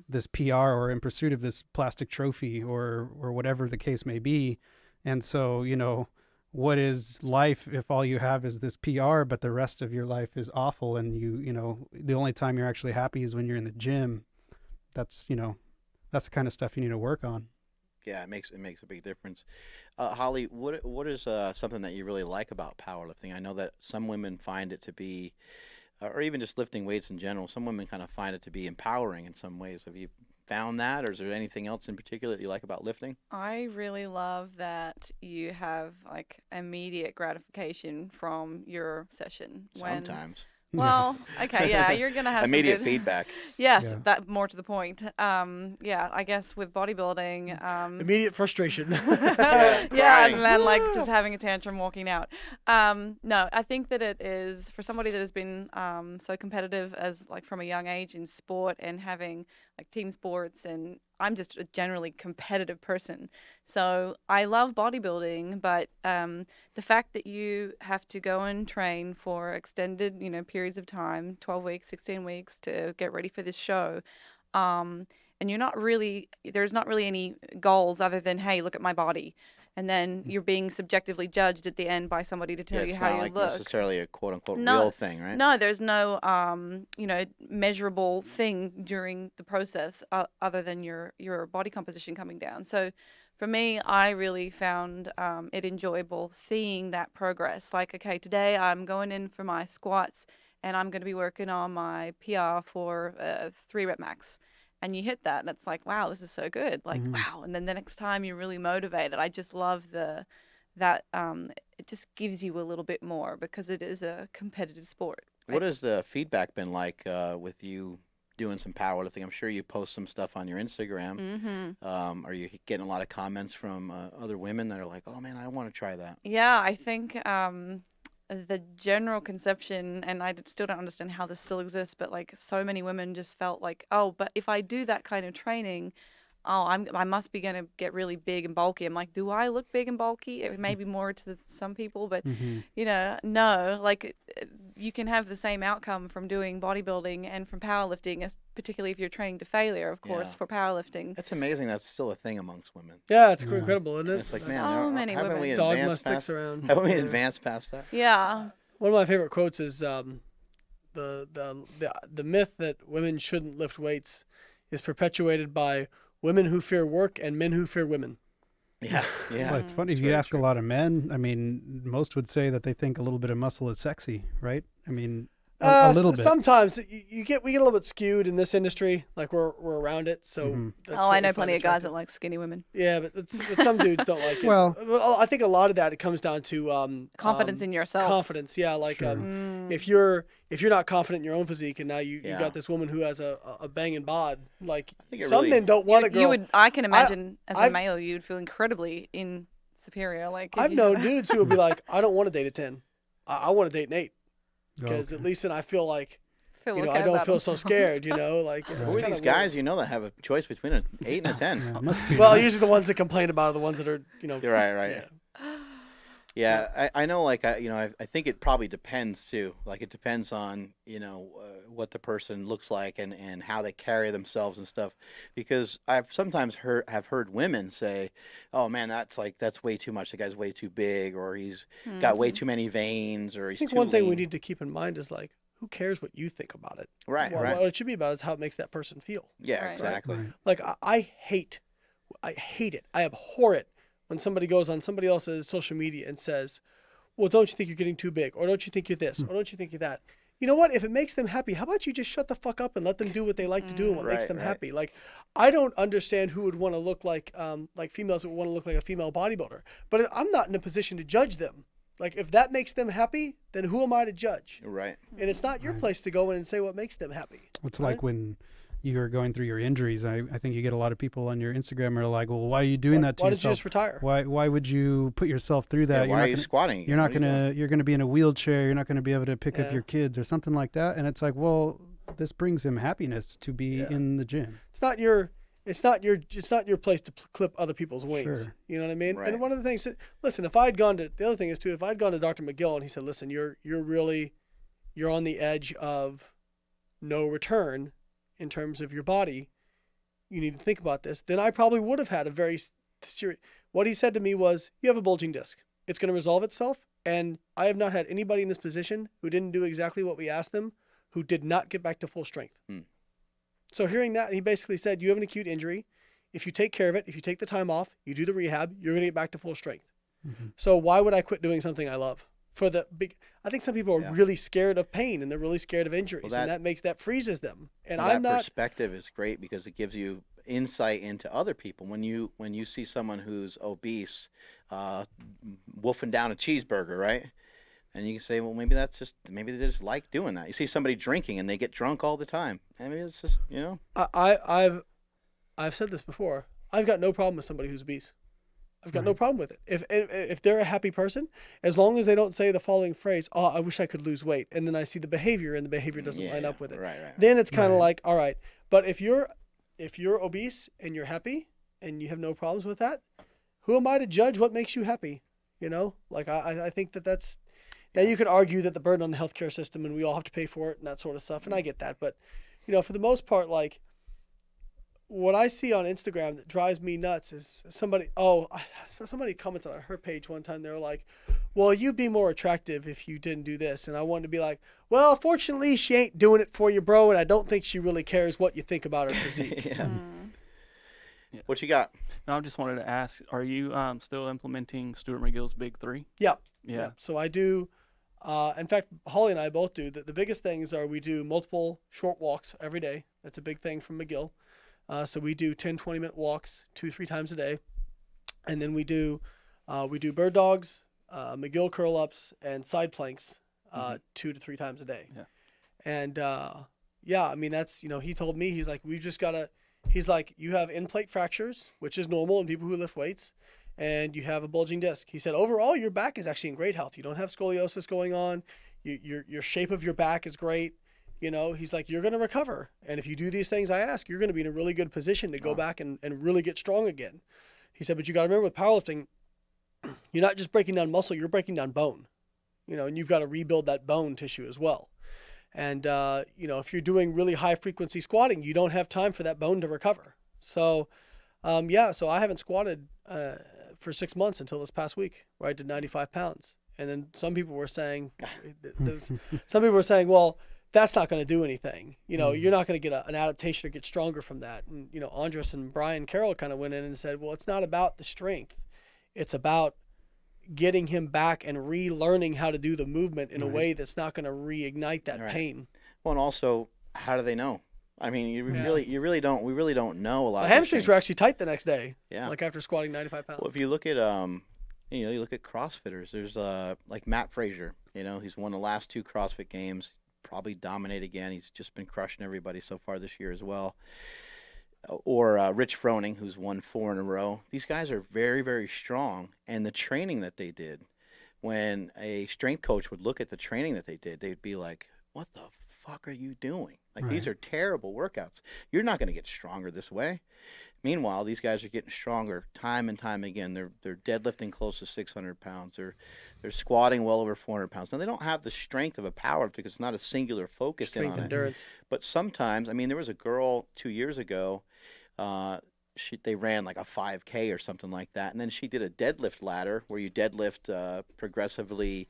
this PR or in pursuit of this plastic trophy or whatever the case may be. And so, you know, what is life if all you have is this PR, but the rest of your life is awful, and you know, the only time you're actually happy is when you're in the gym? That's the kind of stuff you need to work on. Yeah, it makes a big difference. Holly, what is something that you really like about powerlifting? I know that some women find it to be, or even just lifting weights in general, some women kind of find it to be empowering in some ways. Have you found that, or is there anything else in particular that you like about lifting? I really love that you have like immediate gratification from your session. Sometimes. Well, okay, yeah, you're gonna have Immediate some good, feedback. Yes, Yeah. that more to the point. Yeah, I guess with bodybuilding, Immediate frustration. yeah, crying. and then like just having a tantrum walking out. No, I think that it is for somebody that has been so competitive as like from a young age in sport and having like team sports, and I'm just a generally competitive person. So I love bodybuilding, but the fact that you have to go and train for extended, periods of time, 12 weeks, 16 weeks to get ready for this show, and there's not really any goals other than, hey, look at my body. And then you're being subjectively judged at the end by somebody to tell you It's how not you like look. necessarily a quote unquote No. real thing, right? No, there's no, measurable thing during the process other than your body composition coming down. So for me, I really found it enjoyable seeing that progress. Like, okay, today I'm going in for my squats and I'm going to be working on my PR for 3 rep max. And you hit that, and it's like, wow, this is so good. Like, wow. And then the next time you're really motivated. I just love that it just gives you a little bit more because it is a competitive sport. What has the feedback been like with you doing some powerlifting? I'm sure you post some stuff on your Instagram. Are you getting a lot of comments from other women that are like, oh man, I want to try that? Yeah, I think the general conception, and I still don't understand how this still exists, but like so many women just felt like, oh, but if I do that kind of training, I must be going to get really big and bulky. I'm like, do I look big and bulky? It may be more to some people, but no, like you can have the same outcome from doing bodybuilding and from powerlifting, particularly if you're training to failure, of course, Yeah. for powerlifting. It's amazing that's still a thing amongst women. Yeah, it's incredible, isn't it? It's like, So man, many haven't women. we Dogma advanced sticks past, around. haven't we Yeah. advanced past that? Yeah. One of my favorite quotes is the myth that women shouldn't lift weights is perpetuated by women who fear work and men who fear women. Yeah, yeah. Well, it's funny, if you very ask true. a lot of men, I mean, most would say that they think a little bit of muscle is sexy, right? I mean, A little bit. Sometimes we get a little bit skewed in this industry. Like we're around it, so. That's I know plenty of guys that like skinny women. Yeah, but some dudes don't like it. Well, I think a lot of that it comes down to Confidence in yourself. Confidence, yeah. Like Sure. if you're not confident in your own physique, and now you got this woman who has a banging bod, like some men don't want a girl. I can imagine as a male, you'd feel incredibly superior. Like I've known dudes who would be like, I don't want to date a 10. I want to date an 8. Because at least then I feel like, I don't feel so scared, like. Who are these guys, that have a choice between an 8 and a 10? Well, usually the ones that complain about are the ones that are, You're right. Yeah. Yeah, I know, like, I think it probably depends, too. Like, it depends on, what the person looks like and how they carry themselves and stuff. Because I've sometimes heard women say, oh, man, that's way too much. The guy's way too big, or he's got way too many veins, or he's too I think one thing we lean. need to keep in mind is, like, who cares what you think about it? Right. What it should be about is how it makes that person feel. Yeah, Right. exactly. Right. Like, I hate it. I abhor it when somebody goes on somebody else's social media and says, well, don't you think you're getting too big? Or don't you think you're this? Or don't you think you're that? You know what? If it makes them happy, how about you just shut the fuck up and let them do what they like to do and what makes them happy? Like, I don't understand who would want to look like females that would want to look like a female bodybuilder. But I'm not in a position to judge them. Like, if that makes them happy, then who am I to judge? Right. And it's not your place to go in and say what makes them happy. It's like when you're going through your injuries. I think you get a lot of people on your Instagram are like, well, why are you doing that to Why yourself? did you just retire? Why would you put yourself through that? Yeah, why are you squatting? You're not you're gonna be in a wheelchair. You're not gonna be able to pick up your kids or something like that. And it's like, well, this brings him happiness to be in the gym. It's not your place to clip other people's wings. Sure. You know what I mean? Right. And one of the things listen, if I'd gone to the other thing is too, if I'd gone to Dr. McGill and he said, listen, you're on the edge of no return in terms of your body, you need to think about this, then I probably would have had a very serious. What he said to me was, you have a bulging disc. It's going to resolve itself. And I have not had anybody in this position who didn't do exactly what we asked them, who did not get back to full strength. So hearing that, he basically said, you have an acute injury. If you take care of it, if you take the time off, you do the rehab, you're going to get back to full strength. So why would I quit doing something I love? I think some people are really scared of pain and they're really scared of injuries, and that freezes them. And that perspective is great because it gives you insight into other people. When you see someone who's obese, wolfing down a cheeseburger, right? And you can say, well, maybe they just like doing that. You see somebody drinking and they get drunk all the time. I mean, it's just, I've said this before. I've got no problem with somebody who's obese. I've got no problem with it. If they're a happy person, as long as they don't say the following phrase, oh, I wish I could lose weight, and then I see the behavior and the behavior doesn't line up with it. Right. Then it's kind of like, all right. But if you're obese and you're happy and you have no problems with that, who am I to judge what makes you happy? Like I think that's. Now you could argue that the burden on the healthcare system and we all have to pay for it and that sort of stuff, and I get that. But for the most part, like, what I see on Instagram that drives me nuts is somebody commented on her page one time. They were like, well, you'd be more attractive if you didn't do this. And I wanted to be like, well, fortunately, she ain't doing it for you, bro. And I don't think she really cares what you think about her physique. Yeah. What you got? No, I just wanted to ask, are you still implementing Stuart McGill's Big 3? Yeah. Yeah. So I do. In fact, Holly and I both do. The biggest things are we do multiple short walks every day. That's a big thing from McGill. So we do 10, 20-minute walks 2-3 times a day. And then we do bird dogs, McGill curl-ups, and side planks 2 to 3 times a day. Yeah. And, I mean, that's, he told me, he's like, you have end-plate fractures, which is normal in people who lift weights, and you have a bulging disc. He said, overall, your back is actually in great health. You don't have scoliosis going on. Your shape of your back is great. He's like, you're going to recover. And if you do these things I ask, you're going to be in a really good position to go back and really get strong again. He said, but you got to remember with powerlifting, you're not just breaking down muscle, you're breaking down bone, and you've got to rebuild that bone tissue as well. And, if you're doing really high frequency squatting, you don't have time for that bone to recover. So, so I haven't squatted for 6 months until this past week where I did 95 pounds. And then some people were saying, well, that's not going to do anything. You're not going to get an adaptation or get stronger from that. And, Andres and Brian Carroll kind of went in and said, well, it's not about the strength. It's about getting him back and relearning how to do the movement in a way that's not going to reignite that pain. Well, and also, how do they know? I mean, you really don't. We really don't know a lot. My of hamstrings were actually tight the next day. Yeah. Like after squatting 95 pounds. Well, if you look at you look at CrossFitters. There's like Matt Frazier. You know, he's won the last 2 CrossFit Games. Probably dominate again. He's just been crushing everybody so far this year as well. Or Rich Froning, who's won 4 in a row. These guys are very, very strong, and the training that they did. When a strength coach would look at the training that they did, they'd be like, "What the fuck are you doing? Like, these are terrible workouts. You're not going to get stronger this way." Meanwhile, these guys are getting stronger time and time again. They're deadlifting close to 600 pounds. They're squatting well over 400 pounds. Now, they don't have the strength of a powerlifter because it's not a singular focus Strength, on endurance. it. But sometimes, I mean, there was a girl 2 years ago. They ran like a 5K or something like that, and then she did a deadlift ladder where you deadlift progressively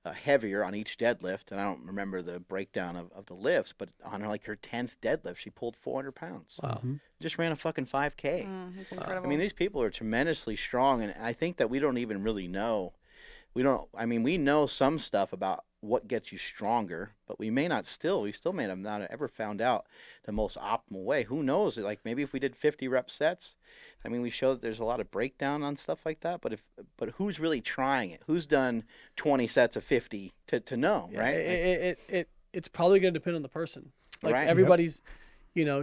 heavier on each deadlift. And I don't remember the breakdown of the lifts, but on her 10th deadlift, she pulled 400 pounds. Wow. Just ran a fucking 5K. That's incredible. I mean, these people are tremendously strong, and I think that we don't even really know. We know some stuff about what gets you stronger, but we still may have not ever found out the most optimal way. Who knows? Like, maybe if we did 50 rep sets, I mean, we show that there's a lot of breakdown on stuff like that, but who's really trying it? Who's done 20 sets of 50 to know, right? It's probably going to depend on the person. Like Right. everybody's,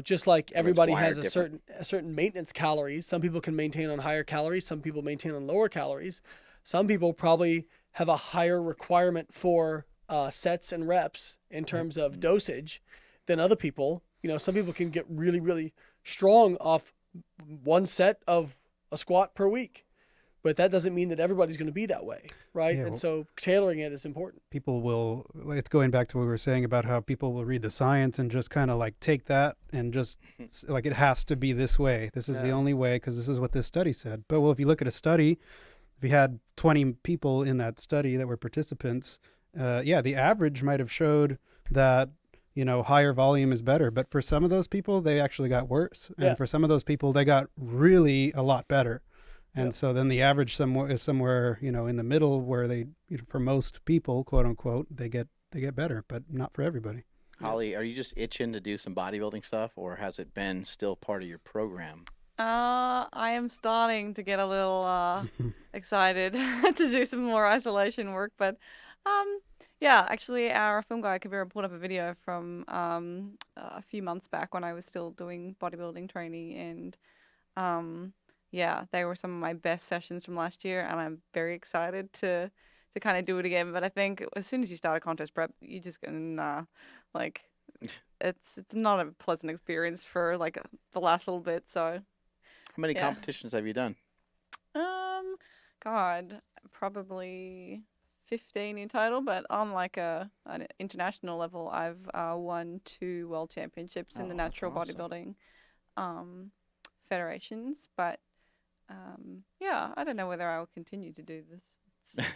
just like everybody has wired a certain maintenance calories. Some people can maintain on higher calories. Some people maintain on lower calories. Some people probably have a higher requirement for sets and reps in terms of dosage than other people. Some people can get really, really strong off one set of a squat per week, but that doesn't mean that everybody's going to be that way, right? Yeah, And so tailoring it is important. People will, it's going back to what we were saying about how people will read the science and just kind of like take that and just like, it has to be this way. This is the only way because this is what this study said. But well, if you look at a study, if you had 20 people in that study that were participants, the average might have showed that, higher volume is better. But for some of those people, they actually got worse. And for some of those people, they got really a lot better. And so then the average is somewhere, in the middle where they, for most people, quote unquote, they get better, but not for everybody. Holly, are you just itching to do some bodybuilding stuff, or has it been still part of your program? I am starting to get a little excited to do some more isolation work, but actually our film guy Kabira pulled up a video from a few months back when I was still doing bodybuilding training, and they were some of my best sessions from last year, and I'm very excited to kind of do it again. But I think as soon as you start a contest prep, you just it's not a pleasant experience for like the last little bit. So How many competitions have you done? God, probably 15 in total, but on like an international level, I've won 2 world championships in the natural bodybuilding federations. But I don't know whether I will continue to do this.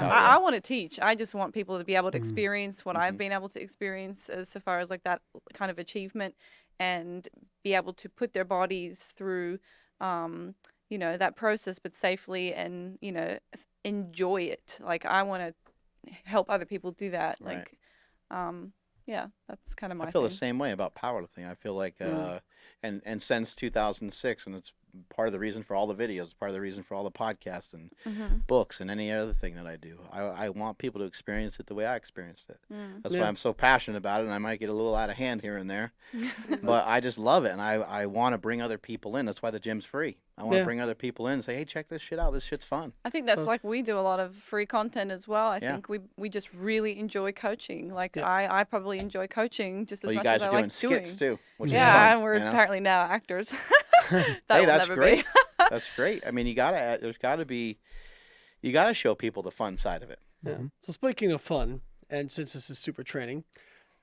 I want to teach. I just want people to be able to experience what I've been able to experience as far as like that kind of achievement, and be able to put their bodies through that process, but safely, and enjoy it. Like, I want to help other people do that. Right. Like that's kind of my I feel thing. the same way about powerlifting. I feel like and since 2006, and it's part of the reason for all the videos, part of the reason for all the podcasts and books and any other thing that I do. I want people to experience it the way I experienced it. That's why I'm so passionate about it, and I might get a little out of hand here and there, but I just love it, and I want to bring other people in. That's why the gym's free. I want to bring other people in and say, hey, check this shit out. This shit's fun. I think that's like we do a lot of free content as well. I think we just really enjoy coaching. Like I probably enjoy coaching just as much as I like doing. You guys are doing skits too, which is fun, and we're apparently now actors. That's great. That's great. I mean, you gotta show people the fun side of it. Yeah. So speaking of fun, and since this is super training,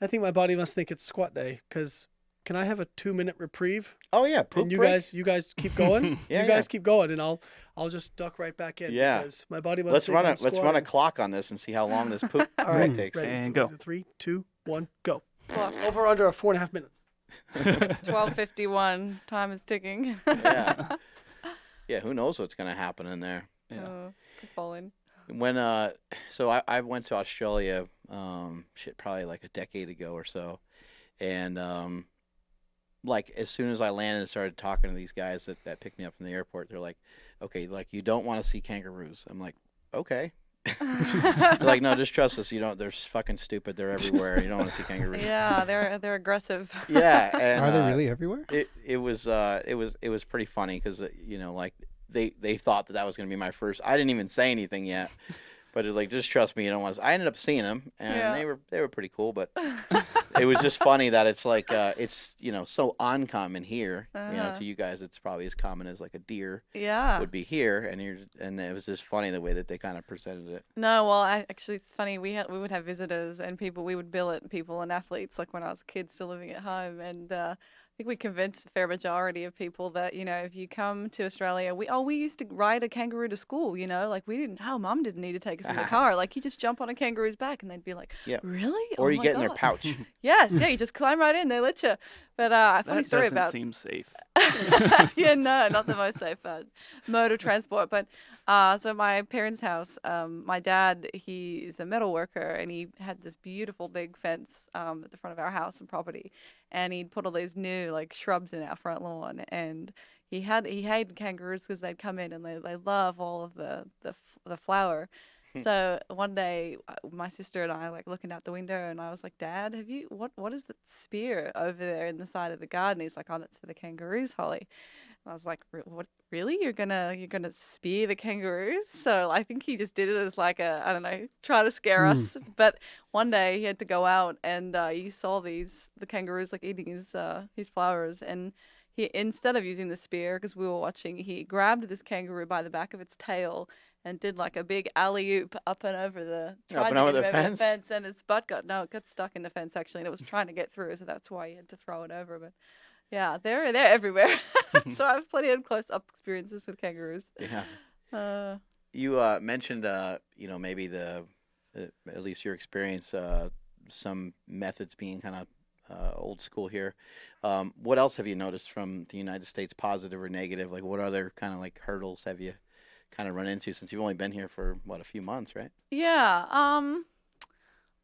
I think my body must think it's squat day, because can I have a 2-minute reprieve? Oh yeah, poop and you break? guys keep going. You guys keep going, and I'll just duck right back in. Yeah. Because my body must Let's think run a clock on this and see how long this poop break takes. Ready. And go. 3, 2, 1, go. Clock. Over under 4.5 minutes. It's 12:51. Time is ticking. Yeah. Yeah, who knows what's going to happen in there. Yeah. Could fall in. When so I went to Australia probably like a decade ago or so, and like as soon as I landed and started talking to these guys that picked me up from the airport, they're like, okay, like you don't want to see kangaroos. I'm like, okay. They're like, no, just trust us. You don't. They're fucking stupid. They're everywhere. You don't want to see kangaroos. Yeah, they're aggressive. Yeah, and Are they really everywhere? it was pretty funny because you know, like they thought that was going to be my first. I didn't even say anything yet, but it's like, just trust me. You don't want to. I ended up seeing them, and Yeah. they were pretty cool. But it was just funny that it's like it's so uncommon here. To you guys, it's probably as common as like a deer Yeah. would be here, and it was just funny the way that they kind of presented it. No, well, actually, it's funny. We would have visitors and people. We would bill it people and athletes, like when I was a kid, still living at home, and I think we convinced a fair majority of people that if you come to Australia, we used to ride a kangaroo to school. Like we didn't. Oh, mum didn't need to take us in the car. Like you just jump on a kangaroo's back, and they'd be like, Yeah. really? Or Oh you my get in their God." pouch. Yes, yeah, you just climb right in. They let you. But funny That story doesn't about. seem safe. Yeah, no, not the most safe mode of transport. But so my parents' house, my dad, he is a metal worker, and he had this beautiful big fence at the front of our house and property, and he'd put all these new like shrubs in our front lawn, and he hated kangaroos because they'd come in and they love all of the flower. So one day, my sister and I like looking out the window, and I was like, "Dad, what is the spear over there in the side of the garden?" He's like, "Oh, that's for the kangaroos, Holly." And I was like, "What? Really? You're gonna spear the kangaroos?" So I think he just did it as like I don't know, try to scare us. But one day he had to go out, and he saw the kangaroos like eating his flowers, and he, instead of using the spear, because we were watching, he grabbed this kangaroo by the back of its tail and did like a big alley-oop up and over tried to get him over the fence, and its butt got stuck in the fence actually, and it was trying to get through, so that's why he had to throw it over. But yeah, they're everywhere. So I have plenty of close-up experiences with kangaroos. Yeah. You mentioned maybe at least your experience, some methods being kind of old school here. What else have you noticed from the United States, positive or negative? Like what other kind of like hurdles have you kind of run into since you've only been here for a few months, right? Yeah.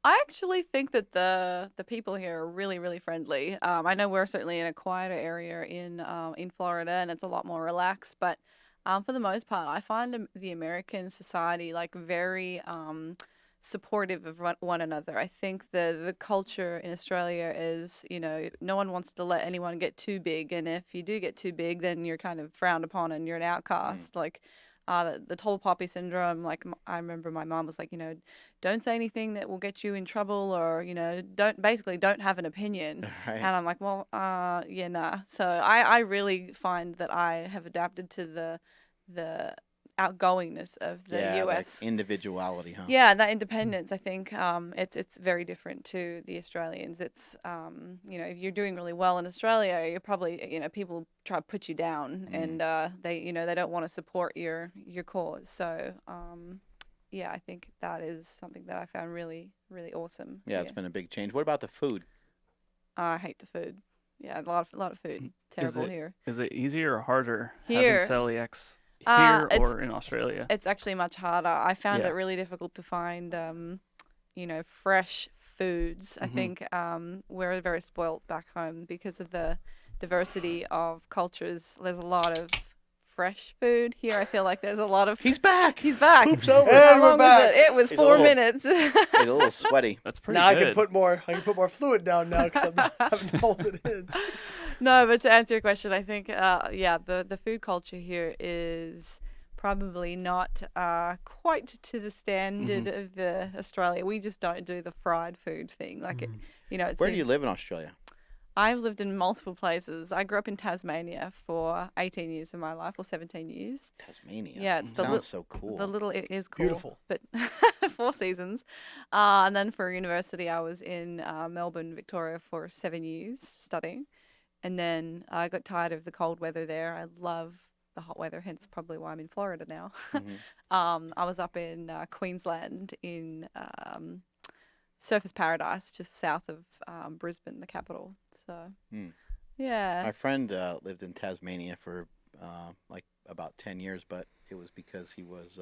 I actually think that the people here are really, really friendly. I know we're certainly in a quieter area in Florida, and it's a lot more relaxed. But for the most part, I find the American society like very supportive of one another. I think the culture in Australia is, no one wants to let anyone get too big, and if you do get too big, then you're kind of frowned upon and you're an outcast. Like the tall poppy syndrome, like I remember my mom was like, don't say anything that will get you in trouble, or don't have an opinion. Right. And I'm like, well, yeah, nah. So I really find that I have adapted to the outgoingness of the US. Like individuality, huh? Yeah, that independence, I think it's very different to the Australians. It's if you're doing really well in Australia, you're probably people try to put you down, and they they don't want to support your cause. So yeah, I think that is something that I found really, really awesome. Yeah, it's been a big change. What about the food? I hate the food. Yeah, a lot of food. Terrible here. Is it easier or harder Here. having celiacs here or in Australia? It's actually much harder. I found it really difficult to find, fresh foods. I think we're very spoilt back home because of the diversity of cultures. There's a lot of fresh food here. I feel like there's a lot of. He's back. He's back. Hoops over. How long was it? It was 4 minutes. He's a little sweaty. That's pretty Now good. I can put more fluid down now because I'm having to hold it in. No, but to answer your question, I think the food culture here is probably not quite to the standard of Australia. We just don't do the fried food thing. Like it's Where do you live in Australia? I've lived in multiple places. I grew up in Tasmania for 18 years of my life, or 17 years. Tasmania. Yeah, it's sounds so cool. It is cool. Beautiful. But 4 seasons. And then for university, I was in Melbourne, Victoria for 7 years studying. And then I got tired of the cold weather there. I love the hot weather, hence probably why I'm in Florida now. I was up in Queensland in Surfers Paradise, just south of Brisbane, the capital. So, yeah. My friend lived in Tasmania for like about 10 years, but it was because he was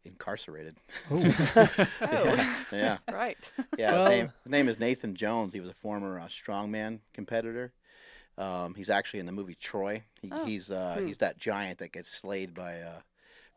incarcerated. Oh. Yeah. Right. Yeah, Well- his name is Nathan Jones. He was a former strongman competitor. He's actually in the movie Troy. He's that giant that gets slayed by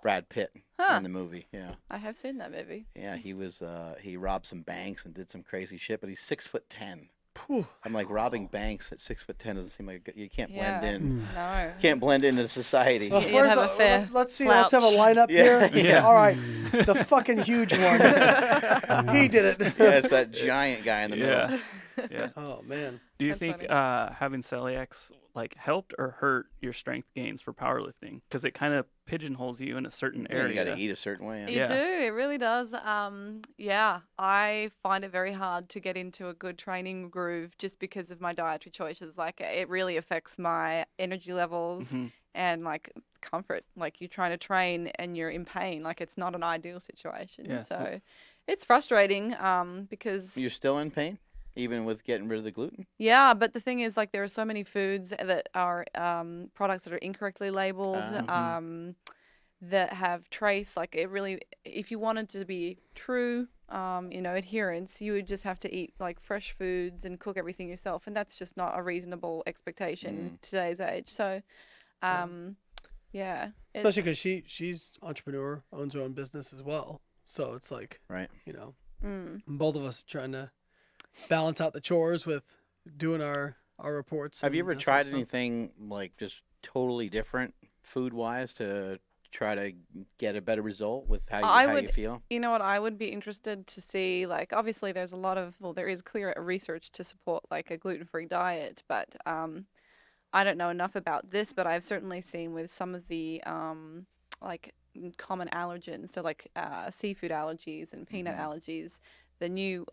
Brad Pitt in the movie. Yeah. I have seen that movie. Yeah, he robbed some banks and did some crazy shit, but he's 6'10". Whew. I'm like, robbing banks at 6'10" doesn't seem like you can't blend Yeah. in. No. Can't blend into society. You'd Where's have the, a fair let's see. Let's have a slouch. lineup Yeah. here. Yeah. All right, the fucking huge one. He did it. Yeah, it's that giant guy in the middle. Yeah. Yeah. Oh man. Do you That's think funny. having celiacs like helped or hurt your strength gains for powerlifting? Because it kind of pigeonholes you in a certain Yeah, area. you got to eat a certain way. You Yeah. do. It really does. Yeah, I find it very hard to get into a good training groove just because of my dietary choices. Like, it really affects my energy levels Mhm. and like comfort. Like, you're trying to train and you're in pain. Like, it's not an ideal situation. Yeah, so- So it's frustrating because You're still in pain, even with getting rid of the gluten. yeah, but the thing is, like, there are so many foods that are products that are incorrectly labeled, that have trace. Like, it really, if you wanted to be true, adherence, you would just have to eat like fresh foods and cook everything yourself, and that's just not a reasonable expectation in today's age. So, yeah, Especially it's- because she's entrepreneur, owns her own business as well. So it's like, Right. both of us trying to balance out the chores with doing our reports. Have you and ever that sort of tried stuff. anything like just totally different food-wise to try to get a better result with how you feel? You know what? I would be interested to see, like, obviously there is clear research to support like a gluten-free diet, but I don't know enough about this, but I've certainly seen with some of the like common allergens, so like seafood allergies and peanut allergies, the new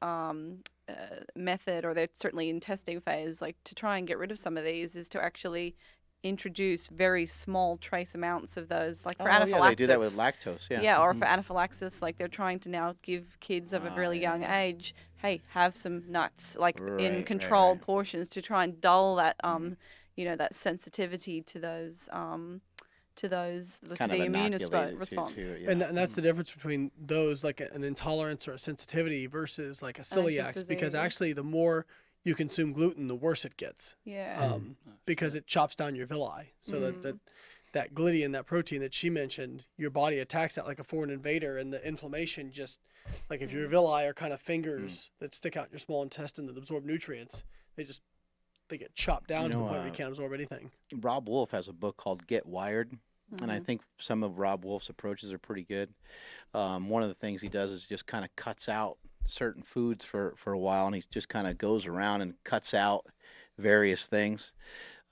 method, or they're certainly in testing phase, like to try and get rid of some of these, is to actually introduce very small trace amounts of those, like for anaphylaxis. Yeah, they do that with lactose. Yeah. Yeah, or for anaphylaxis, like they're trying to now give kids of a really young age, hey, have some nuts, like in controlled portions, to try and dull that, that sensitivity to those, to the immune response. And that's the difference between those, like an intolerance or a sensitivity, versus like a celiac, because disease. actually the more you consume gluten, the worse it gets. Yeah. Because it chops down your villi. So that glutein, that protein that she mentioned, your body attacks that like a foreign invader, and the inflammation just, like if your villi are kind of fingers that stick out in your small intestine that absorb nutrients, they get chopped down to the point where you can't absorb anything. Rob Wolf has a book called Get Wired, and I think some of Rob Wolf's approaches are pretty good. One of the things he does is just kind of cuts out certain foods for a while, and he just kind of goes around and cuts out various things.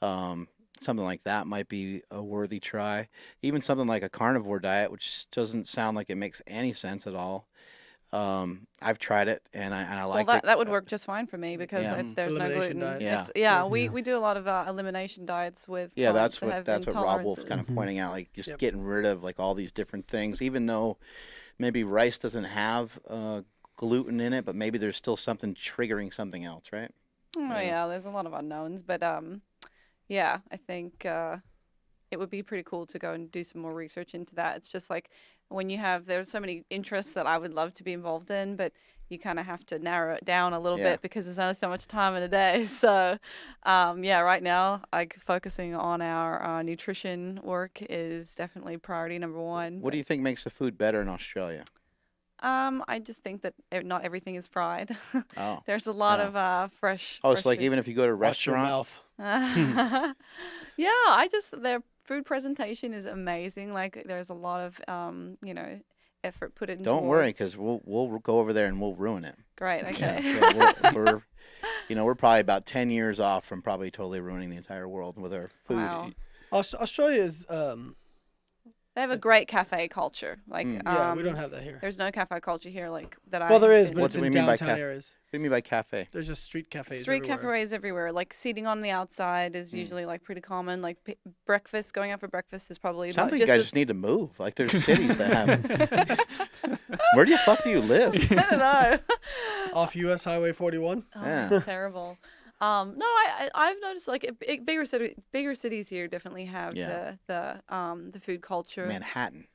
Something like that might be a worthy try. Even something like a carnivore diet, which doesn't sound like it makes any sense at all. I've tried it, and I like it. That would work just fine for me because Yeah. there's no Elimination gluten. diet. We do a lot of elimination diets with Yeah, clients that's that have what Rob Wolf intolerances. kind of pointing out, like just getting rid of like all these different things, even though maybe rice doesn't have gluten in it, but maybe there's still something triggering something else, right? Oh yeah, there's a lot of unknowns, but yeah, I think it would be pretty cool to go and do some more research into that. It's just like when there's so many interests that I would love to be involved in, but you kind of have to narrow it down a little bit because there's only so much time in a day. So right now, like focusing on our nutrition work is definitely priority number one. What do you think makes the food better in Australia? I just think that not everything is fried. Oh. There's a lot of fresh. Oh, fresh so like food. even if you go to a Watch your restaurant, mouth. Yeah, their food presentation is amazing. Like there's a lot of effort put in. don't worry, because we'll go over there and we'll ruin it. Great. Okay. Yeah, we're probably about 10 years off from probably totally ruining the entire world with our food. Wow. Australia is They have a great cafe culture. Like yeah, we don't have that here. There's no cafe culture here like that. Well, there is, been- but What it's do we in mean by downtown cafe? areas. What do you mean by cafe? There's just street cafes Street everywhere. cafes everywhere. Like seating on the outside is usually like pretty common. Like breakfast, going out for breakfast is probably Sounds like just you guys as just need to move. Like there's cities that have. Where the fuck do you live? I don't know. Off US Highway 41. Yeah. Terrible. No, I've noticed like bigger cities here definitely have the food culture. Manhattan.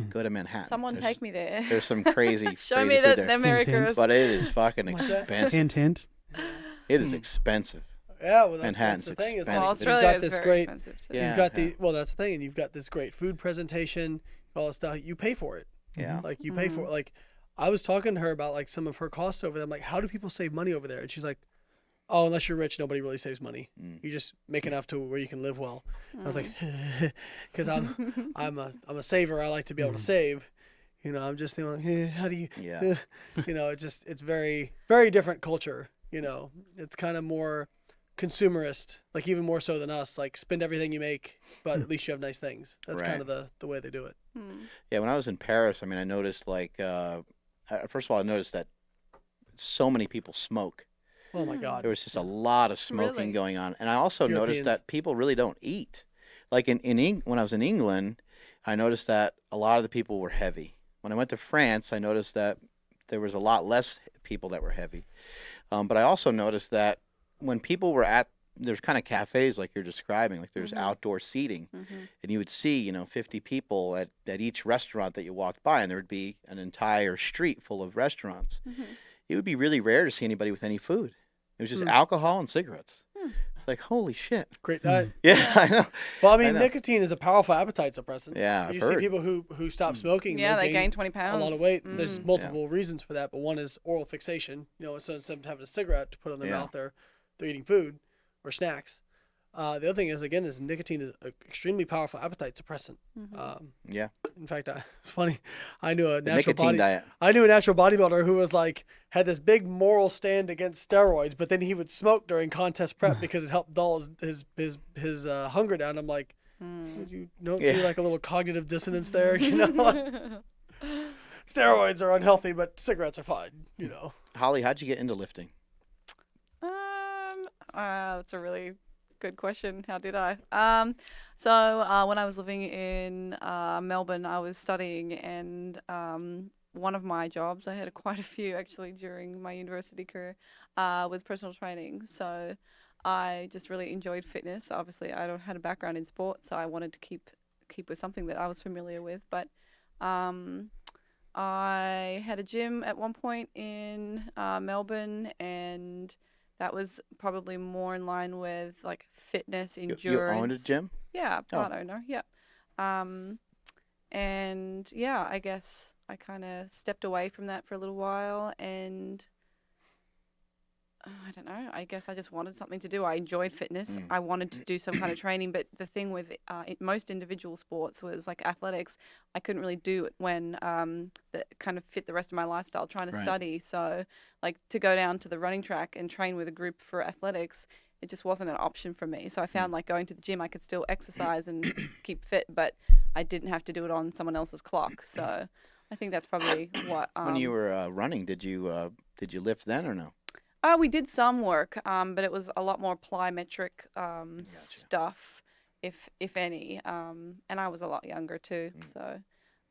Go to Manhattan. Someone take me there. There's some crazy, Show crazy me food that there. America is. But it is fucking expensive. Hint, hint. It is expensive. Yeah, well, that's Manhattan's the thing. Is expensive. like, Australia you've got is this very great. expensive too. Yeah. You've got the well, that's the thing, and you've got this great food presentation, all this stuff. You pay for it. Yeah. Like you pay for it. Like I was talking to her about like some of her costs over there. I'm like, how do people save money over there? And she's like, oh, unless you're rich, nobody really saves money. You just make enough to where you can live well. I was like, because I'm a saver. I like to be able to save. You know, I'm just thinking, how do you? Yeah. You know, it's very very different culture. You know, it's kind of more consumerist, like even more so than us. Like spend everything you make, but at least you have nice things. That's kind of the way they do it. Yeah, when I was in Paris, I mean, I noticed like, first of all, I noticed that so many people smoke. Oh my God. There was just a lot of smoking Really? going on, and I also noticed Europeans. that people really don't eat. Like when I was in England, I noticed that a lot of the people were heavy. When I went to France, I noticed that there was a lot less people that were heavy. But I also noticed that when people were there's kind of cafes like you're describing, like there's outdoor seating, and you would see, 50 people at each restaurant that you walked by, and there would be an entire street full of restaurants. It would be really rare to see anybody with any food. It was just alcohol and cigarettes. It's like, holy shit. Great diet. Yeah, I know. Well, I mean, know. nicotine is a powerful appetite suppressant. Yeah, you I've see heard. people who stop smoking. Yeah, they gain 20 pounds. A lot of weight. There's multiple reasons for that, but one is oral fixation. So instead of having a cigarette to put on their mouth, they're eating food or snacks. The other thing is nicotine is an extremely powerful appetite suppressant. Yeah. In fact, it's funny. I knew a The natural nicotine diet. I knew a natural bodybuilder who was like had this big moral stand against steroids, but then he would smoke during contest prep because it helped dull his hunger down. I'm like, you don't see like a little cognitive dissonance there, Steroids are unhealthy, but cigarettes are fine, Holly, how'd you get into lifting? That's a really good question. How did I? So when I was living in Melbourne, I was studying, and one of my jobs, I had quite a few actually during my university career, was personal training. So I just really enjoyed fitness. Obviously, I had a background in sport, so I wanted to keep with something that I was familiar with. But I had a gym at one point in Melbourne, and that was probably more in line with like fitness, endurance. You owned a gym? Yeah, part owner. Yeah. And yeah, I guess I kind of stepped away from that for a little while, and I don't know. I guess I just wanted something to do. I enjoyed fitness. I wanted to do some kind of training, but the thing with most individual sports was like athletics. I couldn't really do it when that kind of fit the rest of my lifestyle, trying to study. So like to go down to the running track and train with a group for athletics, it just wasn't an option for me. So I found like going to the gym, I could still exercise and keep fit, but I didn't have to do it on someone else's clock. So I think that's probably what. When you were running, did you lift then or no? We did some work, but it was a lot more plyometric stuff, if any. And I was a lot younger too, so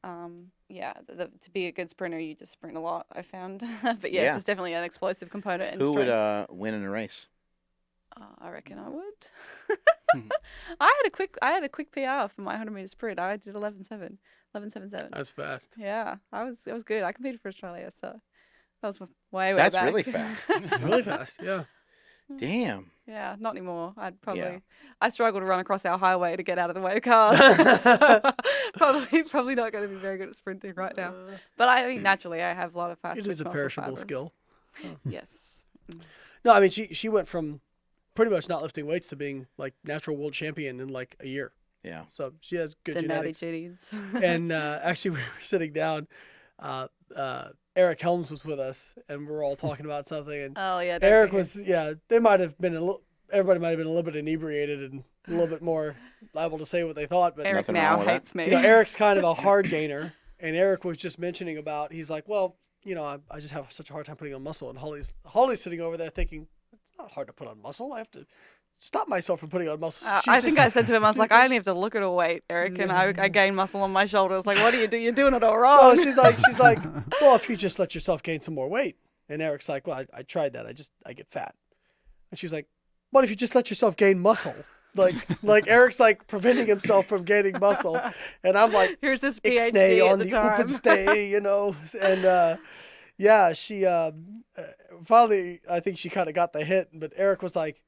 to be a good sprinter, you just sprint a lot. I found, but yes, it's definitely an explosive component. And Who strength. would win in a race? I reckon I would. I had a quick PR for my 100-meter sprint. I did 11.7. That's fast. Yeah, it was good. I competed for Australia, so. That was way That's back. really fast. It's really fast, yeah. Damn. Yeah, not anymore. Yeah. I struggle to run across our highway to get out of the way of cars. So probably not going to be very good at sprinting right now. But I think naturally I have a lot of fast. It is a perishable skill. Yes. No, I mean she went from pretty much not lifting weights to being like natural world champion in like a year. Yeah. So she has good The genetics. genes. And actually we were sitting down. Eric Helms was with us, and we were all talking about something. And Oh yeah. Eric was, they might have been everybody might have been a little bit inebriated and a little bit more liable to say what they thought. But Eric Nothing wrong now with that. hates me. Eric's kind of a hard gainer, and Eric was just mentioning about, he's like, well, I just have such a hard time putting on muscle. And Holly's sitting over there thinking, it's not hard to put on muscle. I have to stop myself from putting on muscle. I think I said to him, I was like, I only have to look at her weight, Eric, and I gain muscle on my shoulders. Like, what do you do? You're doing it all wrong. So she's like, well, if you just let yourself gain some more weight. And Eric's like, well, I tried that. I get fat. And she's like, what if you just let yourself gain muscle? Like Eric's like preventing himself from gaining muscle. And I'm like, here's this ixnay PhD on at the the time. open stay, you know. And yeah, she finally, I think she kind of got the hit. But Eric was like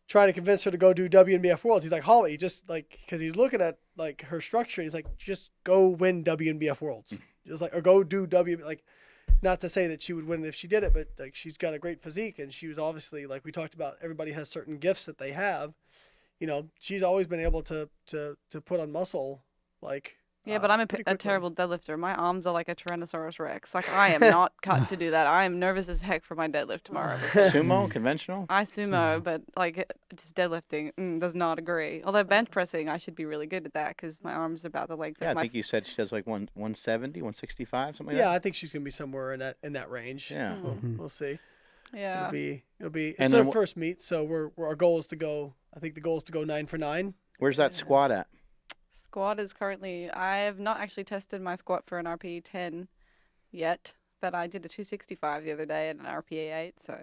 trying to convince her to go do WNBF Worlds. He's like, Holly, just like, because he's looking at like her structure. He's like, just go win WNBF Worlds. Just like, or go do like, not to say that she would win if she did it, but like she's got a great physique, and she was obviously, like we talked about, everybody has certain gifts that they have. You know, she's always been able to put on muscle, like. Yeah, but I'm pretty a quickly. terrible deadlifter. My arms are like a Tyrannosaurus Rex. Like, I am not cut to do that. I am nervous as heck for my deadlift tomorrow. Sumo, conventional? I sumo, but like just deadlifting does not agree. Although bench pressing, I should be really good at that because my arms are about the length Yeah, of I my. think you said she does like 170, 165, something like Yeah, that. I think she's gonna be somewhere in that range. Yeah. We'll see. Yeah. It'll be. And It's then our first meet, so our goal is to go. I think the goal is to go 9 for 9. Where's that squat at? Squat is currently. I have not actually tested my squat for an RPE 10 yet, but I did a 265 the other day at an RPE 8. So.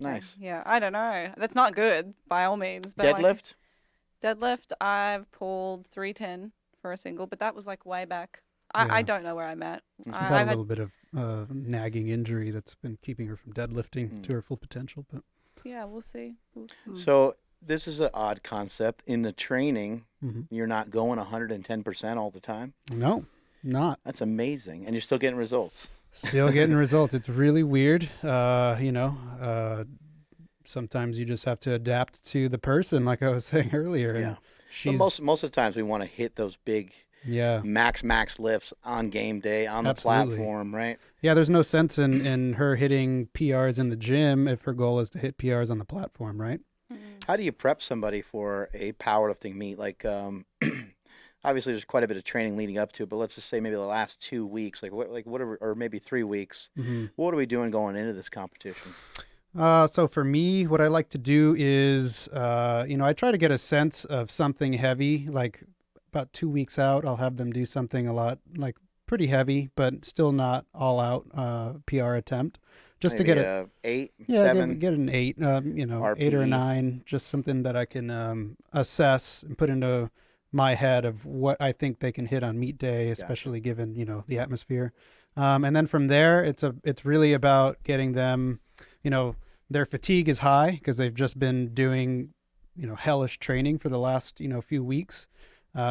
Nice. Yeah, I don't know. That's not good by all means. But Deadlift? Deadlift, I've pulled 310 for a single, but that was like way back. Yeah. I don't know where I'm at. She's I've had a little bit of nagging injury that's been keeping her from deadlifting to her full potential. But yeah, we'll see. So this is an odd concept. In the training, Mhm. you're not going 110% all the time. no, not. That's amazing. And you're still getting results. Still getting results. It's really weird. Sometimes you just have to adapt to the person, like I was saying earlier. Yeah. And But she's most of the times we want to hit those big yeah. max lifts on game day, on the Absolutely. platform, right? Yeah, there's no sense in her hitting PRs in the gym if her goal is to hit PRs on the platform, right? How do you prep somebody for a powerlifting meet? Like, obviously, there's quite a bit of training leading up to it, but let's just say maybe the last 2 weeks, or maybe 3 weeks. What are we doing going into this competition? So for me, what I like to do is, I try to get a sense of something heavy. Like about 2 weeks out, I'll have them do something a lot like pretty heavy, but still not all out PR attempt. Just Maybe to get 8, Yeah, 7. get an 8, 8 or RPE. 9, just something that I can assess and put into my head of what I think they can hit on meet day, especially given, the atmosphere. And then from there, it's really about getting them, their fatigue is high because they've just been doing, hellish training for the last, few weeks.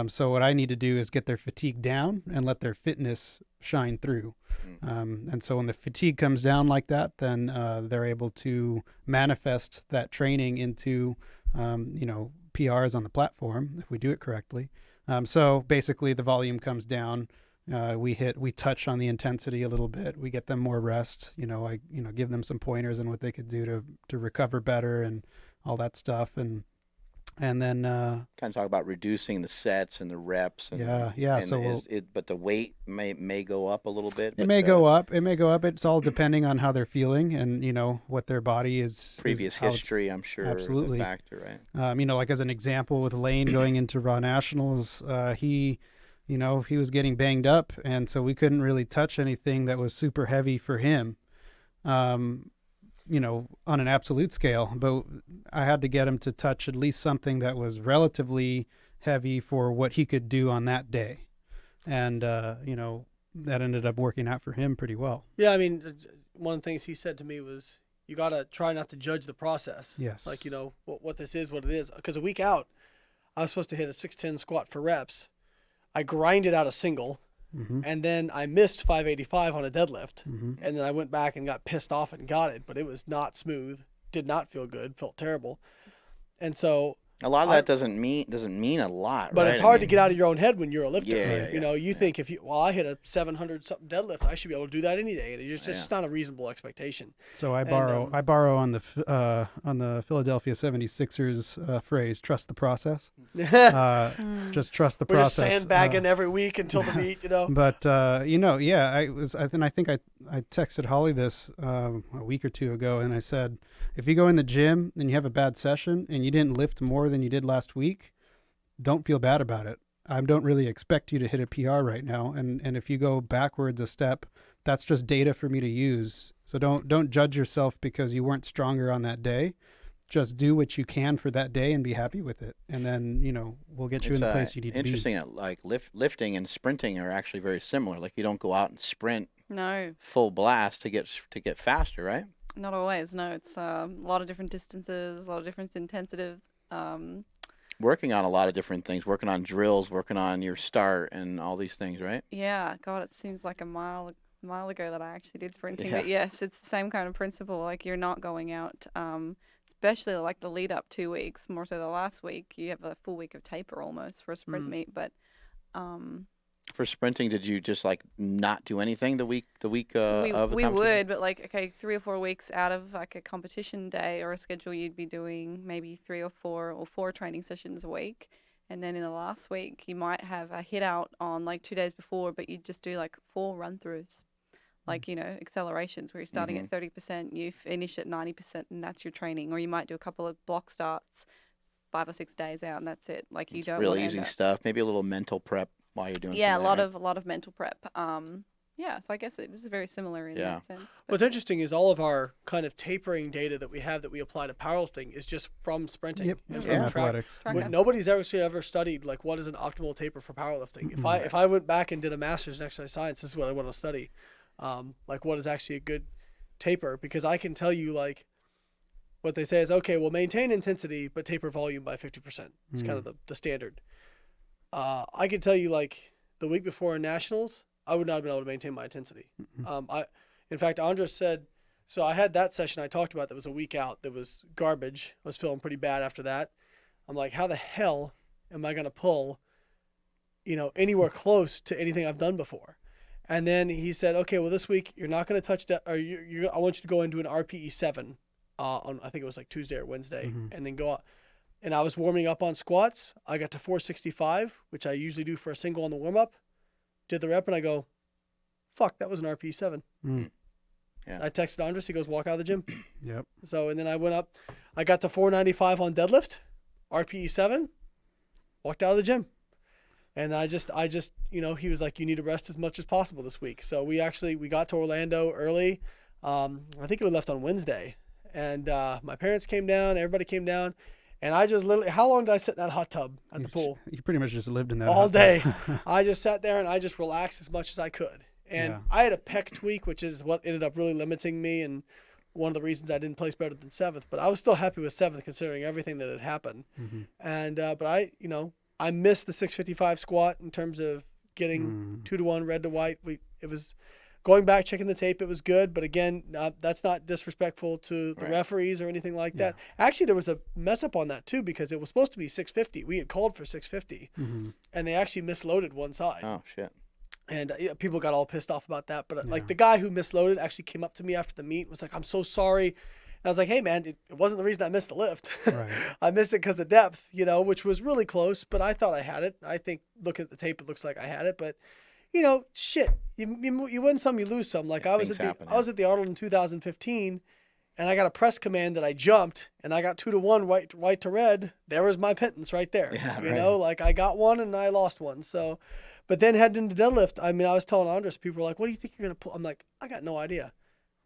So what I need to do is get their fatigue down and let their fitness shine through. And so when the fatigue comes down like that, then they're able to manifest that training into, PRs on the platform if we do it correctly. So basically the volume comes down. We touch on the intensity a little bit. We get them more rest. I give them some pointers on what they could do to recover better and all that stuff. And then Kind of talk about reducing the sets and the reps. And, yeah. And So but the weight may go up a little bit. it may go up. It may go up. It's all depending on how they're feeling and what their body is. Previous how it's- history, I'm sure, absolutely. is a factor, right? Like as an example with Layne going into Raw Nationals, he was getting banged up, and so we couldn't really touch anything that was super heavy for him. On an absolute scale, but I had to get him to touch at least something that was relatively heavy for what he could do on that day. And, that ended up working out for him pretty well. Yeah, I mean, one of the things he said to me was, you got to try not to judge the process. Yes. Like, what this is, what it is. Because a week out, I was supposed to hit a 610 squat for reps. I grinded out a single, and then I missed 585 on a deadlift. And then I went back and got pissed off and got it, but it was not smooth. Did not feel good. Felt terrible. And so A lot of that doesn't mean a lot, but right? it's hard to get out of your own head when you're a lifter. Yeah, yeah, You think if I hit a 700 something deadlift, I should be able to do that any day. And it's just not a reasonable expectation. So I borrow on the Philadelphia 76ers phrase, trust the process. Just trust the We're process. just sandbagging every week until the meet, But I think I texted Holly this a week or two ago, and I said, if you go in the gym and you have a bad session and you didn't lift more than you did last week, don't feel bad about it. I don't really expect you to hit a PR right now, and if you go backwards a step, that's just data for me to use. So don't judge yourself because you weren't stronger on that day. just do what you can for that day and be happy with it. And then, we'll get you in the place you need to be. Interesting that like lifting and sprinting are actually very similar. Like you don't go out and sprint No, full blast to get faster, right? not always. No, it's a lot of different distances, a lot of different intensities. Working on a lot of different things, working on drills, working on your start and all these things, right? Yeah, God, it seems like a mile ago that I actually did sprinting. Yeah. But yes, it's the same kind of principle. Like you're not going out, especially like the lead up 2 weeks, more so the last week. You have a full week of taper almost for a sprint meet. But For sprinting, did you just like not do anything the week of the we competition? would, but like 3 or 4 weeks out of like a competition day or a schedule, you'd be doing maybe 3 or 4 training sessions a week. And then in the last week, you might have a hit out on like 2 days before, but you just do like 4 run throughs, like, accelerations where you're starting at 30%, you finish at 90%, and that's your training. Or you might do a couple of block starts 5 or 6 days out, and that's it. Like you don't Really want to easy stuff. Maybe a little mental prep while you're doing. Yeah, a some lot of of mental prep. Yeah, so I guess this is very similar in that sense. But What's interesting is all of our kind of tapering data that we have that we apply to powerlifting is just from sprinting. Yep, and from from athletics. Track. When nobody's ever studied like what is an optimal taper for powerlifting. If I went back and did a master's in exercise science, this is what I want to study. Like what is actually a good taper, because I can tell you like what they say is, okay, we'll maintain intensity but taper volume by 50%. It's kind of the standard. I can tell you like the week before nationals, I would not have been able to maintain my intensity. In fact, Andres said, so I had that session I talked about that was a week out that was garbage. I was feeling pretty bad after that. I'm like, how the hell am I going to pull, anywhere close to anything I've done before? And then he said, okay, well, this week you're not going to touch that, or I want you to go into an RPE 7 on, I think it was like Tuesday or Wednesday, and then go out. And I was warming up on squats. I got to 465, which I usually do for a single on the warm up. Did the rep, and I go, fuck, that was an RPE 7. Yeah. I texted Andres. He goes, walk out of the gym. Yep. So, and then I went up. I got to 495 on deadlift, RPE 7, walked out of the gym. And I just, he was like, you need to rest as much as possible this week. So we got to Orlando early. I think we left on Wednesday. And my parents came down. Everybody came down. And I just literally, how long did I sit in that hot tub at the pool? You pretty much just lived in that all hot day. tub. I just sat there and I just relaxed as much as I could. And Yeah. I had a pec tweak, which is what ended up really limiting me, and one of the reasons I didn't place better than 7th. But I was still happy with 7th considering everything that had happened. And but I missed the 655 squat in terms of getting 2-to-1 red to white. It was going back, checking the tape. It was good, but again, that's not disrespectful to the referees or anything like that. Actually, there was a mess up on that too, because it was supposed to be 650. We had called for 650, and they actually misloaded one side. Oh shit. And people got all pissed off about that. But like the guy who misloaded actually came up to me after the meet and was like, I'm so sorry. And I was like, hey, man, it wasn't the reason I missed the lift. Right. I missed it because of depth, which was really close. But I thought I had it. I think looking at the tape, it looks like I had it. But, shit, you win some, you lose some. Like I was at the Arnold in 2015, and I got a press command that I jumped, and I got 2-to-1 white to red. There was my pittance right there. Yeah, Like I got one and I lost one. So. But then heading into deadlift, I was telling Andres, people were like, what do you think you're going to pull? I'm like, I got no idea.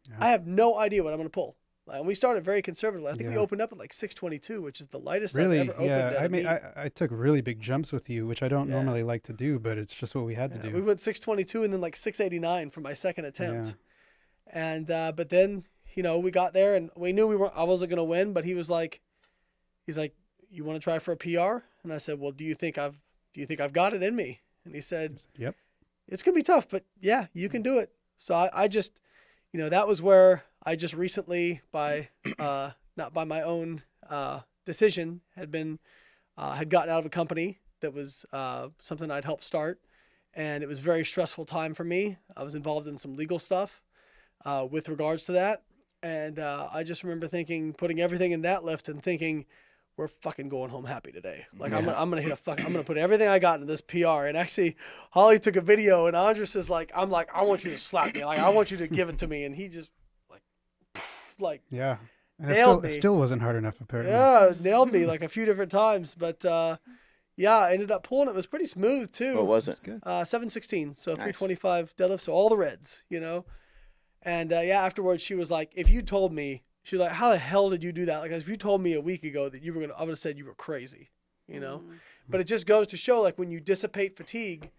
Yeah. I have no idea what I'm going to pull. And we started very conservatively. I think we opened up at like 622, which is the lightest I've ever opened at a meet. I took really big jumps with you, which I don't normally like to do, but it's just what we had to do. We went 622 and then like 689 for my second attempt. Yeah. And but then, we got there and we knew I wasn't going to win, but he's like, you want to try for a PR? And I said, well, do you think I've got it in me? And he said, yep, it's going to be tough, but yeah, you can do it. So I just, that was where I just recently not by my own decision had gotten out of a company that was something I'd helped start. And it was a very stressful time for me. I was involved in some legal stuff with regards to that. And I just remember putting everything in that lift and thinking, we're fucking going home happy today. Like I'm gonna put everything I got into this PR. And actually, Holly took a video, and Andres is like, I want you to slap me, like I want you to give it to me, and he just yeah, and nailed it me. Still wasn't hard enough apparently. Yeah, nailed me like a few different times, but I ended up pulling it. It was pretty smooth too. What was it? 716, so Nice. 325 deadlift, so all the reds, And afterwards she was like, if you told me She was like, how the hell did you do that? Like, if you told me a week ago that you were I would have said you were crazy, you know? But it just goes to show, like, when you dissipate fatigue,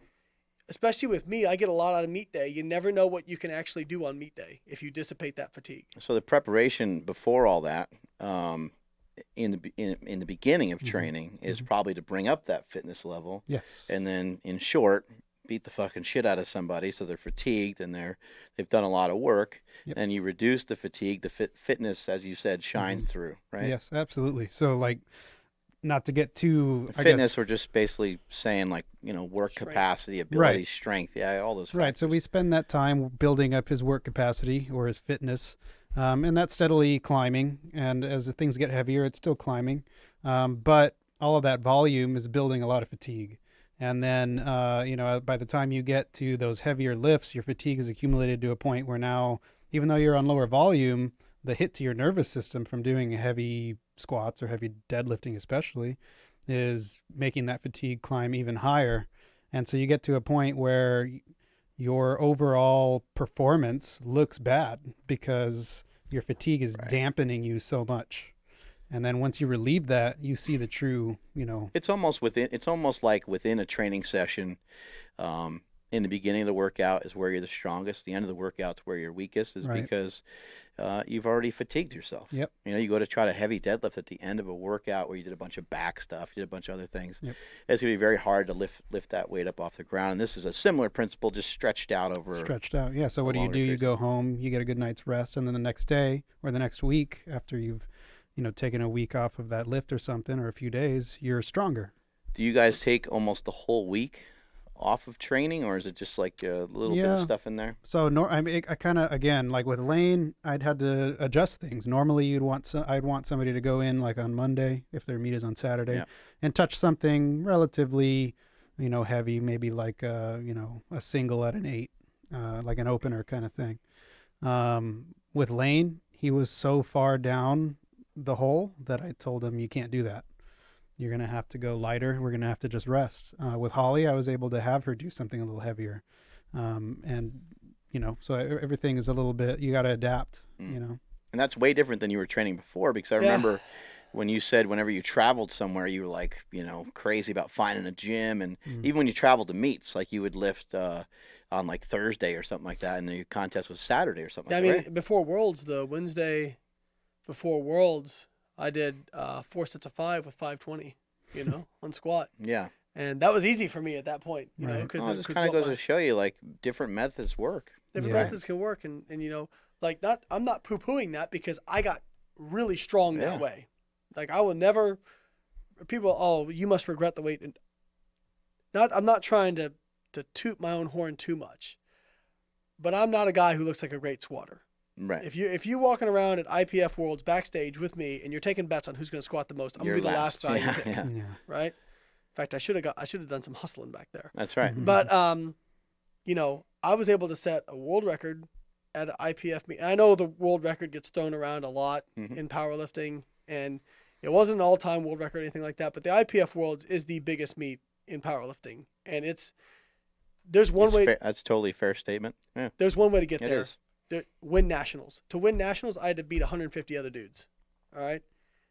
especially with me, I get a lot out of meet day. You never know what you can actually do on meet day if you dissipate that fatigue. So the preparation before all that, in the beginning of training, is probably to bring up that fitness level. Yes. And then, in short, beat the fucking shit out of somebody so they're fatigued and they've done a lot of work. Yep. And you reduce the fatigue. The fitness, as you said, shines through, right? Yes, absolutely. So, like, not to get too fitness, we're just basically saying, like, work Strength. capacity, ability, Right. strength, all those factors. Right. So we spend that time building up his work capacity or his fitness, and that's steadily climbing. And as the things get heavier, it's still climbing. But all of that volume is building a lot of fatigue. And then, by the time you get to those heavier lifts, your fatigue is accumulated to a point where now, even though you're on lower volume, the hit to your nervous system from doing heavy squats or heavy deadlifting especially is making that fatigue climb even higher. And so you get to a point where your overall performance looks bad because your fatigue is dampening you so much. And then once you relieve that, you see the true, It's almost like within a training session, in the beginning of the workout is where you're the strongest. The end of the workout is where you're weakest, is because you've already fatigued yourself. Yep. You go to try to heavy deadlift at the end of a workout where you did a bunch of back stuff, you did a bunch of other things. Yep. It's going to be very hard to lift that weight up off the ground. And this is a similar principle, just stretched out over. Stretched out, yeah. So what do? longer You period. go home, you get a good night's rest, and then the next day or the next week after you've, taken a week off of that lift or something or a few days, you're stronger. Do you guys take almost the whole week off of training, or is it just like a little bit of stuff in there? So I kind of, again, like with Layne, I'd had to adjust things. Normally I'd want somebody to go in like on Monday if their meet is on Saturday and touch something relatively, heavy, maybe like a single at an 8, like an opener kind of thing. With Layne, he was so far down the hole that I told him, you can't do that. You're going to have to go lighter. We're going to have to just rest. With Holly, I was able to have her do something a little heavier. So everything is a little bit, you got to adapt, And that's way different than you were training before, because I remember when you said whenever you traveled somewhere, you were like, crazy about finding a gym. And even when you traveled to meets, like you would lift on like Thursday or something like that, and the contest was Saturday or something like that. Right? Before Worlds, the Wednesday before Worlds, I did 4 sets of 5 with 520, on squat. Yeah. And that was easy for me at that point, because it just kind of goes to show you, like, different methods work. Different methods can work, and I'm not poo-pooing that, because I got really strong that way. Like, I will never. People, you must regret the weight. And I'm not trying to toot my own horn too much, but I'm not a guy who looks like a great squatter. Right. If you're walking around at IPF Worlds backstage with me and you're taking bets on who's going to squat the most, I'm going to be the last guy you pick. Yeah. Right? In fact, I should have done some hustling back there. That's right. But I was able to set a world record at an IPF meet. And I know the world record gets thrown around a lot in powerlifting, and it wasn't an all-time world record or anything like that, but the IPF Worlds is the biggest meet in powerlifting, and there's one way. That's totally a fair statement. Yeah. There's one way to get there. Is. Win nationals. To win nationals, I had to beat 150 other dudes. All right?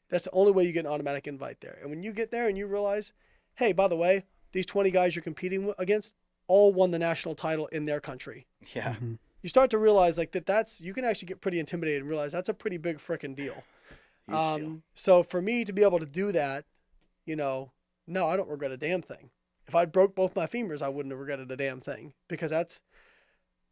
That's the only way you get an automatic invite there. And when you get there and you realize, hey, by the way, these 20 guys you're competing against all won the national title in their country. Yeah. You start to realize like you can actually get pretty intimidated and realize that's a pretty big freaking deal. So for me to be able to do that, no, I don't regret a damn thing. If I broke both my femurs, I wouldn't have regretted a damn thing, because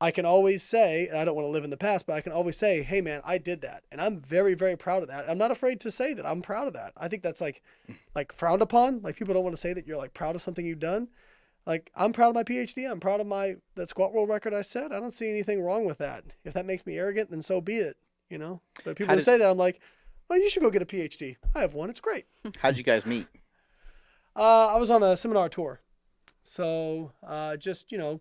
I can always say, and I don't want to live in the past, but I can always say, hey man, I did that. And I'm very, very proud of that. I'm not afraid to say that I'm proud of that. I think that's like frowned upon. Like, people don't want to say that you're like proud of something you've done. Like, I'm proud of my PhD. I'm proud of that squat world record I set. I don't see anything wrong with that. If that makes me arrogant, then so be it, But people say that, I'm like, well, you should go get a PhD. I have one. It's great. How did you guys meet? I was on a seminar tour. So just, you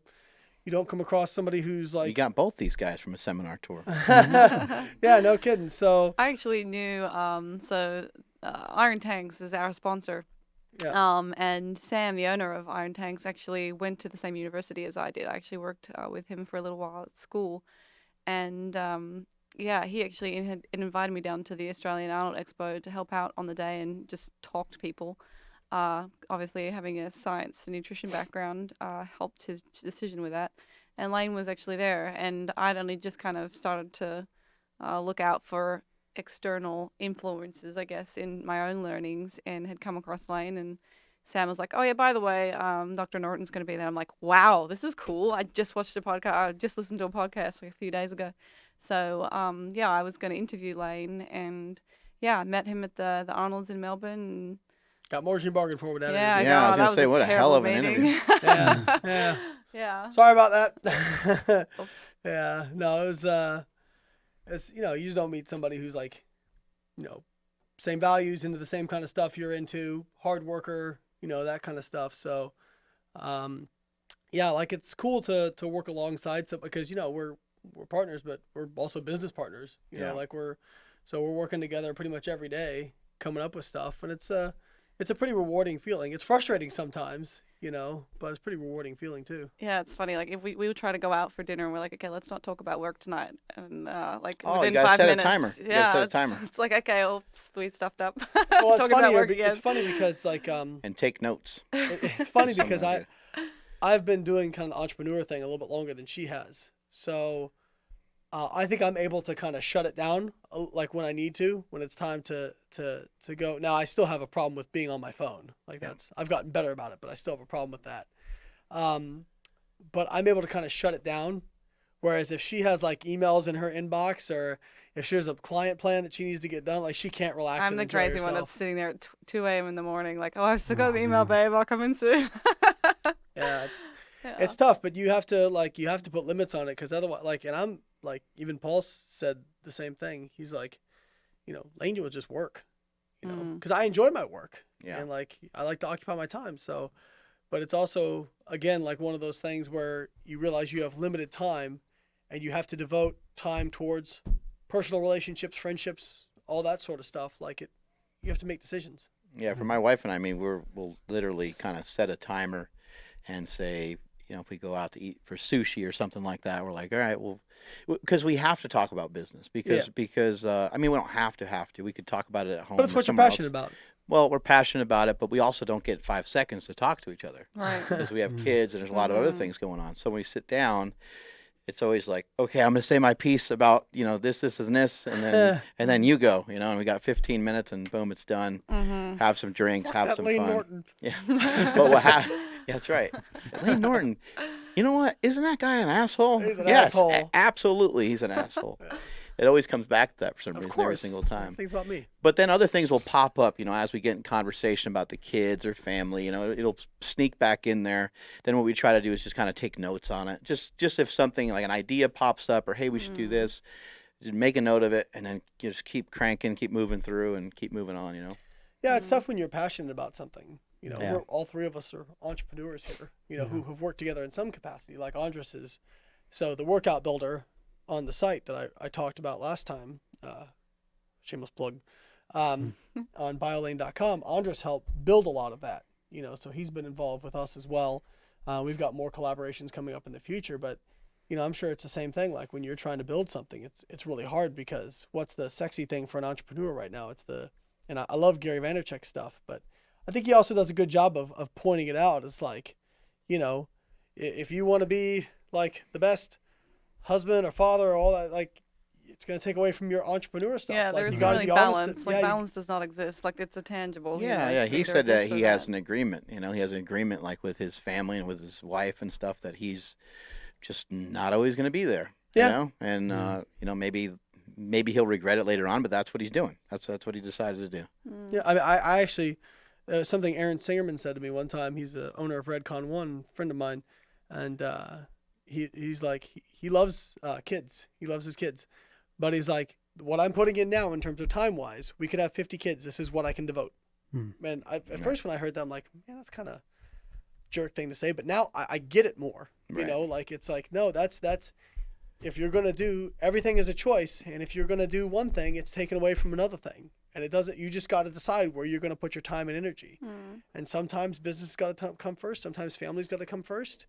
don't come across somebody who's like... You got both these guys from a seminar tour. Yeah, no kidding. So I actually knew, Iron Tanks is our sponsor. Yeah. And Sam, the owner of Iron Tanks, actually went to the same university as I did. I actually worked with him for a little while at school. And yeah, he actually had invited me down to the Australian Arnold Expo to help out on the day and just talk to people. Obviously, having a science and nutrition background helped his decision with that. And Layne was actually there, and I'd only just kind of started to look out for external influences, I guess, in my own learnings, and had come across Layne. And Sam was like, "Oh yeah, by the way, Dr. Norton's going to be there." I'm like, "Wow, this is cool." I just watched a podcast. I just listened to a podcast like a few days ago. So yeah, I was going to interview Layne, and yeah, I met him at the Arnold's in Melbourne. And Got more than you bargained for with that yeah, interview. Yeah, I was God, gonna that say, what a hell of an terrible meeting. Yeah, yeah. Yeah. Sorry about that. Oops. Yeah, no, it was, it's, you know, you just don't meet somebody who's like, you know, same values, into the same kind of stuff you're into, hard worker, you know, that kind of stuff. So, yeah, like it's cool to work alongside some, because, you know, we're partners, but we're also business partners, you know, like we're working together pretty much every day, coming up with stuff. And it's a pretty rewarding feeling. It's frustrating sometimes, you know, but it's a pretty rewarding feeling too. Yeah, it's funny. Like if we would try to go out for dinner, and we're like, okay, let's not talk about work tonight. And like Oh, you within gotta 5 set a minutes, timer. You gotta yeah, set a timer. It's like, okay, oops, we stuffed up. Well, it's Talking funny. about work again. It's funny because like And take notes. it's funny Something because like I've been doing kind of the entrepreneur thing a little bit longer than she has. So I think I'm able to kind of shut it down like when I need to, when it's time to go. Now I still have a problem with being on my phone. Like I've gotten better about it, but I still have a problem with that. But I'm able to kind of shut it down. Whereas if she has like emails in her inbox, or if she has a client plan that she needs to get done, like she can't relax. I'm and the enjoy crazy herself. one that's sitting there at 2 a.m. in the morning, like, oh, I've still got an email, babe. I'll come in soon. Yeah, it's tough, but you have to put limits on it, because otherwise, like, and I'm like, even Paul said the same thing. He's like, you know, Layne will just work, you know, because I enjoy my work, and like I like to occupy my time. So, but it's also again like one of those things where you realize you have limited time, and you have to devote time towards personal relationships, friendships, all that sort of stuff. Like you have to make decisions. Yeah, for my wife and I mean, we'll literally kind of set a timer and say, you know, if we go out to eat for sushi or something like that, we're like, all right, well, because we have to talk about business, because I mean, we don't have to. We could talk about it at home. But it's what you're passionate about. Well, we're passionate about it, but we also don't get 5 seconds to talk to each other, Right. because we have kids and there's a lot of other things going on. So when we sit down, it's always like, okay, I'm going to say my piece about, you know, this, and this, and then you go, you know, and we got 15 minutes and boom, it's done. Have some drinks, have some Layne fun. Norton. Yeah. But what happened? Yeah, that's right. Layne Norton, you know what? Isn't that guy an asshole? He's an yes, asshole. Absolutely, he's an asshole. It always comes back to that for some Of reason course. every single time. Things about me. But then other things will pop up, you know, as we get in conversation about the kids or family, you know, it'll sneak back in there. Then what we try to do is just kind of take notes on it. Just if something like an idea pops up, or, hey, we should do this, just make a note of it, and then just keep cranking, keep moving through, and keep moving on, you know. Yeah, it's tough when you're passionate about something. You know, Yeah. we're, all three of us are entrepreneurs here, you know, who have worked together in some capacity, like Andres is. So the workout builder on the site that I talked about last time, shameless plug, on biolane.com, Andres helped build a lot of that, you know, so he's been involved with us as well. We've got more collaborations coming up in the future, but, you know, I'm sure it's the same thing. Like when you're trying to build something, it's really hard, because what's the sexy thing for an entrepreneur right now? And I love Gary Vaynerchuk's stuff, but I think he also does a good job of pointing it out. It's like, you know, if you want to be like the best husband or father or all that, like, it's going to take away from your entrepreneur stuff. Yeah, like, there's you gotta really be honest. balance. Like balance does not exist. Like it's a tangible. Yeah. It's He either said that this or he has an agreement. You know, he has an agreement like with his family and with his wife and stuff, that he's just not always going to be there. Yeah. You know, and you know, maybe he'll regret it later on, but that's what he's doing. That's what he decided to do. Yeah, I mean, I actually, something Aaron Singerman said to me one time. He's the owner of Redcon One, friend of mine, and he's like, he loves kids. He loves his kids, but he's like, what I'm putting in now in terms of time wise, we could have 50 kids. This is what I can devote. And at first when I heard that, I'm like, man, that's kind of jerk thing to say, but now I get it more. You know, like it's like, no, that's if you're gonna do, everything is a choice, and if you're gonna do one thing, it's taken away from another thing. And it doesn't, you just got to decide where you're going to put your time and energy. And sometimes business got to come first. Sometimes family's got to come first,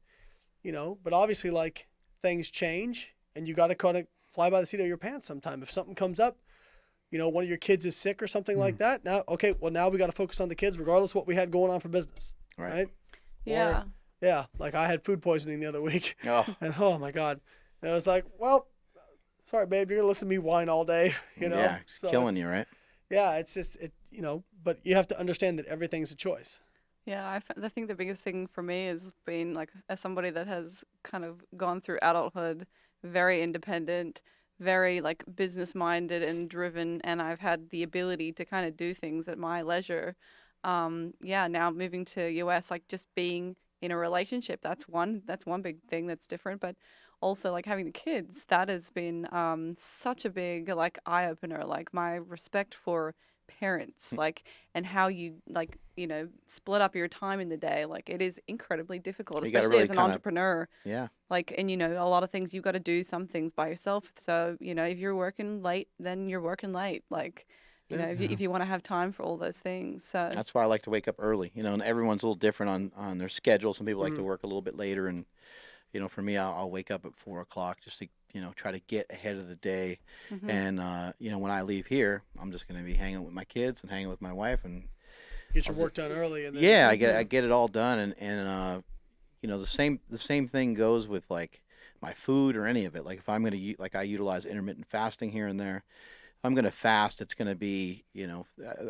you know, but obviously like things change, and you got to kind of fly by the seat of your pants sometime. If something comes up, one of your kids is sick or something like that. Now we got to focus on the kids regardless of what we had going on for business. Right? Yeah. Yeah, like I had food poisoning the other week. Oh. And oh my God. And I was like, well, sorry, babe, you're going to listen to me whine all day, Yeah, it's killing you, right? Yeah, it's just, but you have to understand that everything's a choice. Yeah, I think the biggest thing for me is being like, as somebody that has kind of gone through adulthood, very independent, very like business minded and driven, and I've had the ability to kind of do things at my leisure. Now moving to US, like just being in a relationship, that's one big thing that's different, but also like having the kids, that has been such a big like eye opener, like my respect for parents, like, and how you like, split up your time in the day. Like it is incredibly difficult, You gotta especially really as an kinda- entrepreneur. Yeah. Like, and a lot of things you got to do some things by yourself. So, if you're working late, then you're working late. Like, if you want to have time for all those things. So That's why I like to wake up early, and everyone's a little different on their schedule. Some people like to work a little bit later, and for me, I'll wake up at 4:00 just to try to get ahead of the day. And when I leave here, I'm just going to be hanging with my kids and hanging with my wife and Get your work done early, and then I get it all done, and the same thing goes with like my food or any of it. Like if I'm going to I utilize intermittent fasting here and there. I'm going to fast. It's going to be,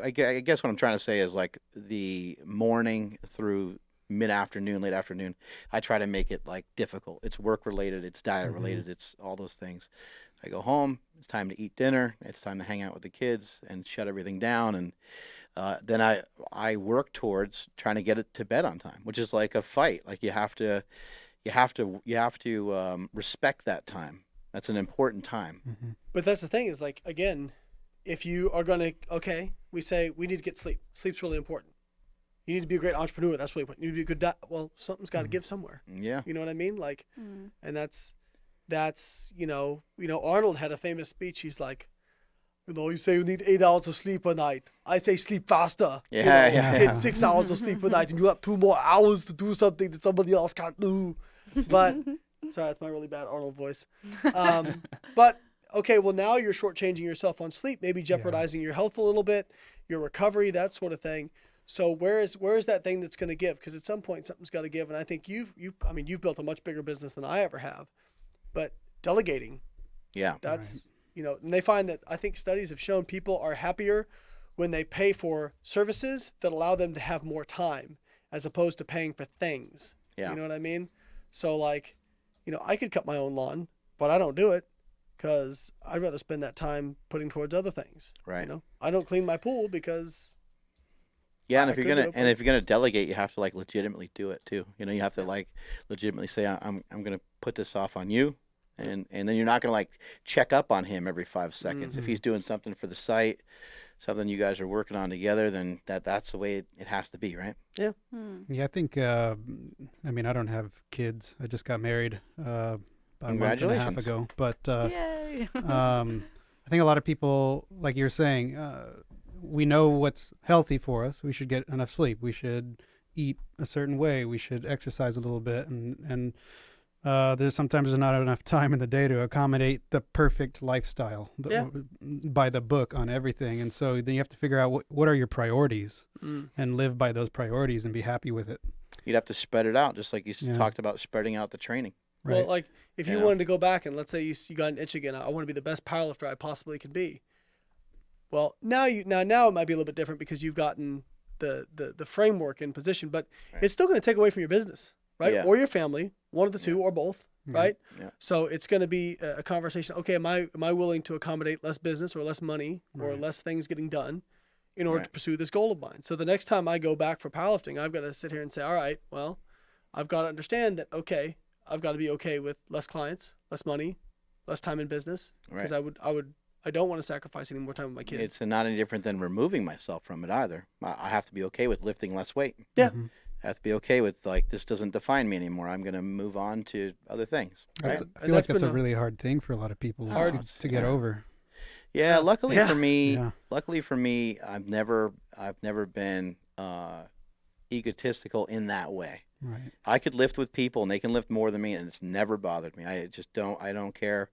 I guess what I'm trying to say is like the morning through mid-afternoon, late afternoon, I try to make it like difficult. It's work related. It's diet related. It's all those things. I go home. It's time to eat dinner. It's time to hang out with the kids and shut everything down. And then I work towards trying to get it to bed on time, which is like a fight. Like you have to respect that time. That's an important time. But that's the thing is like, again, if you are going to, we say we need to get sleep. Sleep's really important. You need to be a great entrepreneur. That's really important. You need to be a good well, something's got to give somewhere. Yeah. You know what I mean? Like, and that's, Arnold had a famous speech. He's like, you say you need 8 hours of sleep a night. I say sleep faster. Get 6 hours of sleep a night and you have 2 more hours to do something that somebody else can't do. But sorry, that's my really bad Arnold voice. But now you're shortchanging yourself on sleep, maybe jeopardizing your health a little bit, your recovery, that sort of thing. So where is that thing that's going to give? Because at some point something's got to give, and I think you've built a much bigger business than I ever have. But delegating, that's and they find that I think studies have shown people are happier when they pay for services that allow them to have more time, as opposed to paying for things. Yeah. You know what I mean? So like, I could cut my own lawn, but I don't do it because I'd rather spend that time putting towards other things. Right. I don't clean my pool because. Yeah, and if you're gonna delegate, you have to like legitimately do it too. You have to like legitimately say, I'm gonna put this off on you, and then you're not gonna like check up on him every 5 seconds. If he's doing something for the site, something you guys are working on together, then that's the way it has to be, right? Yeah. Yeah, I think. I don't have kids. I just got married about a month and a half ago. But Yay. I think a lot of people, like you're saying, we know what's healthy for us. We should get enough sleep. We should eat a certain way. We should exercise a little bit, and there's sometimes not enough time in the day to accommodate the perfect lifestyle by the book on everything. And so then you have to figure out what are your priorities and live by those priorities and be happy with it. You'd have to spread it out, just like you talked about spreading out the training. Right. Well, like if you wanted to go back and let's say you got an itch again, I want to be the best powerlifter I possibly can be. Well, now it might be a little bit different because you've gotten the framework in position, but it's still going to take away from your business, right? Yeah. Or your family, one of the two or both, right? Yeah. So it's going to be a conversation. Okay, am I willing to accommodate less business or less money or less things getting done in order to pursue this goal of mine? So the next time I go back for powerlifting, I've got to sit here and say, all right, well, I've got to understand that, okay, I've got to be okay with less clients, less money, less time in business, because I don't want to sacrifice any more time with my kids. It's not any different than removing myself from it either. I have to be okay with lifting less weight. Yeah. I have to be okay with like, this doesn't define me anymore. I'm going to move on to other things. Right? I feel like that's a really hard thing for a lot of people to get over. Yeah. Luckily for me, I've never been egotistical in that way. Right. I could lift with people and they can lift more than me, and it's never bothered me. I don't care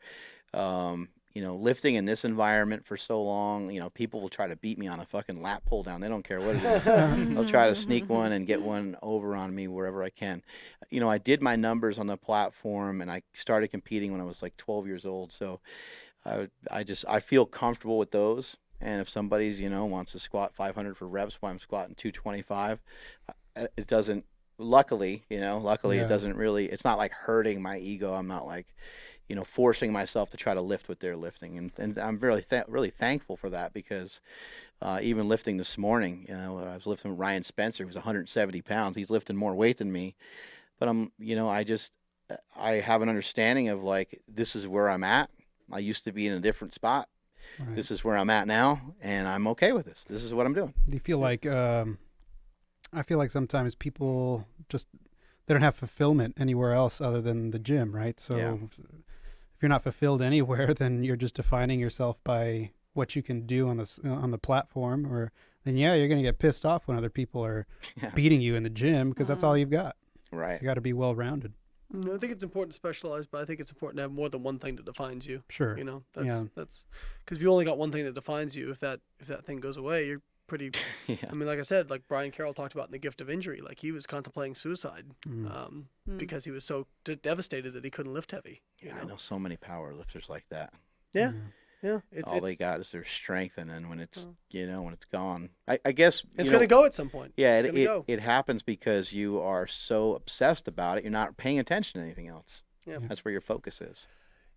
You know, lifting in this environment for so long, you know, people will try to beat me on a fucking lat pull down. They don't care what it is. They'll try to sneak one and get one over on me wherever I can. You know, I did my numbers on the platform, and I started competing when I was like 12 years old. So I feel comfortable with those. And if somebody's, you know, wants to squat 500 for reps while I'm squatting 225, it doesn't, luckily, it doesn't really, it's not like hurting my ego. I'm not like, you know, forcing myself to try to lift what they're lifting. And I'm really thankful for that, because even lifting this morning, you know, I was lifting Ryan Spencer, who's 170 pounds. He's lifting more weight than me. But I have an understanding of like, this is where I'm at. I used to be in a different spot. Right. This is where I'm at now, and I'm okay with this. This is what I'm doing. Do you feel like, I feel like sometimes people just, they don't have fulfillment anywhere else other than the gym, right? So if you're not fulfilled anywhere, then you're just defining yourself by what you can do on the platform, or then you're going to get pissed off when other people are beating you in the gym, because that's all you've got. Right. So you got to be well-rounded. I think it's important to specialize, but I think it's important to have more than one thing that defines you. Sure. You know, that's because if you only got one thing that defines you, if that thing goes away, you're pretty. I mean, like I said, like Brian Carroll talked about in The Gift of Injury, like he was contemplating suicide because he was so devastated that he couldn't lift heavy. You know? I know so many power lifters like that. Yeah. Yeah, all they got is their strength, and then when it's when it's gone, I guess it's going to go at some point. Yeah, it happens because you are so obsessed about it, you're not paying attention to anything else. Yeah, that's where your focus is.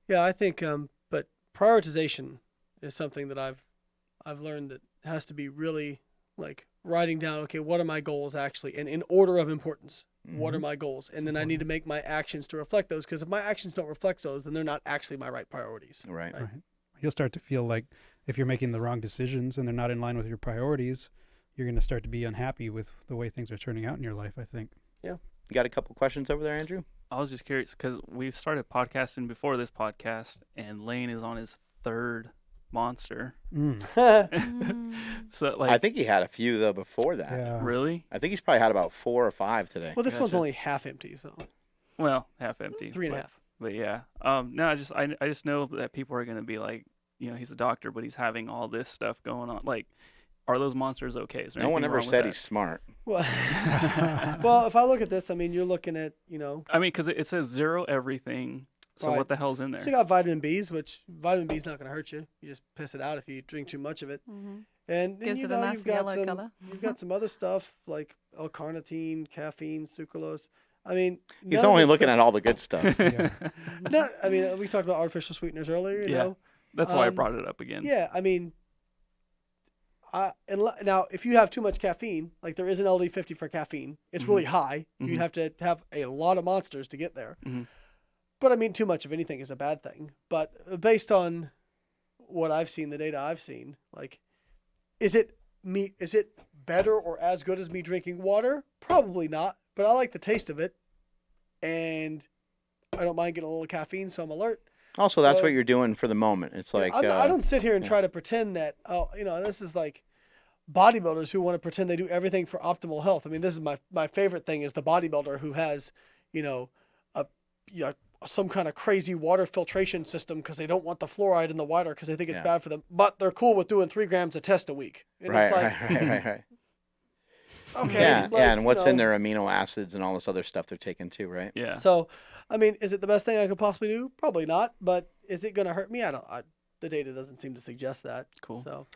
Yeah, I think, but prioritization is something that I've learned that has to be really like writing down. Okay, what are my goals actually, and in order of importance. What are my goals? And then I need to make my actions to reflect those, because if my actions don't reflect those, then they're not actually my right priorities. Right. You'll start to feel like if you're making the wrong decisions and they're not in line with your priorities, you're going to start to be unhappy with the way things are turning out in your life, I think. Yeah. You got a couple questions over there, Andrew? I was just curious because we've started podcasting before this podcast, and Layne is on his third monster. So like, I think he had a few though before that. Yeah. Really? I think he's probably had about 4 or 5 today. Well, this one's only half empty, so. Well, half empty. 3.5. But yeah, no, I just know that people are gonna be like, you know, he's a doctor, but he's having all this stuff going on. Like, are those monsters okay? Is there no one anything ever wrong with said that? he's smart. Well, well, if I look at this, I mean, you're looking at, you know. I mean, because it says 0 everything. So what the hell's in there? So you got vitamin B's, which vitamin B's not going to hurt you. You just piss it out if you drink too much of it. And then, Gives it a nice yellow color. You've got some other stuff like L-carnitine, caffeine, sucralose. I mean, he's only looking at all the good stuff. I mean, we talked about artificial sweeteners earlier. You know? That's why I brought it up again. Yeah, I mean, now if you have too much caffeine, like there is an LD50 for caffeine, it's really high. You'd have to have a lot of monsters to get there. But I mean, too much of anything is a bad thing. But based on what I've seen, the data I've seen, like, is it better or as good as me drinking water? Probably not. But I like the taste of it, and I don't mind getting a little caffeine, so I'm alert. Also, that's what you're doing for the moment. It's like I don't sit here and try to pretend that this is like bodybuilders who want to pretend they do everything for optimal health. I mean, this is my favorite thing is the bodybuilder who has some kind of crazy water filtration system because they don't want the fluoride in the water because they think it's bad for them, but they're cool with doing 3 grams a test a week. And it's like, right. Okay. Yeah, and what's in their amino acids and all this other stuff they're taking too, right? Yeah. So, I mean, is it the best thing I could possibly do? Probably not. But is it going to hurt me? The data doesn't seem to suggest that. Cool. So,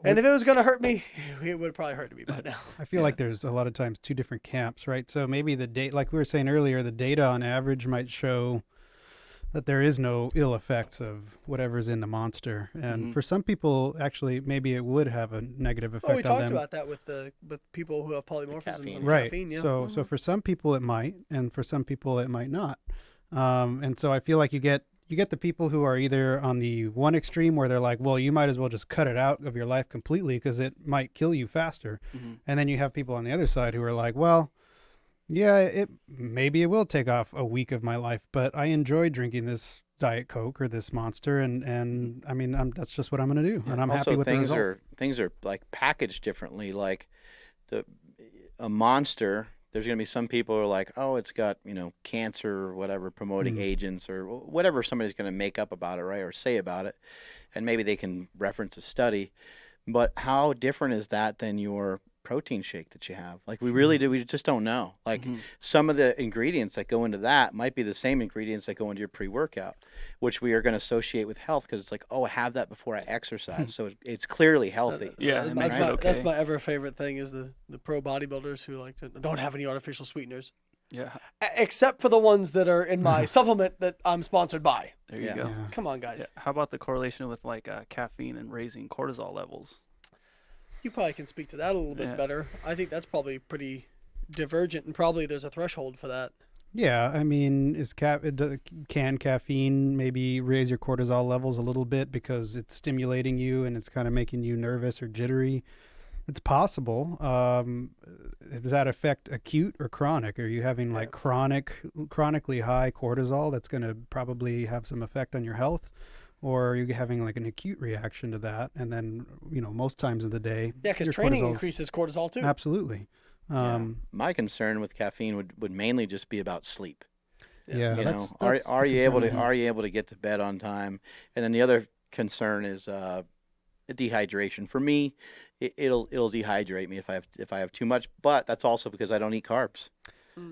and if it was going to hurt me, it would probably hurt me by now. I feel like there's a lot of times 2 different camps, right? So maybe the data, like we were saying earlier, the data on average might show that there is no ill effects of whatever's in the monster. And for some people, actually, maybe it would have a negative effect on them. We talked about that with people who have polymorphisms on right. caffeine. Yeah. So for some people it might, and for some people it might not. And so I feel like you get the people who are either on the one extreme where they're like, well, you might as well just cut it out of your life completely because it might kill you faster. And then you have people on the other side who are like, well, yeah, maybe it will take off a week of my life, but I enjoy drinking this Diet Coke or this Monster, and I mean, that's just what I'm going to do, and I'm happy with the result. Things are like packaged differently. Like a Monster there's going to be some people who are like, oh, it's got, cancer or whatever, promoting agents or whatever somebody's going to make up about it, right, or say about it. And maybe they can reference a study. But how different is that than your protein shake that you have? Like, we just don't know. Like, some of the ingredients that go into that might be the same ingredients that go into your pre-workout, which we are going to associate with health, because it's like, oh, I have that before I exercise. So it's clearly healthy. It makes it okay. That's my ever favorite thing is the pro bodybuilders who don't have any artificial sweeteners. Yeah. Except for the ones that are in my supplement that I'm sponsored by. There you go. Yeah. Come on, guys. Yeah. How about the correlation with like caffeine and raising cortisol levels? You probably can speak to that a little bit better. I think that's probably pretty divergent, and probably there's a threshold for that. Yeah, I mean, can caffeine maybe raise your cortisol levels a little bit because it's stimulating you and it's kind of making you nervous or jittery? It's possible. Does that affect acute or chronic? Are you having like chronically high cortisol that's going to probably have some effect on your health? Or are you having like an acute reaction to that? And then, most times of the day. Yeah, because training increases cortisol too. Absolutely. My concern with caffeine would mainly just be about sleep. Yeah. Are you able to get to bed on time? And then the other concern is dehydration. For me, it'll dehydrate me if I have too much, but that's also because I don't eat carbs.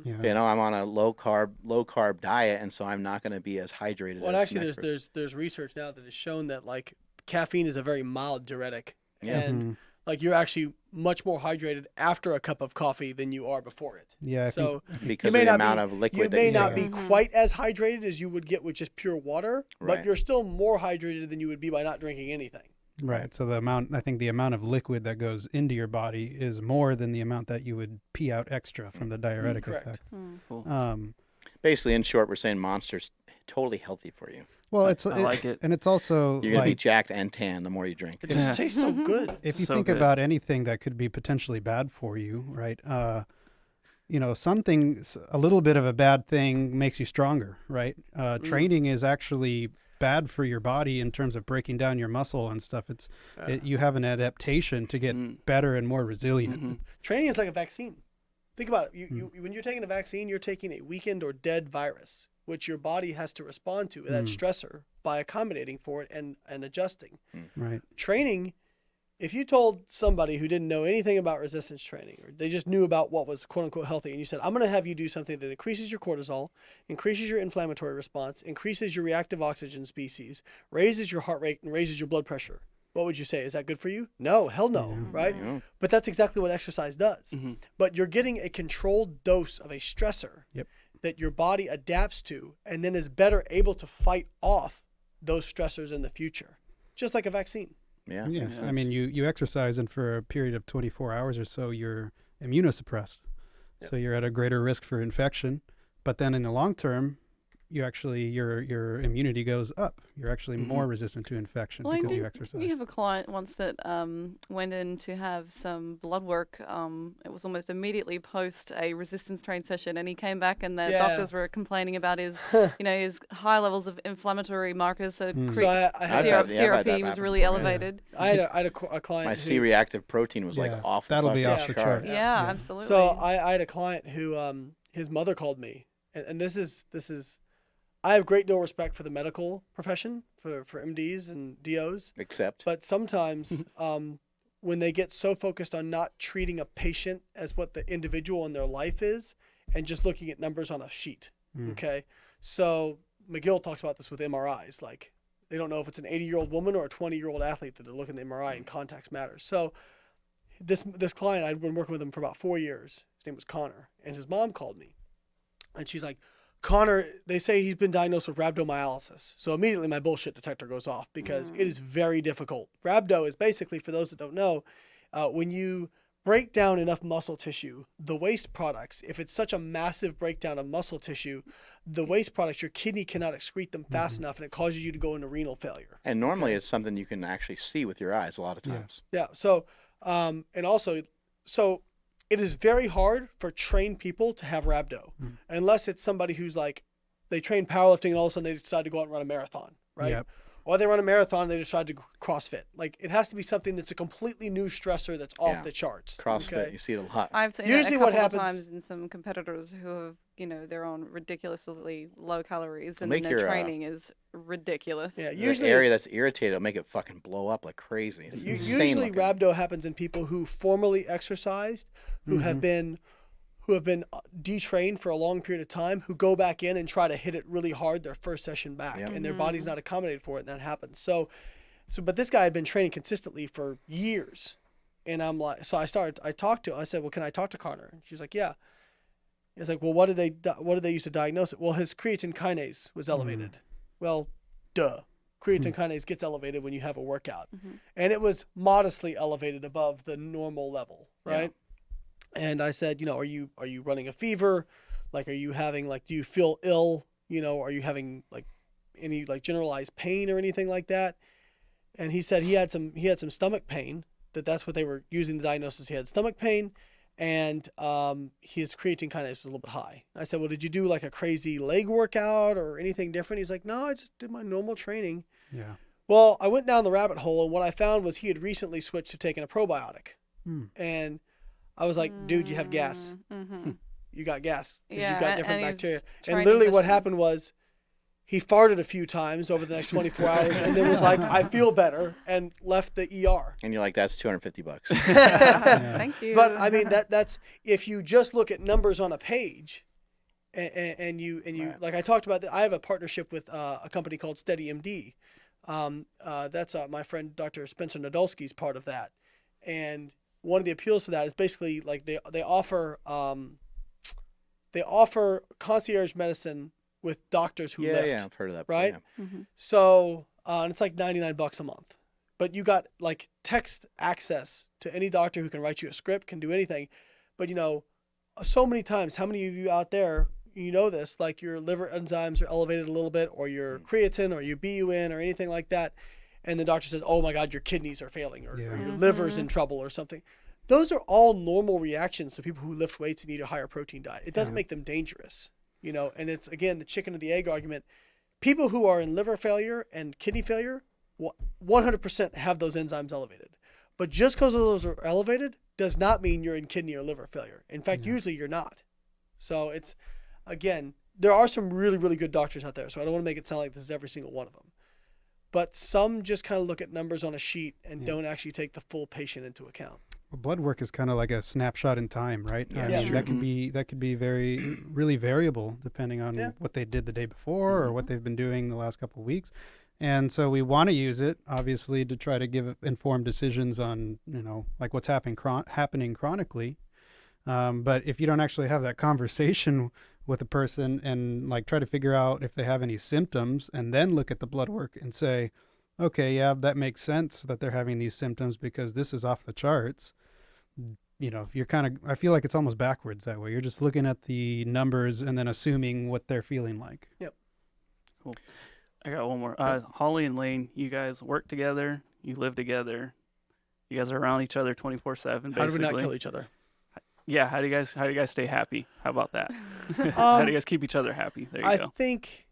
Yeah. I'm on a low carb diet, and so I'm not going to be as hydrated. Well, actually, there's research now that has shown that like caffeine is a very mild diuretic, and like you're actually much more hydrated after a cup of coffee than you are before it. Yeah. So because of the amount of liquid, you may not be quite as hydrated as you would get with just pure water, but you're still more hydrated than you would be by not drinking anything. Right. So the amount of liquid that goes into your body is more than the amount that you would pee out extra from the diuretic effect. Cool. Basically, in short, we're saying Monster's totally healthy for you. Well, I like it. And it's also You're going to be jacked and tan the more you drink. It just tastes so good. If you So think good. about anything that could be potentially bad for you, right? A little bit of a bad thing makes you stronger, right? Training is actually bad for your body in terms of breaking down your muscle and stuff. You have an adaptation to get better and more resilient. Training is like a vaccine. Think about it. You when you're taking a vaccine, you're taking a weakened or dead virus, which your body has to respond to, that stressor, by accommodating for it and adjusting. Right. Training, if you told somebody who didn't know anything about resistance training, or they just knew about what was quote unquote healthy, and you said, I'm going to have you do something that increases your cortisol, increases your inflammatory response, increases your reactive oxygen species, raises your heart rate, and raises your blood pressure, what would you say? Is that good for you? No, hell no, right? Yeah. But that's exactly what exercise does. But you're getting a controlled dose of a stressor that your body adapts to and then is better able to fight off those stressors in the future, just like a vaccine. Yeah. Yes. I mean, you exercise, and for a period of 24 hours or so, you're immunosuppressed. So you're at a greater risk for infection. But then in the long term, your immunity goes up. You're actually more resistant to infection because you exercise. We have a client once that went in to have some blood work. It was almost immediately post a resistance train session, and he came back, and the doctors were complaining about his, his high levels of inflammatory markers. So, CRP was really elevated. I had a client. My C-reactive protein was like off the That'll be off the charts. Yeah, absolutely. So I had a client who his mother called me, and this is. I have great deal of respect for the medical profession, for MDs and DOs. But sometimes when they get so focused on not treating a patient as what the individual in their life is and just looking at numbers on a sheet, okay? So McGill talks about this with MRIs. Like, they don't know if it's an 80-year-old woman or a 20-year-old athlete that they're looking at the MRI, and context matters. So this client, I'd been working with him for about 4 years. His name was Connor, and his mom called me. And she's like, Connor, they say he's been diagnosed with rhabdomyolysis. So immediately my bullshit detector goes off because it is very difficult. Rhabdo is basically, for those that don't know, when you break down enough muscle tissue, the waste products, if it's such a massive breakdown of muscle tissue, the waste products, your kidney cannot excrete them fast enough, and it causes you to go into renal failure. And normally it's something you can actually see with your eyes a lot of times. Yeah. So, and also, it is very hard for trained people to have rhabdo, unless it's somebody who's like, they train powerlifting and all of a sudden they decide to go out and run a marathon, right? Yep. or they run a marathon and they decide to CrossFit. Like, it has to be something that's a completely new stressor that's off the charts. CrossFit, you see it a lot. I've seen Usually it a what couple of happens- times in some competitors who have, they're on ridiculously low calories and make then their your, training is ridiculous. Yeah, The usually area it's- that's irritated will make it fucking blow up like crazy. It's insane usually looking. rhabdo happens in people who formerly exercised, who have been detrained for a long period of time, who go back in and try to hit it really hard their first session back, and their body's not accommodated for it, and that happens. So, but this guy had been training consistently for years, and I'm like, so I talked to him. I said, well, can I talk to Connor? And she's like, yeah. It's like, well, what did they use to diagnose it? Well, his creatine kinase was elevated. Well, duh. Creatine kinase gets elevated when you have a workout, and it was modestly elevated above the normal level, right? And I said, are you running a fever? Like, are you having, like, do you feel ill? Are you having, like, any, like, generalized pain or anything like that? And he said he had some stomach pain, that's what they were using the diagnosis. He had stomach pain, and his creatine kinase was a little bit high. I said, well, did you do, like, a crazy leg workout or anything different? He's like, no, I just did my normal training. Yeah. Well, I went down the rabbit hole, and what I found was he had recently switched to taking a probiotic. And I was like, dude, you have gas. You got gas because you've got different bacteria. And literally what happened was he farted a few times over the next 24 hours and then was like, I feel better, and left the ER. And you're like, that's $250. Thank you. But I mean, that's if you just look at numbers on a page, and you like I talked about, I have a partnership with a company called Steady MD. That's my friend Dr. Spencer Nadolski's part of that, and one of the appeals to that is basically like they offer concierge medicine with doctors who lift. Yeah, I've heard of that. Right? Yeah. So and it's like $99 a month, but you got like text access to any doctor who can write you a script, can do anything. But so many times, how many of you out there, this, like your liver enzymes are elevated a little bit, or your creatine or your BUN or anything like that, and the doctor says, oh my God, your kidneys are failing, or your liver's in trouble or something. Those are all normal reactions to people who lift weights and eat a higher protein diet. It doesn't make them dangerous, and it's, again, the chicken or the egg argument. People who are in liver failure and kidney failure 100% have those enzymes elevated. But just because those are elevated does not mean you're in kidney or liver failure. In fact, usually you're not. So it's, again, there are some really, really good doctors out there. So I don't want to make it sound like this is every single one of them. But some just kind of look at numbers on a sheet and don't actually take the full patient into account. Well, blood work is kind of like a snapshot in time, right? Yeah. I mean, Sure. that could be really variable depending on what they did the day before or what they've been doing the last couple of weeks. And so we want to use it, obviously, to try to give informed decisions on, like what's happening chronically. But if you don't actually have that conversation with a person and like try to figure out if they have any symptoms and then look at the blood work and say, okay, yeah, that makes sense that they're having these symptoms because this is off the charts. You're I feel like it's almost backwards that way. You're just looking at the numbers and then assuming what they're feeling like. Yep. Cool. I got one more. Holly and Layne, you guys work together. You live together. You guys are around each other 24/7. Basically. How do we not kill each other? Yeah. How do you guys stay happy? How about that? How do you guys keep each other happy? There you go. I think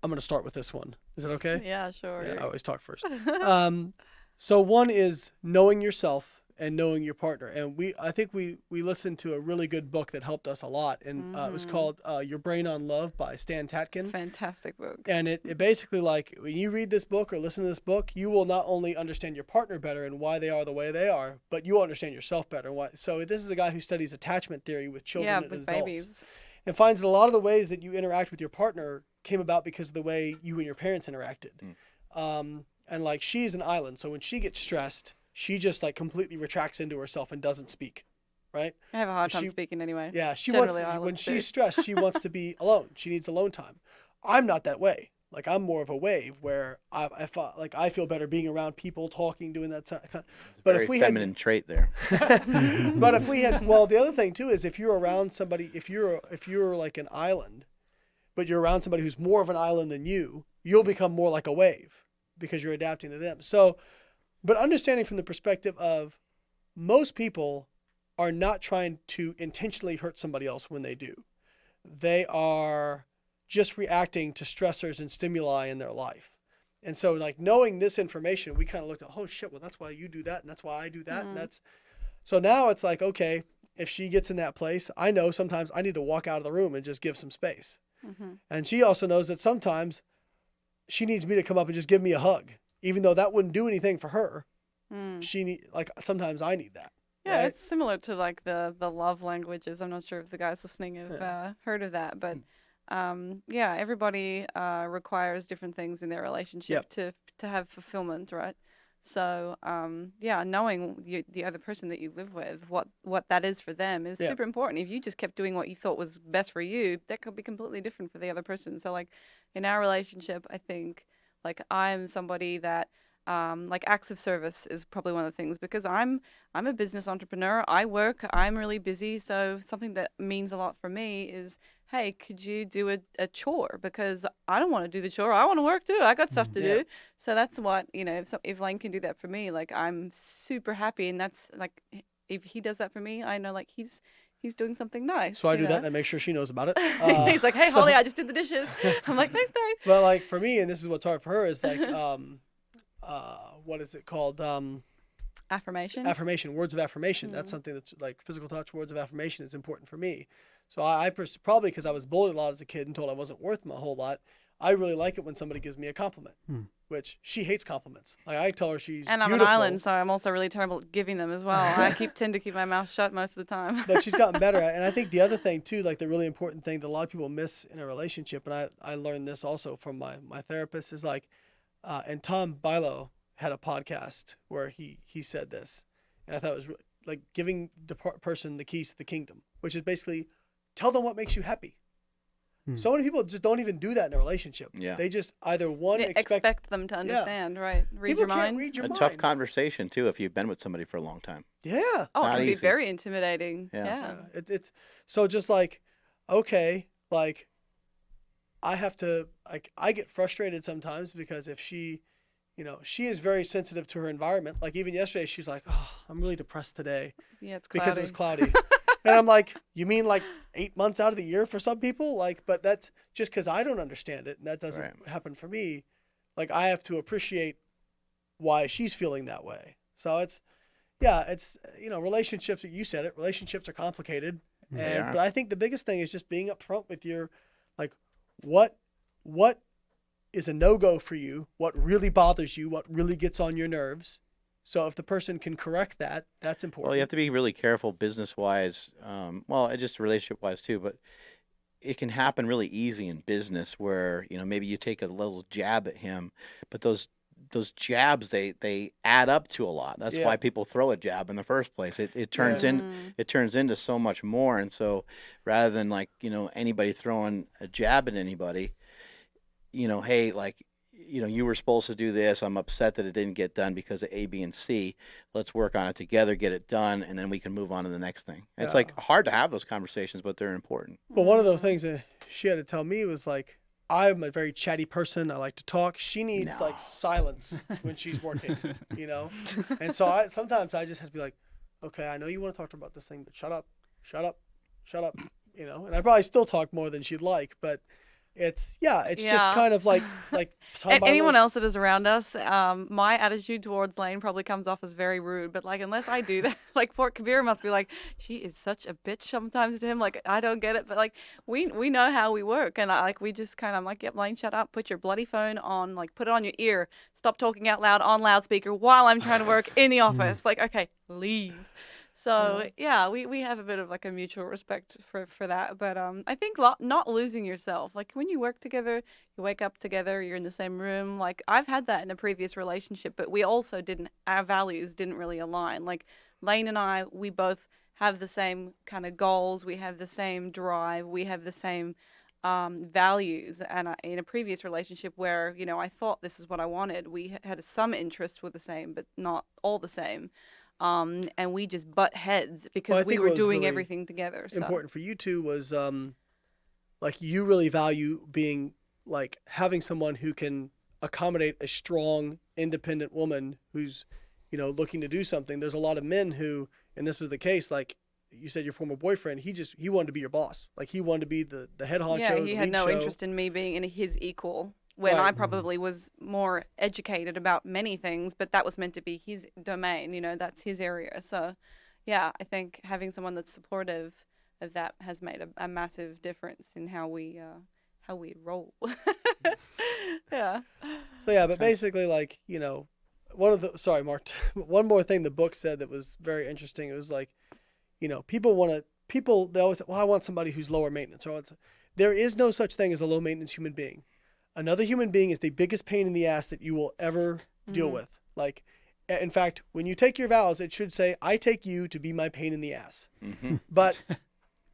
I'm going to start with this one. Is that okay? Yeah, sure. Yeah, I always talk first. So one is knowing yourself and knowing your partner. And I think we listened to a really good book that helped us a lot. And it was called Your Brain on Love by Stan Tatkin. Fantastic book. And it basically, like, when you read this book or listen to this book, you will not only understand your partner better and why they are the way they are, but you'll understand yourself better. And why. So this is a guy who studies attachment theory with children and with adults. babies. And finds that a lot of the ways that you interact with your partner came about because of the way you and your parents interacted. And like, she's an island. So when she gets stressed, she just like completely retracts into herself and doesn't speak, right? I have a hard time speaking anyway. Yeah, she wants Generally, when islands she's do. stressed, she wants to be alone. She needs alone time. I'm not that way. Like, I'm more of a wave where I feel better being around people, talking, doing that. But Very if we feminine trait there. but if we had, well, the other thing too is if you're around somebody, if you're like an island, but you're around somebody who's more of an island than you'll become more like a wave because you're adapting to them. So, but understanding from the perspective of most people are not trying to intentionally hurt somebody else when they do. They are just reacting to stressors and stimuli in their life. And so like knowing this information, we kind of looked at, oh shit, well that's why you do that, and that's why I do that, and that's. So now it's like, okay, if she gets in that place, I know sometimes I need to walk out of the room and just give some space. And she also knows that sometimes she needs me to come up and just give me a hug, even though that wouldn't do anything for her. Sometimes I need that. Yeah, right? it's similar to like the love languages. I'm not sure if the guys listening have heard of that, but yeah, everybody requires different things in their relationship to have fulfillment, right? So yeah, knowing the other person that you live with, what that is for them is super important. If you just kept doing what you thought was best for you, that could be completely different for the other person. So like in our relationship, I think like I'm somebody that like acts of service is probably one of the things, because I'm a business entrepreneur. I work, I'm really busy. So something that means a lot for me is, hey, could you do a chore? Because I don't want to do the chore. I want to work too. I got stuff to do. So that's what, you know, if Layne can do that for me, like I'm super happy. And that's like, if he does that for me, I know like he's doing something nice. So I do that and I make sure she knows about it. He's like, hey, Holly, I just did the dishes. I'm like, thanks, babe. But like for me, and this is what's hard for her, is like, what is it called? Affirmation. Affirmation, words of affirmation. That's something that's like physical touch, words of affirmation is important for me. So I probably because I was bullied a lot as a kid and told I wasn't worth a whole lot, I really like it when somebody gives me a compliment, which she hates compliments. Like I tell her she's and I'm beautiful. an island, so I'm also really terrible at giving them as well. I tend to keep my mouth shut most of the time. But she's gotten better. And I think the other thing too, like the really important thing that a lot of people miss in a relationship, and I learned this also from my therapist, is like, and Tom Bilo had a podcast where he said this, and I thought it was really, like giving the person the keys to the kingdom, which is basically tell them what makes you happy. So many people just don't even do that in a relationship. Yeah. They just either expect them to understand, right? Read people your mind. Can't read your mind. Tough conversation too if you've been with somebody for a long time. Yeah. Oh, Not it can easy. be very intimidating. Yeah. It's so just like, okay, like I have to, like, I get frustrated sometimes because if she, you know, she is very sensitive to her environment. Like even yesterday, she's like, "Oh, I'm really depressed today." Yeah, it's cloudy. Because it was cloudy. And I'm like, "You mean like 8 months out of the year for some people?" Like, but that's just because I don't understand it, and that doesn't happen for me. Like I have to appreciate why she's feeling that way. So it's, you know, relationships. You said it. Relationships are complicated, but I think the biggest thing is just being upfront with your, like, what is a no-go for you, what really bothers you, what really gets on your nerves. So if the person can correct that, that's important. Well, you have to be really careful business-wise, just relationship-wise too, but it can happen really easy in business where, you know, maybe you take a little jab at him, but those jabs, they add up to a lot. That's why people throw a jab in the first place. It turns into so much more. And so rather than like, you know, anybody throwing a jab at anybody, you know, hey, like, you know, you were supposed to do this. I'm upset that it didn't get done because of A, B, and C. Let's work on it together, get it done, and then we can move on to the next thing. It's like hard to have those conversations, but they're important. Well, one of the things that she had to tell me was like, I'm a very chatty person. I like to talk. She needs like silence when she's working, you know? And so sometimes I just have to be like, okay, I know you want to talk to her about this thing, but shut up, you know? And I probably still talk more than she'd like, but it's just kind of like and anyone else that is around us, my attitude towards Layne probably comes off as very rude, but like unless I do that, like Fort Kabir must be like, she is such a bitch sometimes to him, like I don't get it, but like we know how we work, and we just kind of, I'm like, yep, Layne, shut up, put your bloody phone on, like put it on your ear, stop talking out loud on loudspeaker while I'm trying to work in the office, like okay, leave. So yeah, we have a bit of like a mutual respect for that, but I think not losing yourself. Like when you work together, you wake up together, you're in the same room. Like I've had that in a previous relationship, but we also our values didn't really align. Like Layne and I, we both have the same kind of goals, we have the same drive, we have the same values. And in a previous relationship where, you know, I thought this is what I wanted, we had some interests were the same, but not all the same. And we just butt heads because we were doing really everything together. So. Important for you two was, like you really value being like having someone who can accommodate a strong, independent woman who's, you know, looking to do something. There's a lot of men who, and this was the case, like you said, your former boyfriend, he wanted to be your boss. Like he wanted to be the head honcho. Yeah, he had no interest in me being his equal. when Right. I probably was more educated about many things, but that was meant to be his domain, you know, that's his area. So, yeah, I think having someone that's supportive of that has made a massive difference in how we roll. Yeah. So yeah, but Makes sense. basically, like, you know, sorry, Mark, one more thing the book said that was very interesting. It was like, you know, they always say, well, I want somebody who's lower maintenance. There is no such thing as a low maintenance human being. Another human being is the biggest pain in the ass that you will ever deal with. Like, in fact, when you take your vows, it should say, I take you to be my pain in the ass. But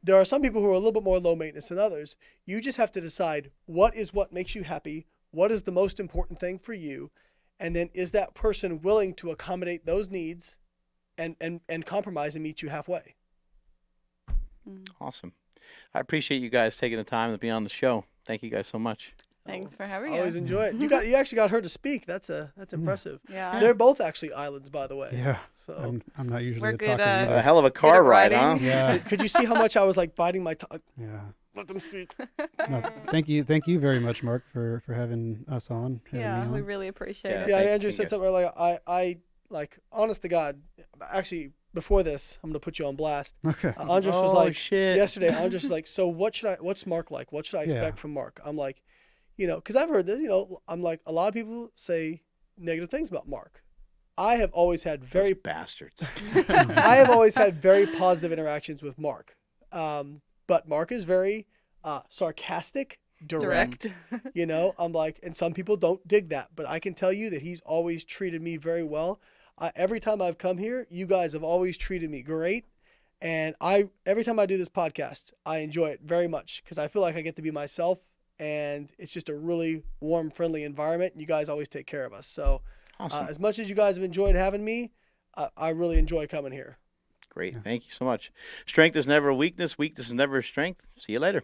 there are some people who are a little bit more low maintenance than others. You just have to decide what makes you happy, what is the most important thing for you, and then is that person willing to accommodate those needs and compromise and meet you halfway. Awesome. I appreciate you guys taking the time to be on the show. Thank you guys so much. Thanks for having I always us. enjoy it. You actually got her to speak. That's impressive. Yeah. They're both actually islands, by the way. Yeah. So I'm not usually We're a good, talker A either. hell of a car ride, huh? writing. Yeah. could you see how much I was like biting my tongue? Yeah. Let them speak. No, thank you very much, Mark, for having us on. having Yeah, me we on. really appreciate Yeah. it. Yeah, Thank- Andrew thank said you. something like I like honest to God. Actually, before this, I'm gonna put you on blast. Okay. Andres was Oh, like shit. yesterday. Andres was like, so what's Mark like? What should I expect Yeah. from Mark? I'm like, you know, because I've heard that, you know, I'm like a lot of people say negative things about Mark. I have always had Those very bastards. I have always had very positive interactions with Mark. But Mark is very sarcastic, direct. You know, I'm like, and some people don't dig that, but I can tell you that he's always treated me very well. Every time I've come here, you guys have always treated me great. And every time I do this podcast, I enjoy it very much because I feel like I get to be myself, and it's just a really warm, friendly environment. And you guys always take care of us. So Awesome. as much as you guys have enjoyed having me, I really enjoy coming here. Great. Thank you so much. Strength is never a weakness. Weakness is never a strength. See you later.